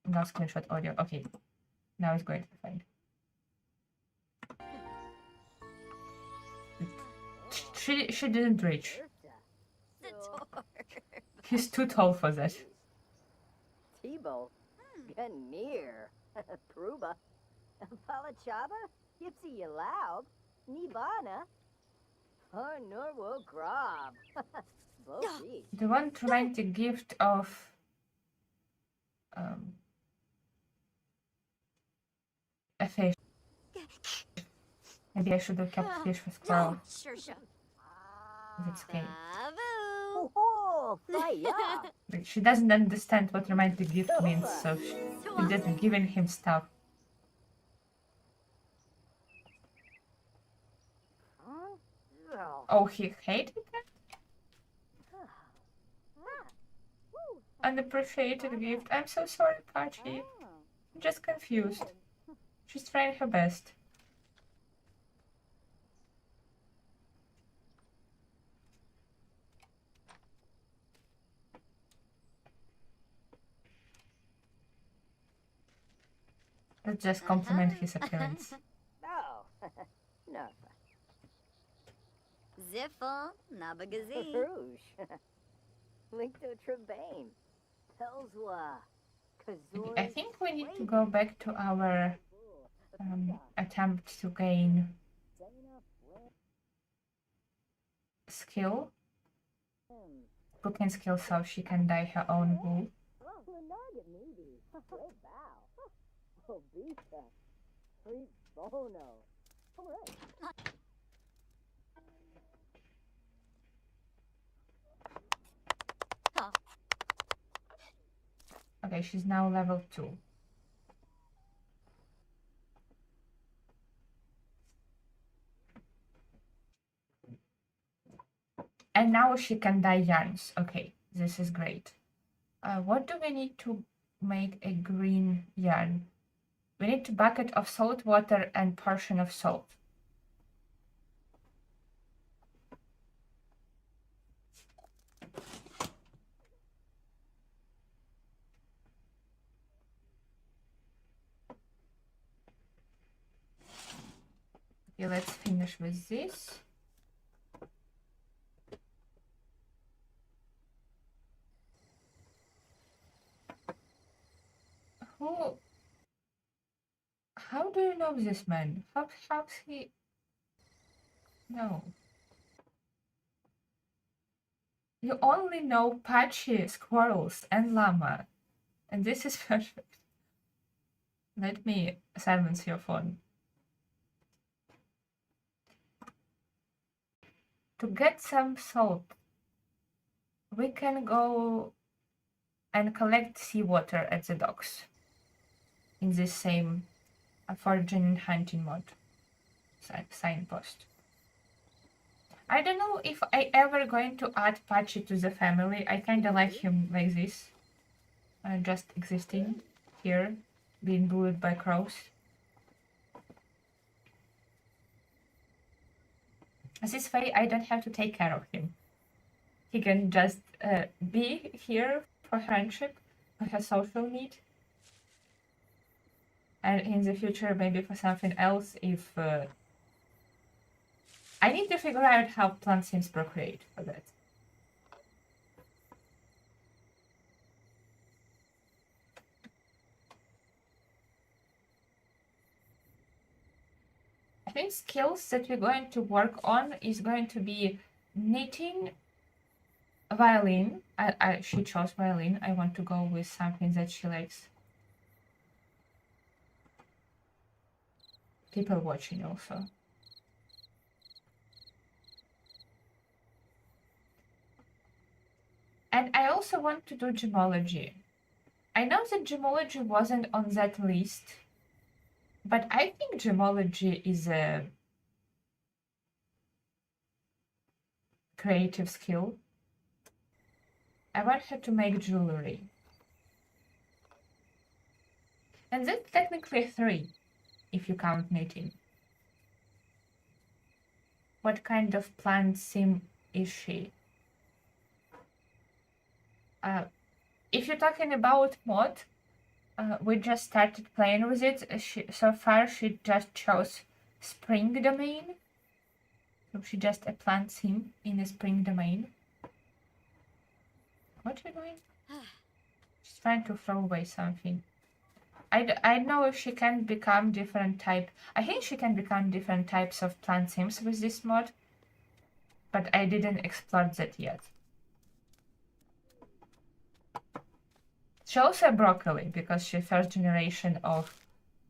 No screenshot audio. Okay. Now it's going to be fine. She didn't reach. The door. He's too tall for that. Tebow. Ganir. Pruba. Palachaba. Yipsy Yalaub. Nibana. Oh, Norwo Grob. Bofi. The one romantic gift of a fish. Maybe I should have kept fish for squirrel. No, sure. It's okay. Babu. Oh, fire. But she doesn't understand what romantic gift means, so she's just giving him stuff. Oh, he hated that? Unappreciated gift. I'm so sorry, Patchy. I'm just confused. She's trying her best. Let's just compliment his appearance. No. No. Ziffle. Nabagazi. Rouge. Link to Trebane. Pelswa. I think we need to go back to our attempt to gain skill, cooking skill, so she can dye her own wool. nugget, maybe. Great bow. Oh, Bisa. Free bono. Hooray. Huh. Okay, she's now level 2. And now she can dye yarns. Okay, this is great. What do we need to make a green yarn? We need a bucket of salt water and portion of salt. Okay, let's finish with this. Who? How do you know this man? How's he? No. You only know Patchy, squirrels, and llama. And this is perfect. Let me silence your phone. To get some salt, we can go and collect seawater at the docks in this same foraging and hunting mod signpost. I don't know if I ever going to add Patchy to the family. I kind of like him like this, just existing here, being bullied by crows. This way I don't have to take care of him. He can just be here for friendship, for her social need, and in the future maybe for something else if I need to figure out how PlantSims procreate for that. I think skills that we're going to work on is going to be knitting, violin. She chose violin. I want to go with something that she likes. People watching also. And I also want to do gemology. I know that gemology wasn't on that list, but I think gemology is a creative skill. I want her to make jewelry. And that's technically 3, if you count knitting. What kind of PlantSim is she? If you're talking about mod, we just started playing with it. So far, she just chose spring domain. So she just a PlantSim in a spring domain. What are you doing? She's trying to throw away something. I know if she can become different type. I think she can become different types of PlantSims with this mod, but I didn't explore that yet. She also broccoli because she's first generation of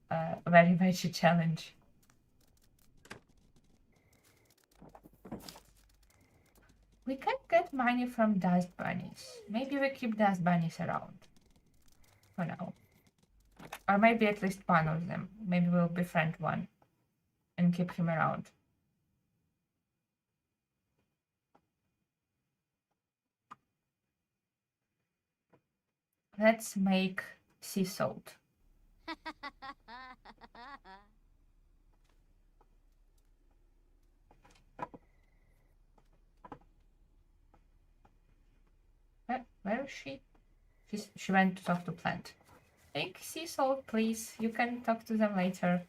Very Veggie Challenge. We can get money from dust bunnies. Maybe we keep dust bunnies around for now. Or maybe at least one of them. Maybe we'll befriend one and keep him around. Let's make sea salt. Where is she? She went to talk to Plant. Take sea salt, please. You can talk to them later.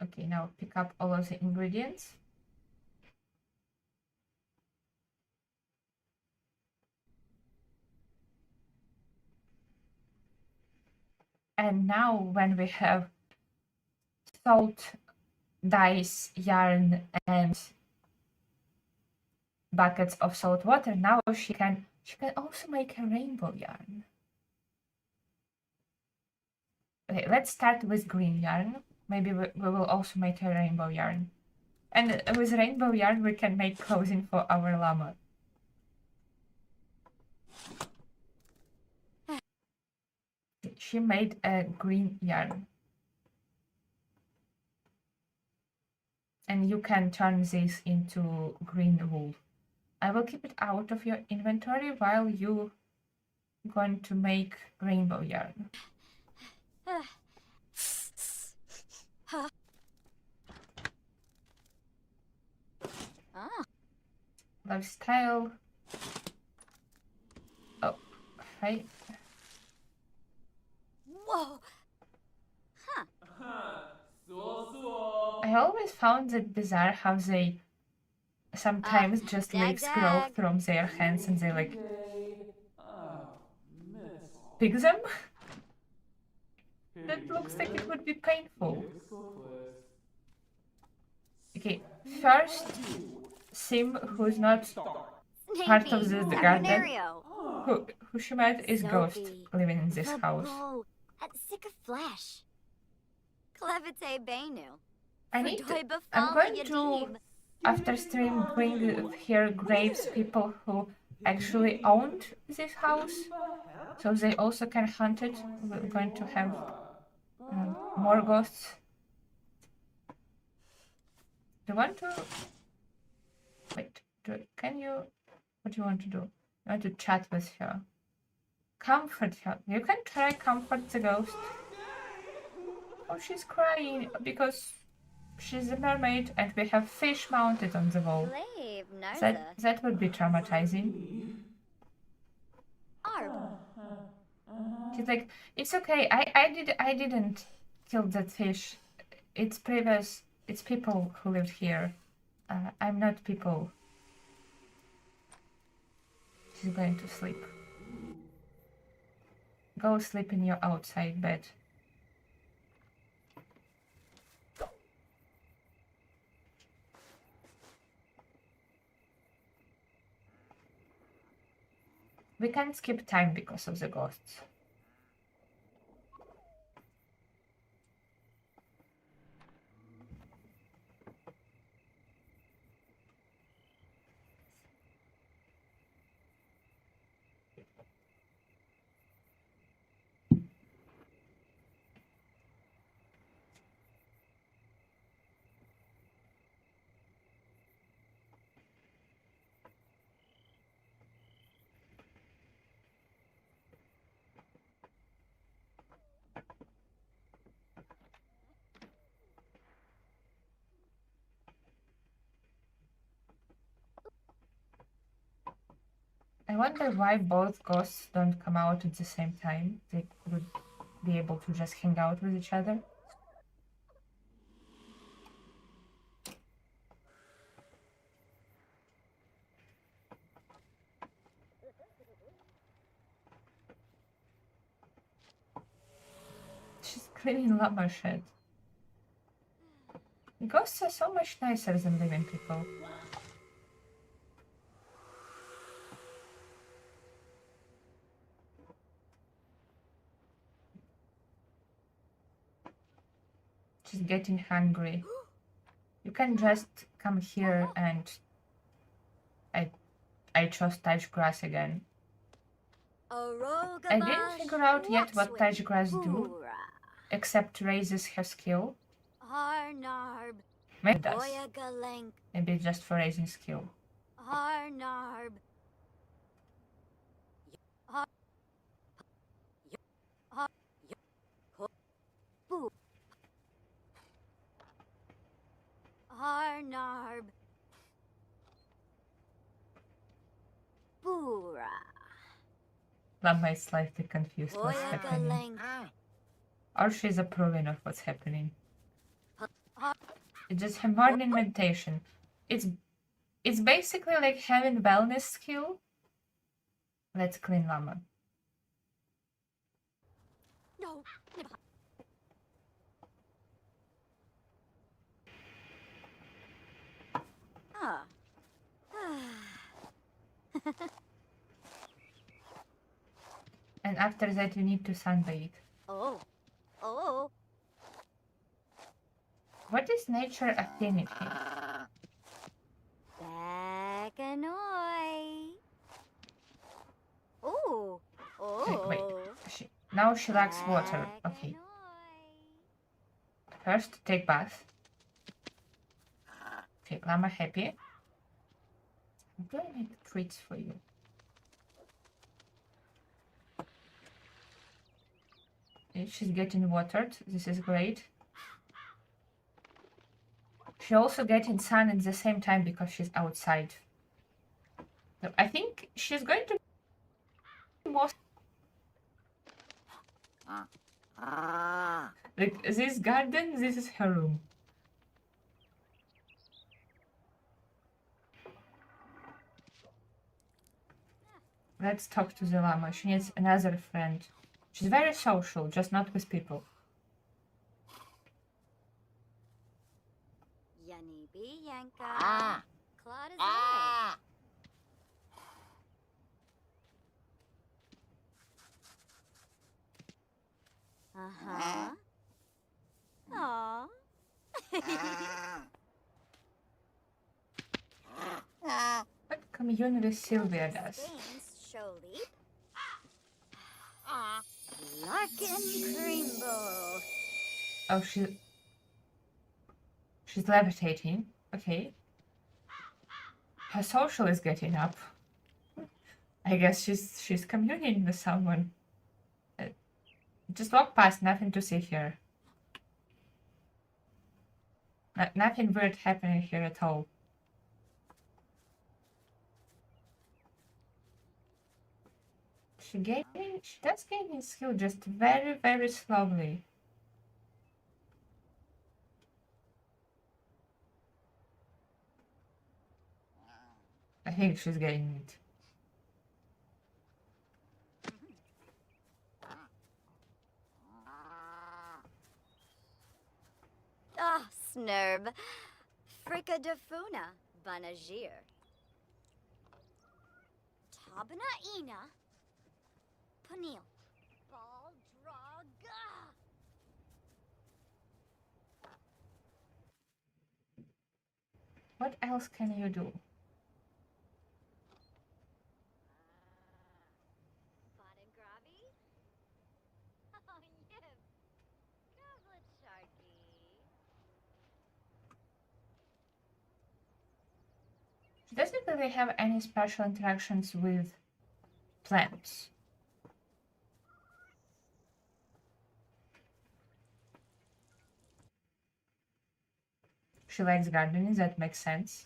Okay, now pick up all of the ingredients. And now when we have salt, dyes, yarn, and buckets of salt water. Now she can also make a rainbow yarn. Okay, let's start with green yarn. Maybe we will also make a rainbow yarn. And with rainbow yarn, we can make clothing for our llama. She made a green yarn. And you can turn this into green wool. I will keep it out of your inventory while you going to make rainbow yarn. Lifestyle. Oh, hi. Whoa! I always found it bizarre how they sometimes just leaves grow from their hands and they like pick them. That looks like it would be painful. Okay, first Sim, who's not part of the garden, who she met is Ghost living in this house. Sick of flesh. Clevite Benu. I'm going to, after stream, bring here graves people who actually owned this house, so they also can hunt it. We're going to have more ghosts. Do you want to... Wait, can you... What do you want to do? You want to chat with her. Comfort her. You can try comfort the ghost. Oh, she's crying because she's a mermaid and we have fish mounted on the wall. That would be traumatizing. She's like, it's okay. I didn't kill that fish. It's people who live here. I'm not people. She's going to sleep. Go sleep in your outside bed. We can't skip time because of the ghosts. I wonder why both ghosts don't come out at the same time. They would be able to just hang out with each other. She's cleaning llama shed. Ghosts are so much nicer than living people. She's getting hungry. You can just come here and I chose touch grass again. I didn't figure out yet what touch grass do, except raises her skill. Maybe it does. Maybe it's just for raising skill. Llama is slightly confused what's happening. Or she's approving of what's happening. It's just her morning meditation. It's basically like having wellness skill. Let's clean llama. No. And after that you need to sunbathe. Oh. Oh. What is nature affinity? Bacanoi. Oh. Wait. Oh. Now she likes water. Okay. First, take bath. Okay, llama happy. I'm doing make treats for you. Okay, she's getting watered. This is great. She also getting sun at the same time because she's outside. So I think she's going to be most like this garden. This is her room. Let's talk to the llama. She needs another friend. She's very social, just not with people. Yanibi Yanka. Claude Uh-huh. Aw. What commune with Sylvia does? Spain's Sholip. Larkin Creambo. Oh, she's levitating. Okay. Her social is getting up. I guess she's communing with someone. Just walk past, nothing to see here. Nothing weird happening here at all. She does gain skill just very, very slowly. I think she's getting it. Ah, Snurb. Fricka de Funa. Banagir. Tabana Ina. Panil. Baldraga. What else can you do? Gravi? Oh, yes. Goblet Sharky. She doesn't really have any special interactions with plants. She likes gardening, that makes sense.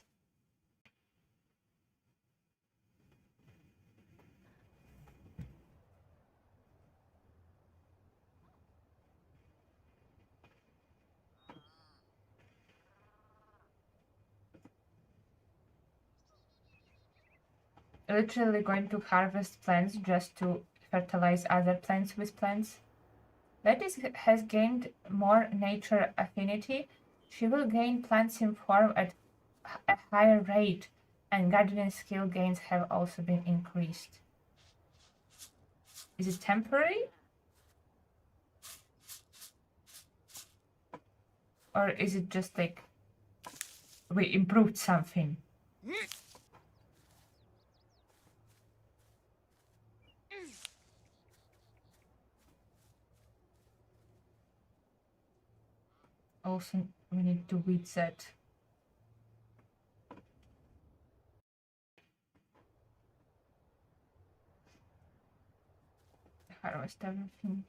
Literally going to harvest plants just to fertilize other plants with plants. Lettuce has gained more nature affinity. She will gain PlantSim form at a higher rate, and gardening skill gains have also been increased. Is it temporary? Or is it just like we improved something? Also, we need to weed that. Harvest everything.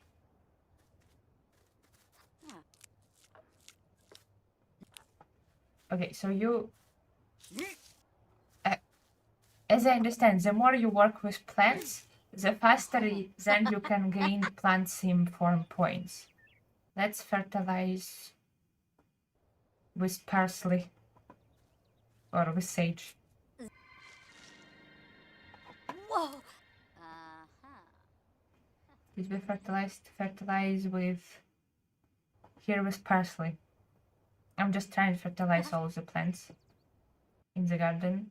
Okay, so you... as I understand, the more you work with plants, the faster then you can gain PlantSim form points. Let's fertilize with parsley or with sage. Whoa. Uh-huh. Did we fertilize with here with parsley? I'm just trying to fertilize all the plants in the garden.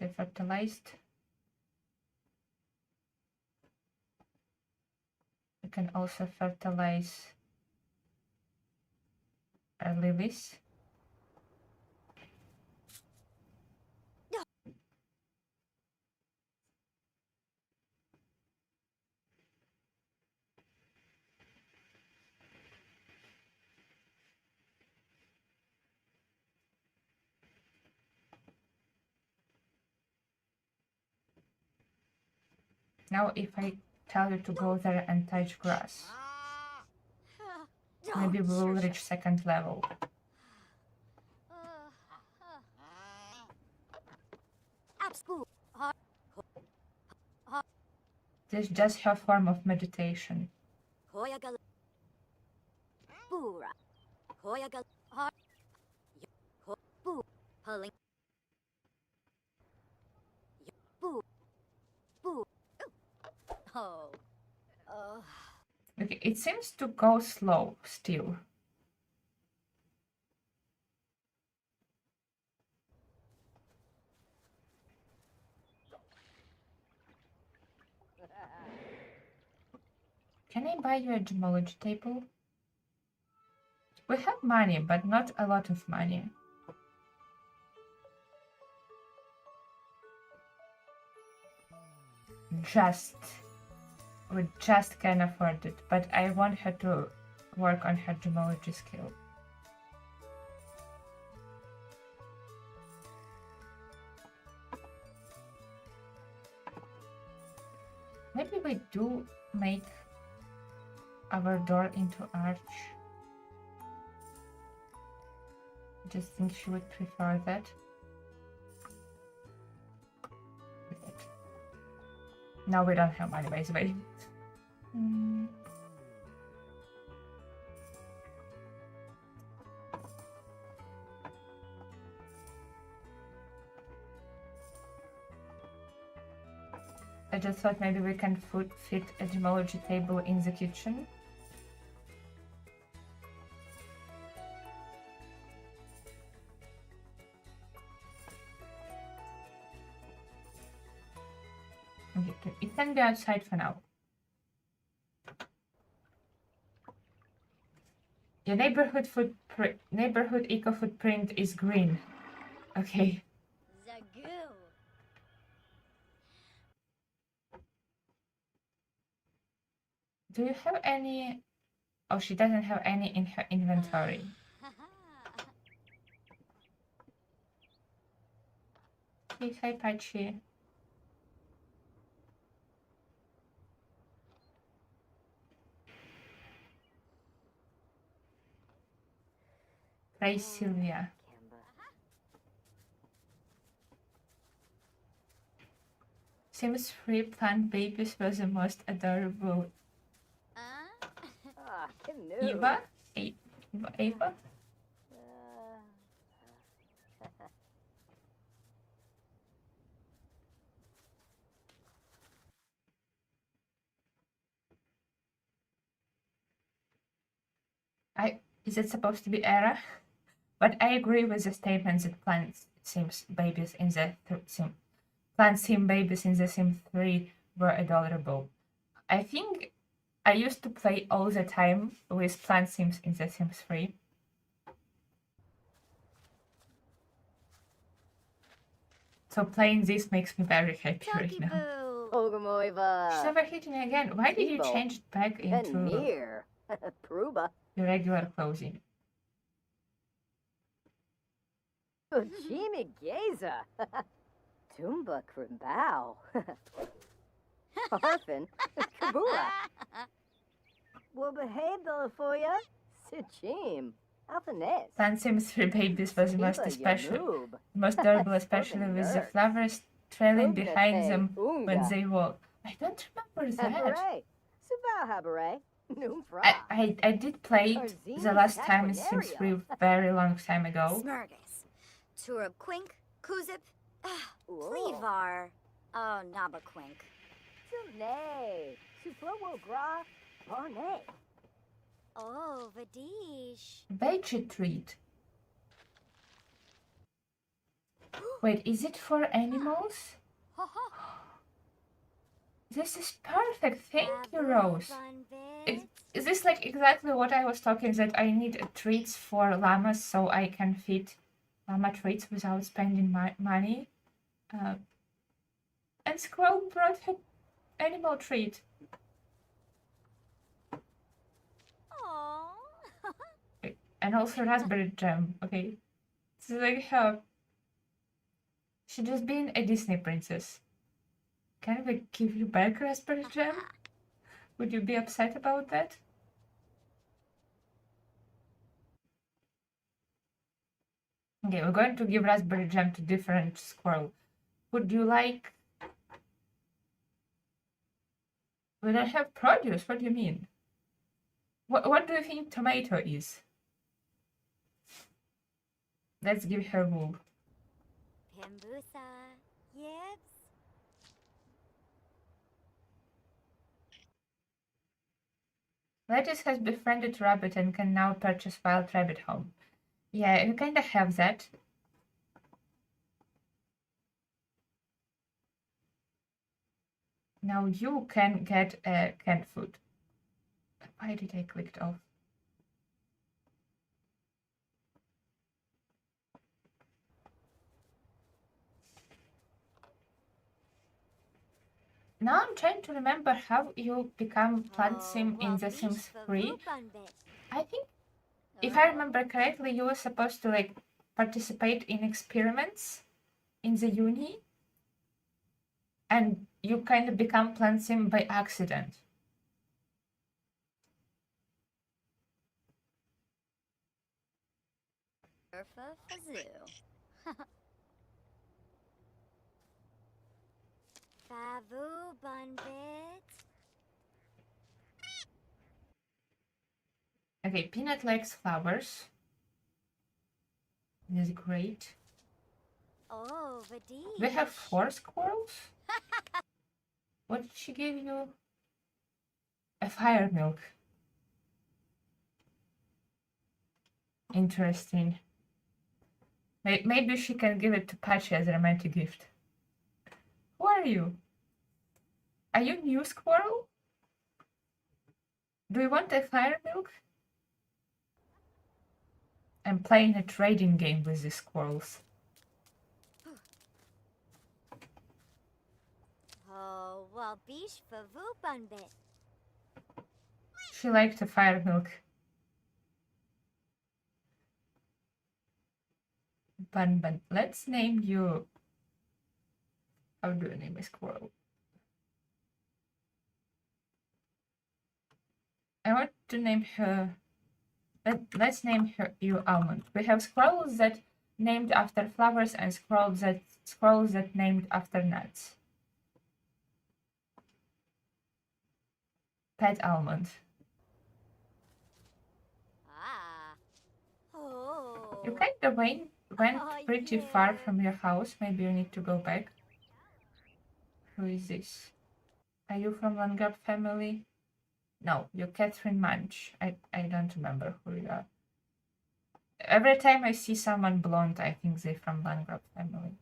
They fertilized. We can also fertilize our lilies. Now if I tell you to go there and touch grass, maybe we will reach second level. This is just her form of meditation. Okay, it seems to go slow still. Can I buy you a gemology table? We have money, but not a lot of money. We just can afford it, but I want her to work on her gemology skill. Maybe we do make our door into arch. I just think she would prefer that. Now we don't have money, by the way. I just thought maybe we can fit a gemology table in the kitchen. Okay, it can be outside for now. Your neighborhood eco footprint is green. Okay. Do you have any? Oh, she doesn't have any in her inventory. Hey, hi, Patchy. Hi, Sylvia. Sims 3 plant babies was the most adorable. Eva? Eva? Is it supposed to be Era? But I agree with the statement that PlantSim babies in the PlantSim babies in the Sim 3 were adorable. I think I used to play all the time with PlantSims in the Sims 3. So playing this makes me very happy right now. She's overheating again. Why did you change it back into your regular clothing? Jimmy Gaza. Tumba Krimbao. Orphan. Kabula. Well behaved for ya. Sichim. Alphanes. PlantSim 3 babies was most adorable, especially with the flowers trailing behind them when they walk. I don't remember that. I did play it the last time in Sims 3 very long time ago. Smurgus. Turub Quink. Kuzip. Plevar. Oh, Nabaquink. Nay. Suflowo Gra. Barnay. Oh, Vadish. Veggie treat. Wait, is it for animals? This is perfect. Thank you, Rose. Is this like exactly what I was talking, that I need treats for llamas so I can feed llama treats without spending money? And Squirrel brought her animal treat. Aww. And also raspberry jam, okay? It's like her. She just being a Disney princess. Can we give you back raspberry jam? Would you be upset about that? Okay, we're going to give raspberry jam to different squirrel. Would you like... We don't have produce, what do you mean? What do you think tomato is? Let's give her wool. Pimbusa. Yibs. Lettuce has befriended Rabbit and can now purchase Wild Rabbit home. Yeah, you kinda have that. Now you can get canned food. Why did I click off? Now I'm trying to remember how you become PlantSim in The Sims 3. I think, if I remember correctly, you were supposed to like participate in experiments in the uni, and you kind of become PlantSim by accident. Favu Bunbit. Okay, Peanut likes flowers. This is great. Oh, Vadi. We have 4 squirrels? What did she give you? A fire milk. Interesting. Maybe she can give it to Patchy as a romantic gift. Who are you? Are you new squirrel? Do you want a fire milk? I'm playing a trading game with the squirrels. Oh, well, bish Favu Bunbit. She liked a fire milk. Bun. Let's name you... How do you name a squirrel? I want to name her... Let's name you Almond. We have squirrels that named after flowers and squirrels that named after nuts. Pet Almond. Ah. Oh. You kind of went pretty far from your house. Maybe you need to go back. Who is this? Are you from Langard family? No, you're Catherine Munch. I don't remember who you are. Every time I see someone blonde, I think they're from Langard family.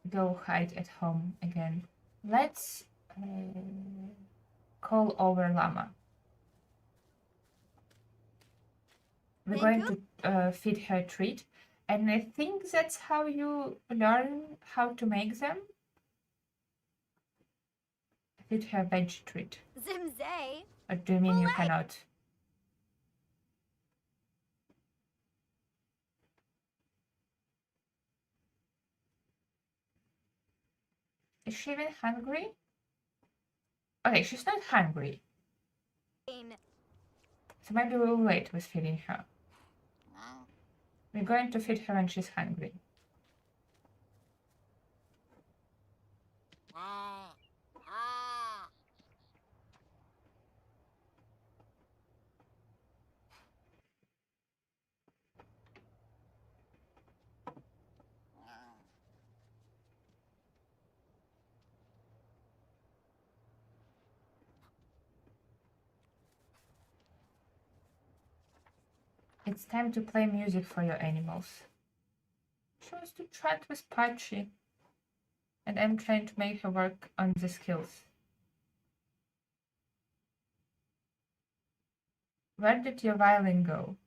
Go hide at home again. Let's call over Llama. We're going to feed her a treat. And I think that's how you learn how to make them. Feed her veg treat. Zimzay. Or do you mean you cannot? Is she even hungry? Okay, she's not hungry. So maybe we'll wait with feeding her. We're going to feed her when she's hungry. It's time to play music for your animals. She wants to chat with Patchy, and I'm trying to make her work on the skills. Where did your violin go?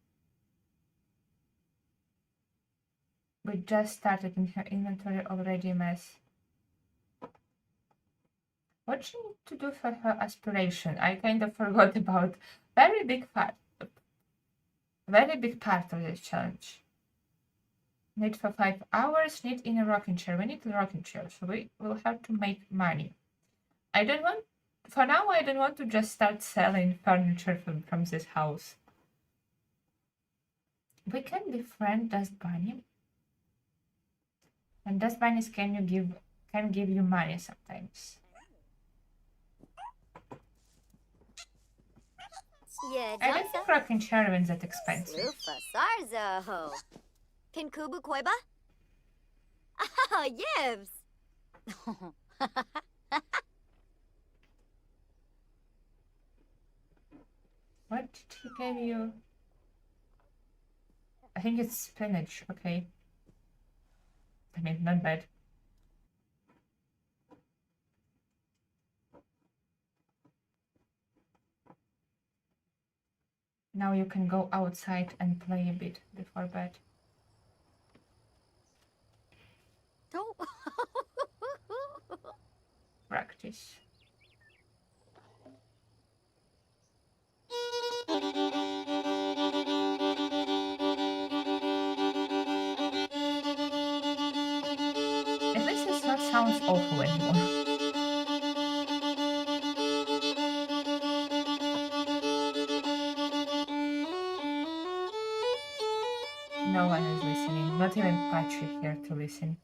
We just started in her inventory already a mess. What she need to do for her aspiration? I kind of forgot about very big part of this challenge. Need for 5 hours, need in a rocking chair. We need a rocking chair, so we will have to make money. For now, I don't want to just start selling furniture from this house. We can befriend Dust Bunny. And Dust Bunnies can give you money sometimes. Yeah, I don't think rocking chair isn't that expensive. Lufa Sarzo. Kinkubu Koiba? Ah, yibs. What did he give you? I think it's spinach, okay. I mean, not bad. Now you can go outside and play a bit before bed. Oh. Practice. At least it's not sounds awful anymore. No one is listening, not even Patrick here to listen.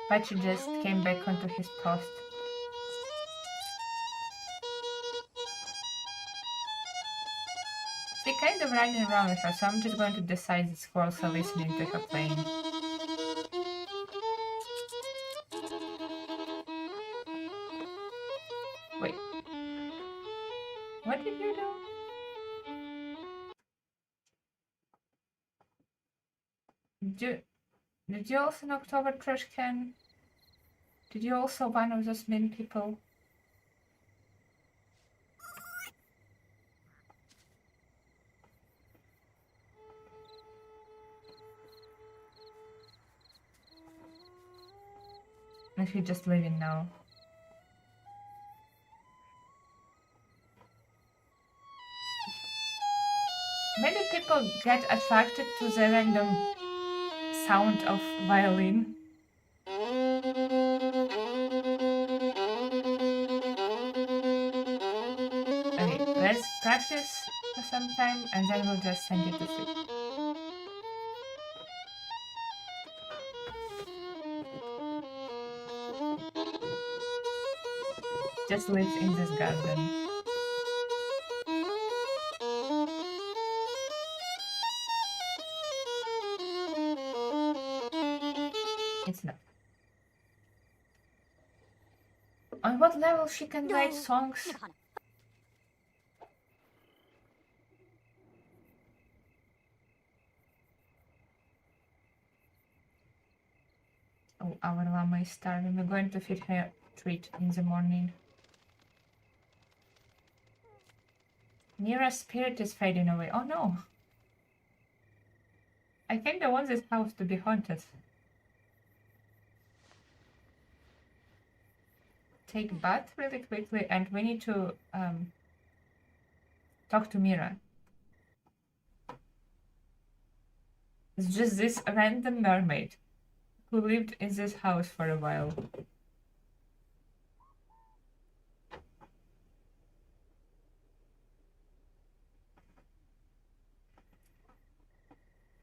Patchy just came back onto his post. She kind of running around with her, so I'm just going to decide the squirrels are listening to her playing. Wait. What did you do? Did you also knock over trash can? Did you also one of those mean people? And he's just leaving now. Maybe people get attracted to the random sound of violin. Okay, let's practice for some time and then we'll just send you to sleep. Just live in this garden. It's not. On what level she can write songs? Oh, our llama is starving. We're going to feed her treat in the morning. Mira's spirit is fading away. Oh no! I kinda want this house to be haunted. Take bath really quickly and we need to talk to Mira. It's just this random mermaid who lived in this house for a while.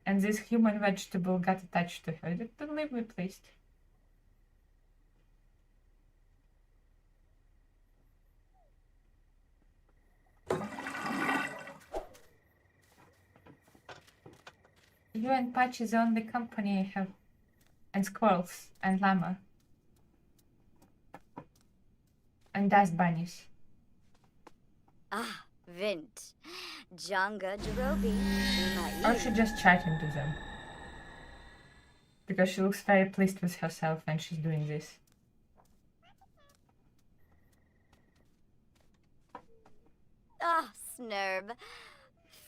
And this human vegetable got attached to her. Don't leave me, please. You and Patch is the only company I have. And squirrels and llama. And dust bunnies. Ah, Vint. Jonga Jerobi. Or she just chatting to them. Because she looks very pleased with herself when she's doing this. Ah, Snurb.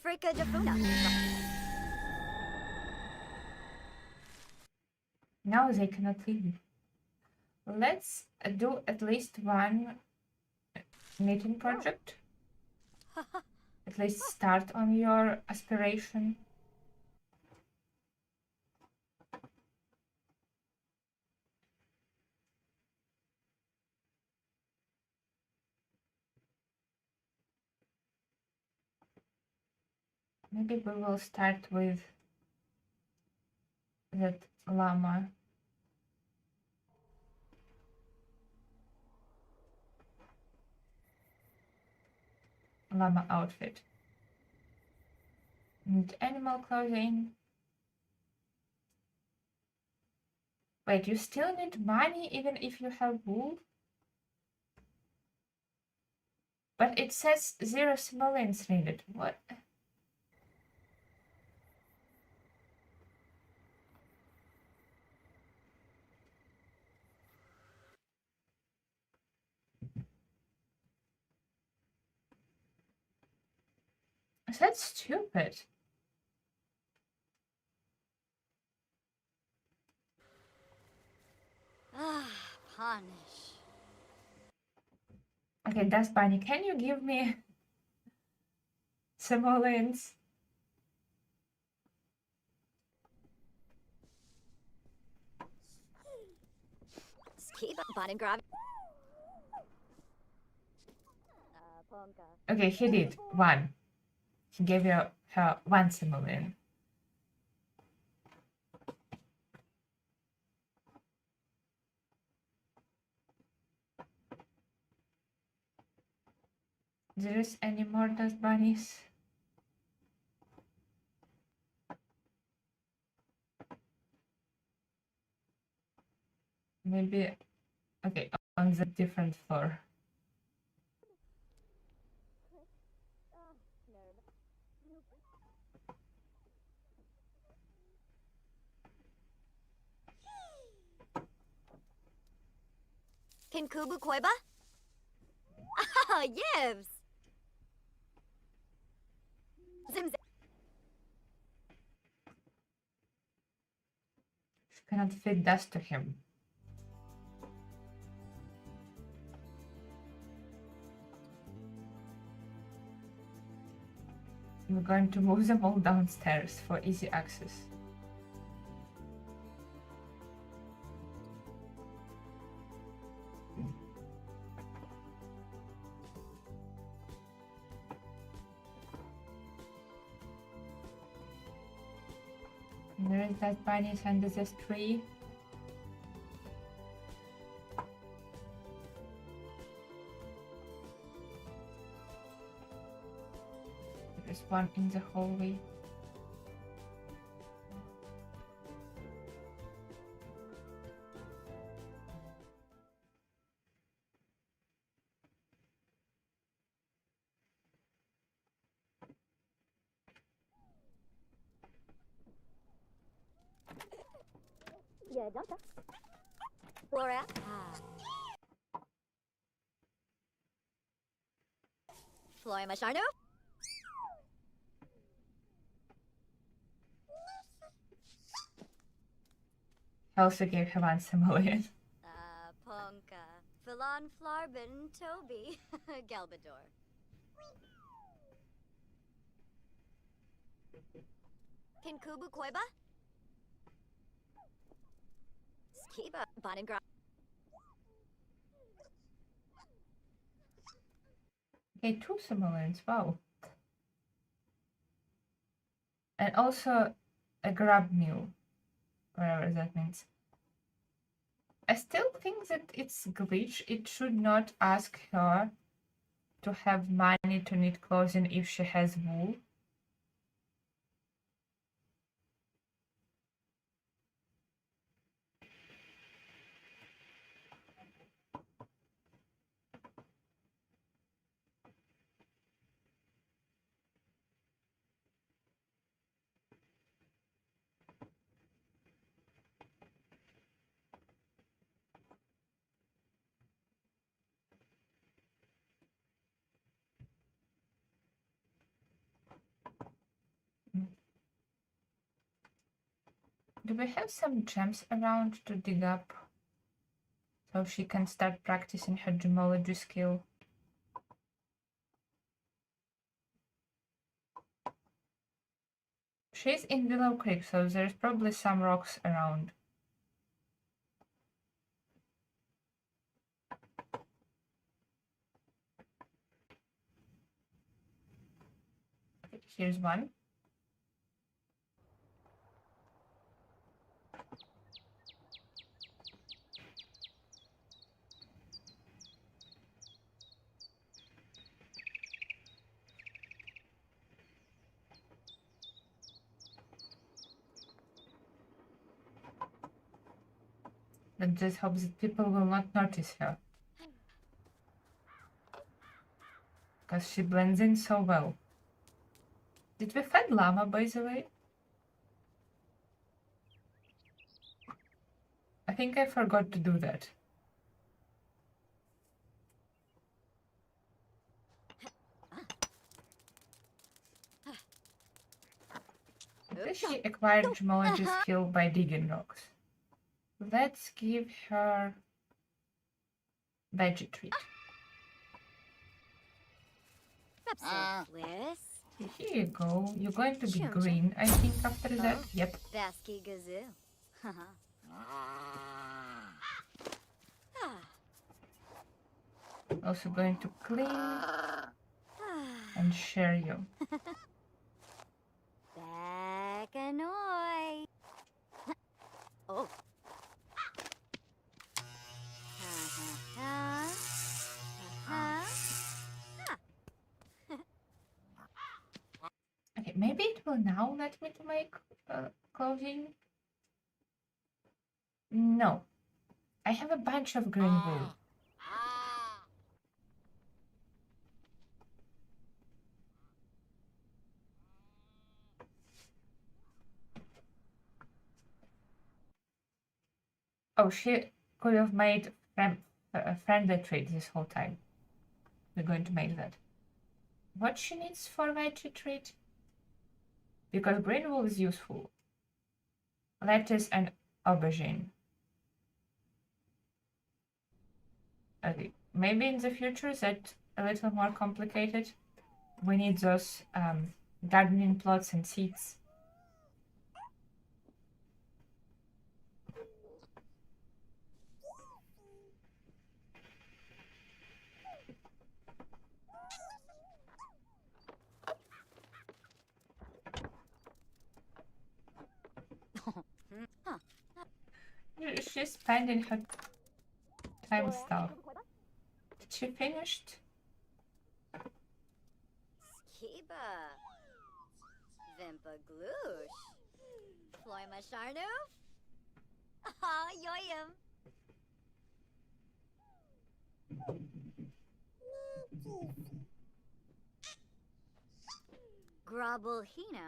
Frika Jafuna. Now they cannot leave. Let's do at least one knitting project. At least start on your aspiration. Maybe we will start with that llama. Llama outfit. And animal clothing. Wait, you still need money even if you have wool? But it says 0 simoleons needed. What? That's stupid. Ah, Punish. Okay, Dust Bunny, can you give me simoleons? Keep up and grab. Ponka. Okay, he did. 1. He gave her 1 simoleon. There is any more Dust Bunnies? Maybe, okay, on the different floor. Can Kubu Koiba? Ah, Yibs. Zimz. She cannot fit dust to him. We're going to move them all downstairs for easy access. And there is that bunnies under this tree. There's one in the hallway. Yeah, Jonka. Laura. Ah. Floy Masharno? I also gave her 1 simoleon. Ponka. Philan Flarbin Toby. Galbador. Can Kubu Koiba? Skiba Boningra. Okay, 2 simoleons, wow. And also a grab meal, whatever that means. I still think that it's glitch. It should not ask her to have money to knit clothing if she has wool. Do we have some gems around to dig up so she can start practicing her gemology skill? She's in Willow Creek, so there's probably some rocks around. Here's one. Let's just hope that people will not notice her. Because she blends in so well. Did we find llama, by the way? I think I forgot to do that. She acquired gemology skill by digging rocks. Let's give her veggie treat. Here you go. You're going to be green, I think, after that. Yep. Basky Gazoo. Also going to clean and share you. Backanoy. Oh. Okay, maybe it will now let me to make clothing. No. I have a bunch of green wool. Oh, she could have made a friendly trade this whole time. We're going to make that. What she needs for veggie treat? Because green wool is useful. Lettuce and aubergine. Okay, maybe in the future that's a little more complicated. We need those gardening plots and seeds. She's spending her time stuff. Did she finished? Skiba. Vimpa Gloosh. Floima Sharnoof. Ah, yoyum. Grobblehina.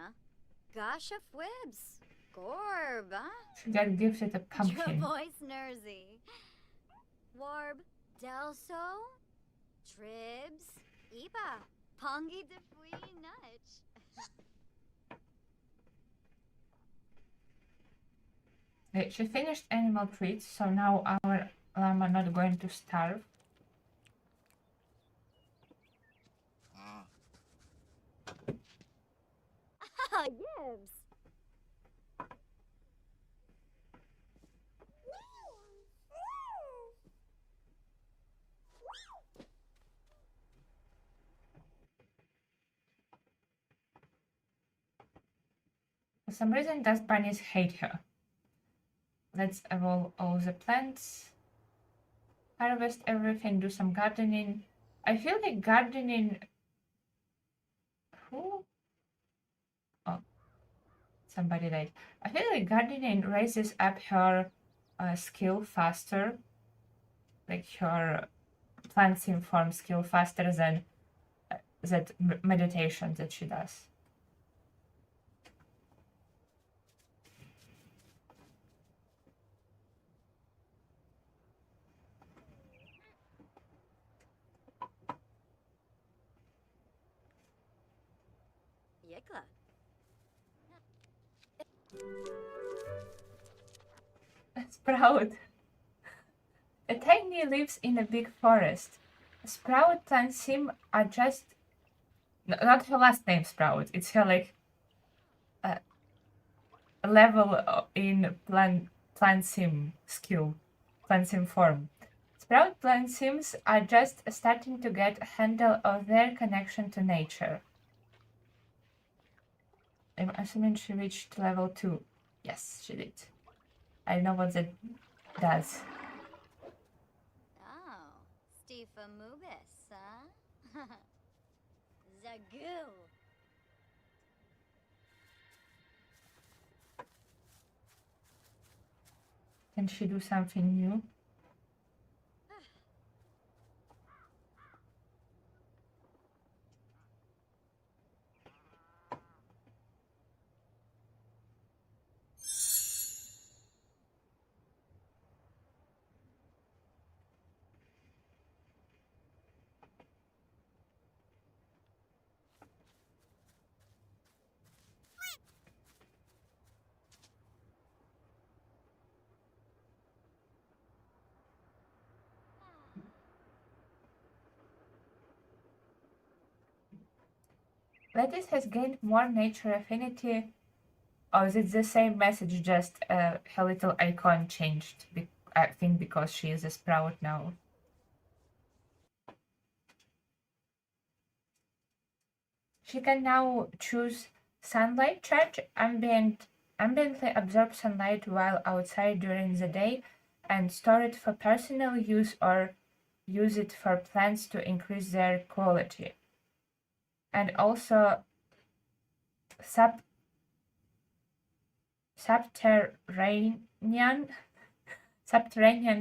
Gasha Fwibs. Gorba. She got gifted a pumpkin. Voice Nersy. Warb. Delso. Tribs. Iba. Pongi de Fui Nudge. Okay, she finished animal treats, so now our llama not going to starve. Ah, yibs. For some reason, dust bunnies hate her. Let's evolve all the plants. Harvest everything, do some gardening. I feel like gardening... Who? Oh, somebody died. I feel like gardening raises up her skill faster. Like her PlantSim form skill faster than that meditation that she does. Yikla. Sprout. A tiny lives in a big forest. Sprout PlantSim are just... Not her last name Sprout, it's her like level in PlantSim skill, PlantSim form. Sprout PlantSims are just starting to get a handle of their connection to nature. I'm assuming she reached level 2. Yes, she did. I know what that does. Oh, Stifa Mubis, huh? Zagoo. Can she do something new? Lettuce has gained more nature affinity. Or is it the same message, just her little icon changed? I think because she is a sprout now. She can now choose sunlight charge, ambiently absorb sunlight while outside during the day, and store it for personal use or use it for plants to increase their quality. And also subterranean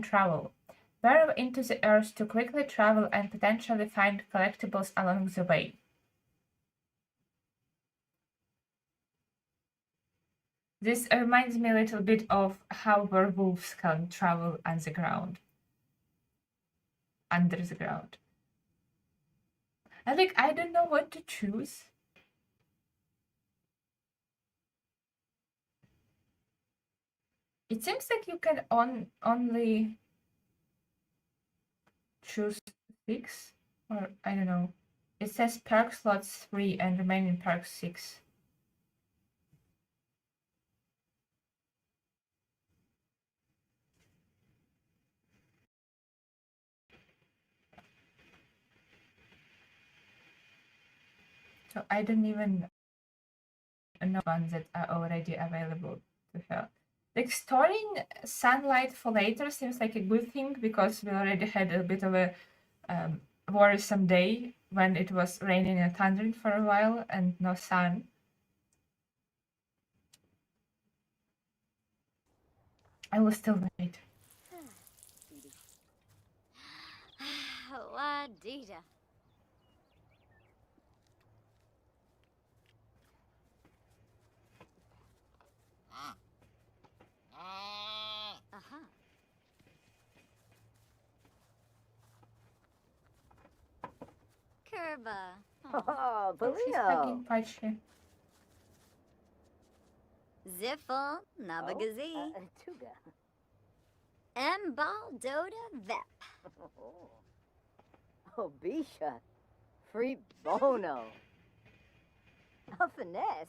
travel. Burrow into the earth to quickly travel and potentially find collectibles along the way. This reminds me a little bit of how werewolves can travel underground. Under the ground. And like, I don't know what to choose. It seems like you can only choose 6, or I don't know. It says perk slots 3 and remaining perks 6. So I don't even know ones that are already available to her. Like, storing sunlight for later seems like a good thing because we already had a bit of a worrisome day when it was raining and thundering for a while and no sun. I will still wait. Wadida. Uh-huh. Curva. Oh, Oh, she's Polino. hugging Pachi. Ziffle Nabagazi. Tuga. Embal Doda Vep. Oh, Bisha. Free Bono. A finesse.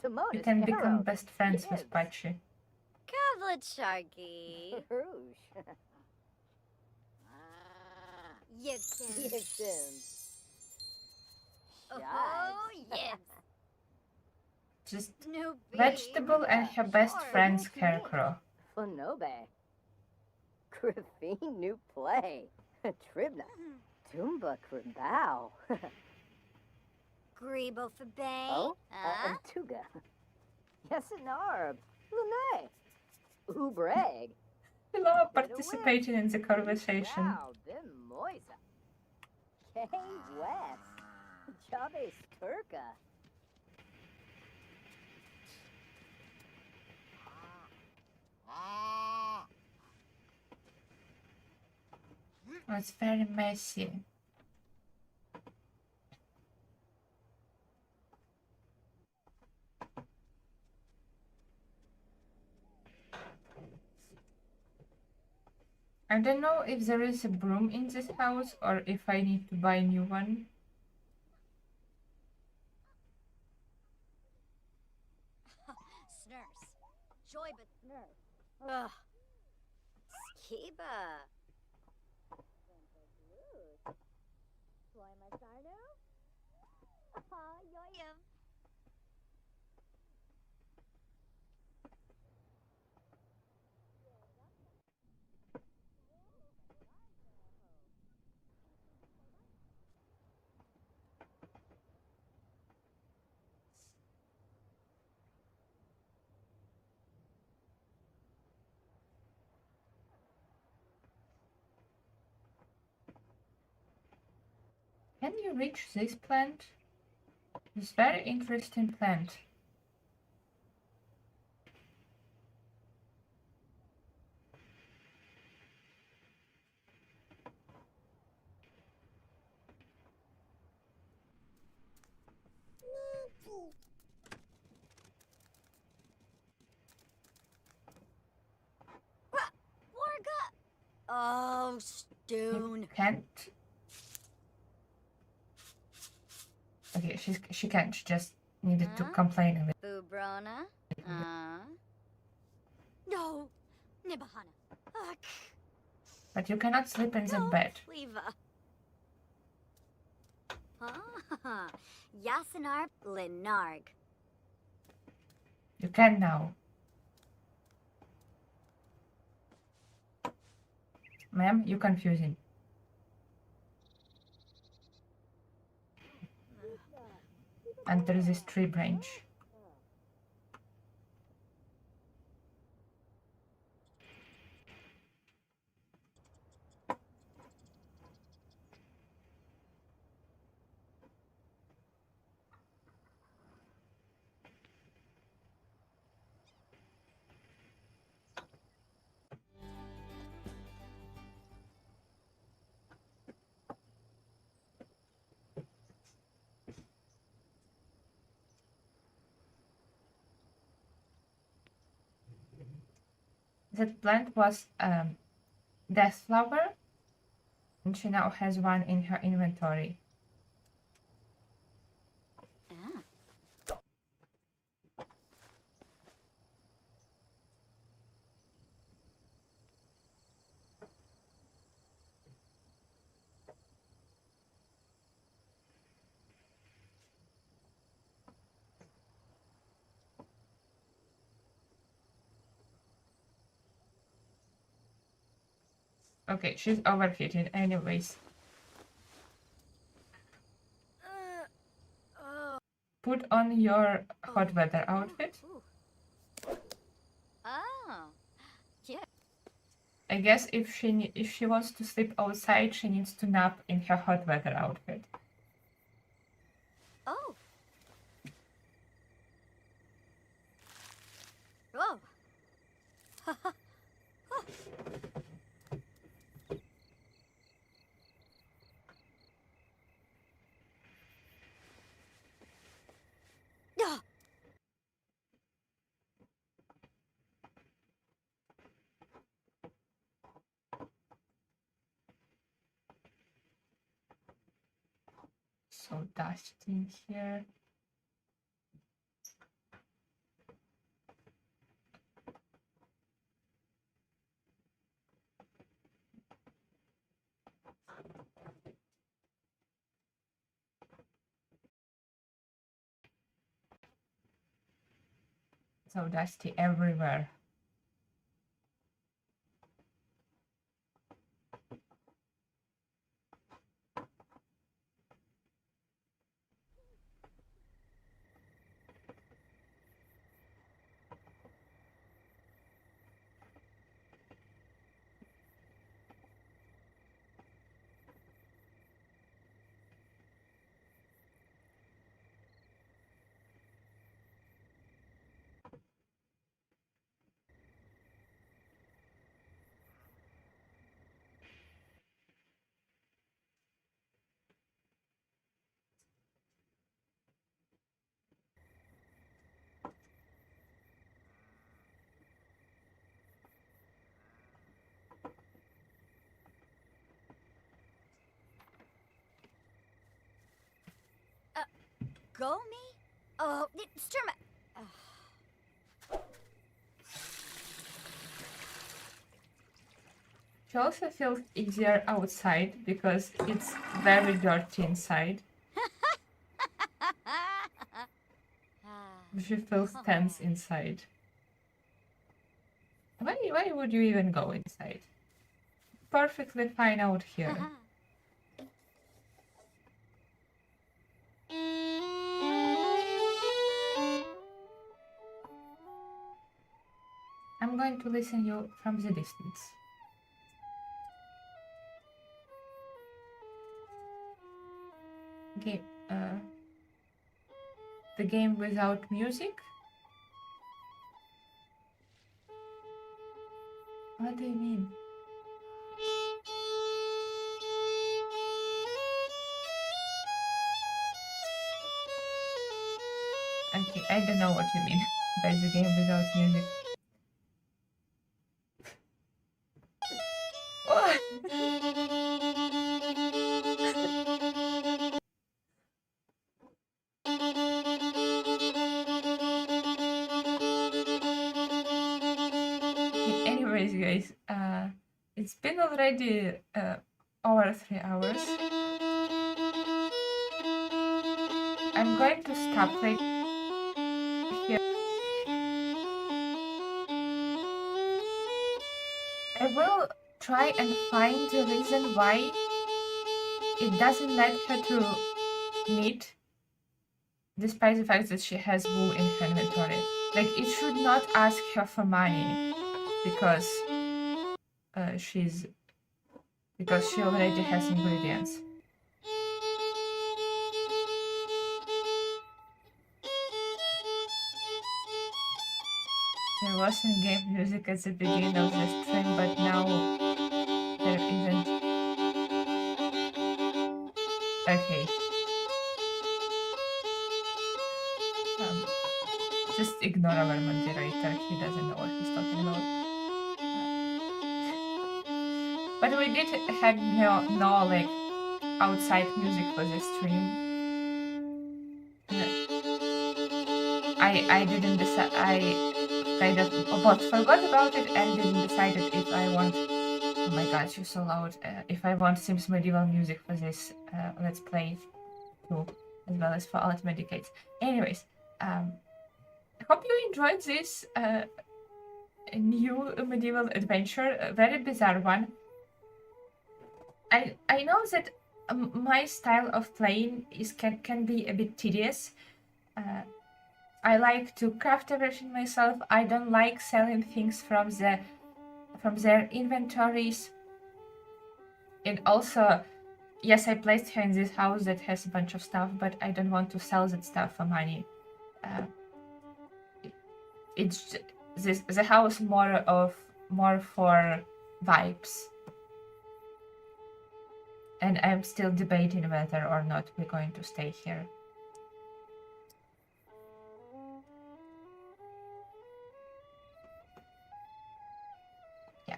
Simona. You can become best friends with Pachi. Kavlet Sharky. Rouge. Yipton. Yixin. Oh, yes. Just New vegetable and her best Sure, friend nice to meet. Scarecrow. Flanobe. Griffin new play. Tribna. Tumba Krimbao. Grebo for Bay. Oh, Tuga. Yes, an Arb. Lune. Ubreg. I love participating in the conversation. Wow, bim moisa. K West. Chabe Sturka. Oh, it's very messy. I don't know if there is a broom in this house or if I need to buy a new one. Snurse. Joy but nurse. Ugh. Skiba. Soy Masardo? Yoyim. Can you reach this plant? It's very interesting plant. Warga. Oh, Stoon. Can't. Okay, she can't. She just needed to Huh? complain a bit. Bubrona. No. Nibahana. Ugh. But you cannot sleep in the bed. Leva. Ah, Yasanar Linarg. You can now. Ma'am, you're confusing. Under this tree branch. That plant was death flower, and she now has one in her inventory. Okay, she's overheating anyways. Put on your hot weather outfit. Oh. Yeah. I guess if she wants to sleep outside, she needs to nap in her hot weather outfit. Oh. Oh. So dusty in here. So dusty everywhere. Go me? Oh, Sturma. She also feels easier outside because it's very dirty inside. She feels tense inside. Why would you even go inside? Perfectly fine out here. I'm going to listen you from the distance. Okay, the game without music? What do you mean? Okay, I don't know what you mean by the game without music. Oh! Okay, anyways, guys, it's been already over 3 hours. I'm going to stop right here. I will try and find the reason why it doesn't let her to meet, despite the fact that she has wool in her inventory. Like, it should not ask her for money because she already has ingredients. There was in-game music at the beginning of the stream, but now there isn't. Okay. Just ignore our moderator, he doesn't know what he's talking about. But we did have no like outside music for the stream. I didn't decide. I kind of both forgot about it and didn't decide if I want. Oh my god, you're so loud. If I want Sims medieval music for this let's play too, as well as for Ultimate Decades. Anyways, I hope you enjoyed this new medieval adventure, a very bizarre one. I know that my style of playing can be a bit tedious. I like to craft everything myself. I don't like selling things from their inventories. And also, yes, I placed her in this house that has a bunch of stuff, but I don't want to sell that stuff for money. It's the house more for vibes. And I'm still debating whether or not we're going to stay here. Yeah.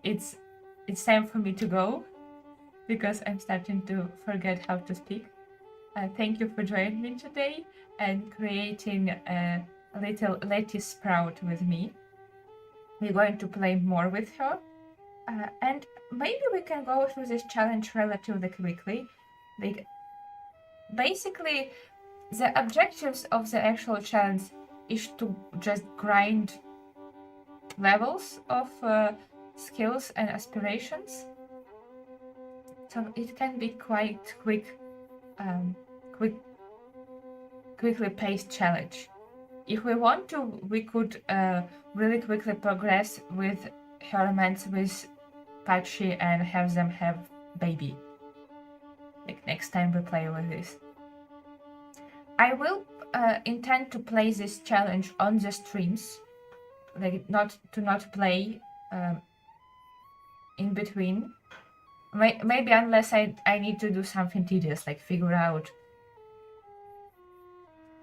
It's time for me to go because I'm starting to forget how to speak. Thank you for joining me today and creating a little lettuce sprout with me. We're going to play more with her. And maybe we can go through this challenge relatively quickly. Like, basically, the objectives of the actual challenge is to just grind levels of skills and aspirations. So it can be quite quickly paced challenge. If we want to, we could really quickly progress with her romance with Patchy and have them have baby. Like next time we play with this. I will intend to play this challenge on the streams, like not play in between. Maybe unless I need to do something tedious, like figure out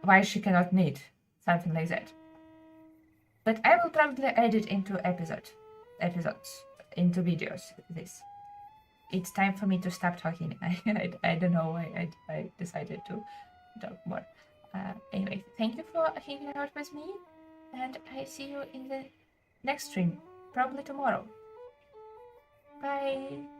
why she cannot knit, something like that. But I will probably edit into episodes, into videos. This. It's time for me to stop talking. I don't know why I decided to talk more. Anyway, thank you for hanging out with me, and I see you in the next stream, probably tomorrow. Bye.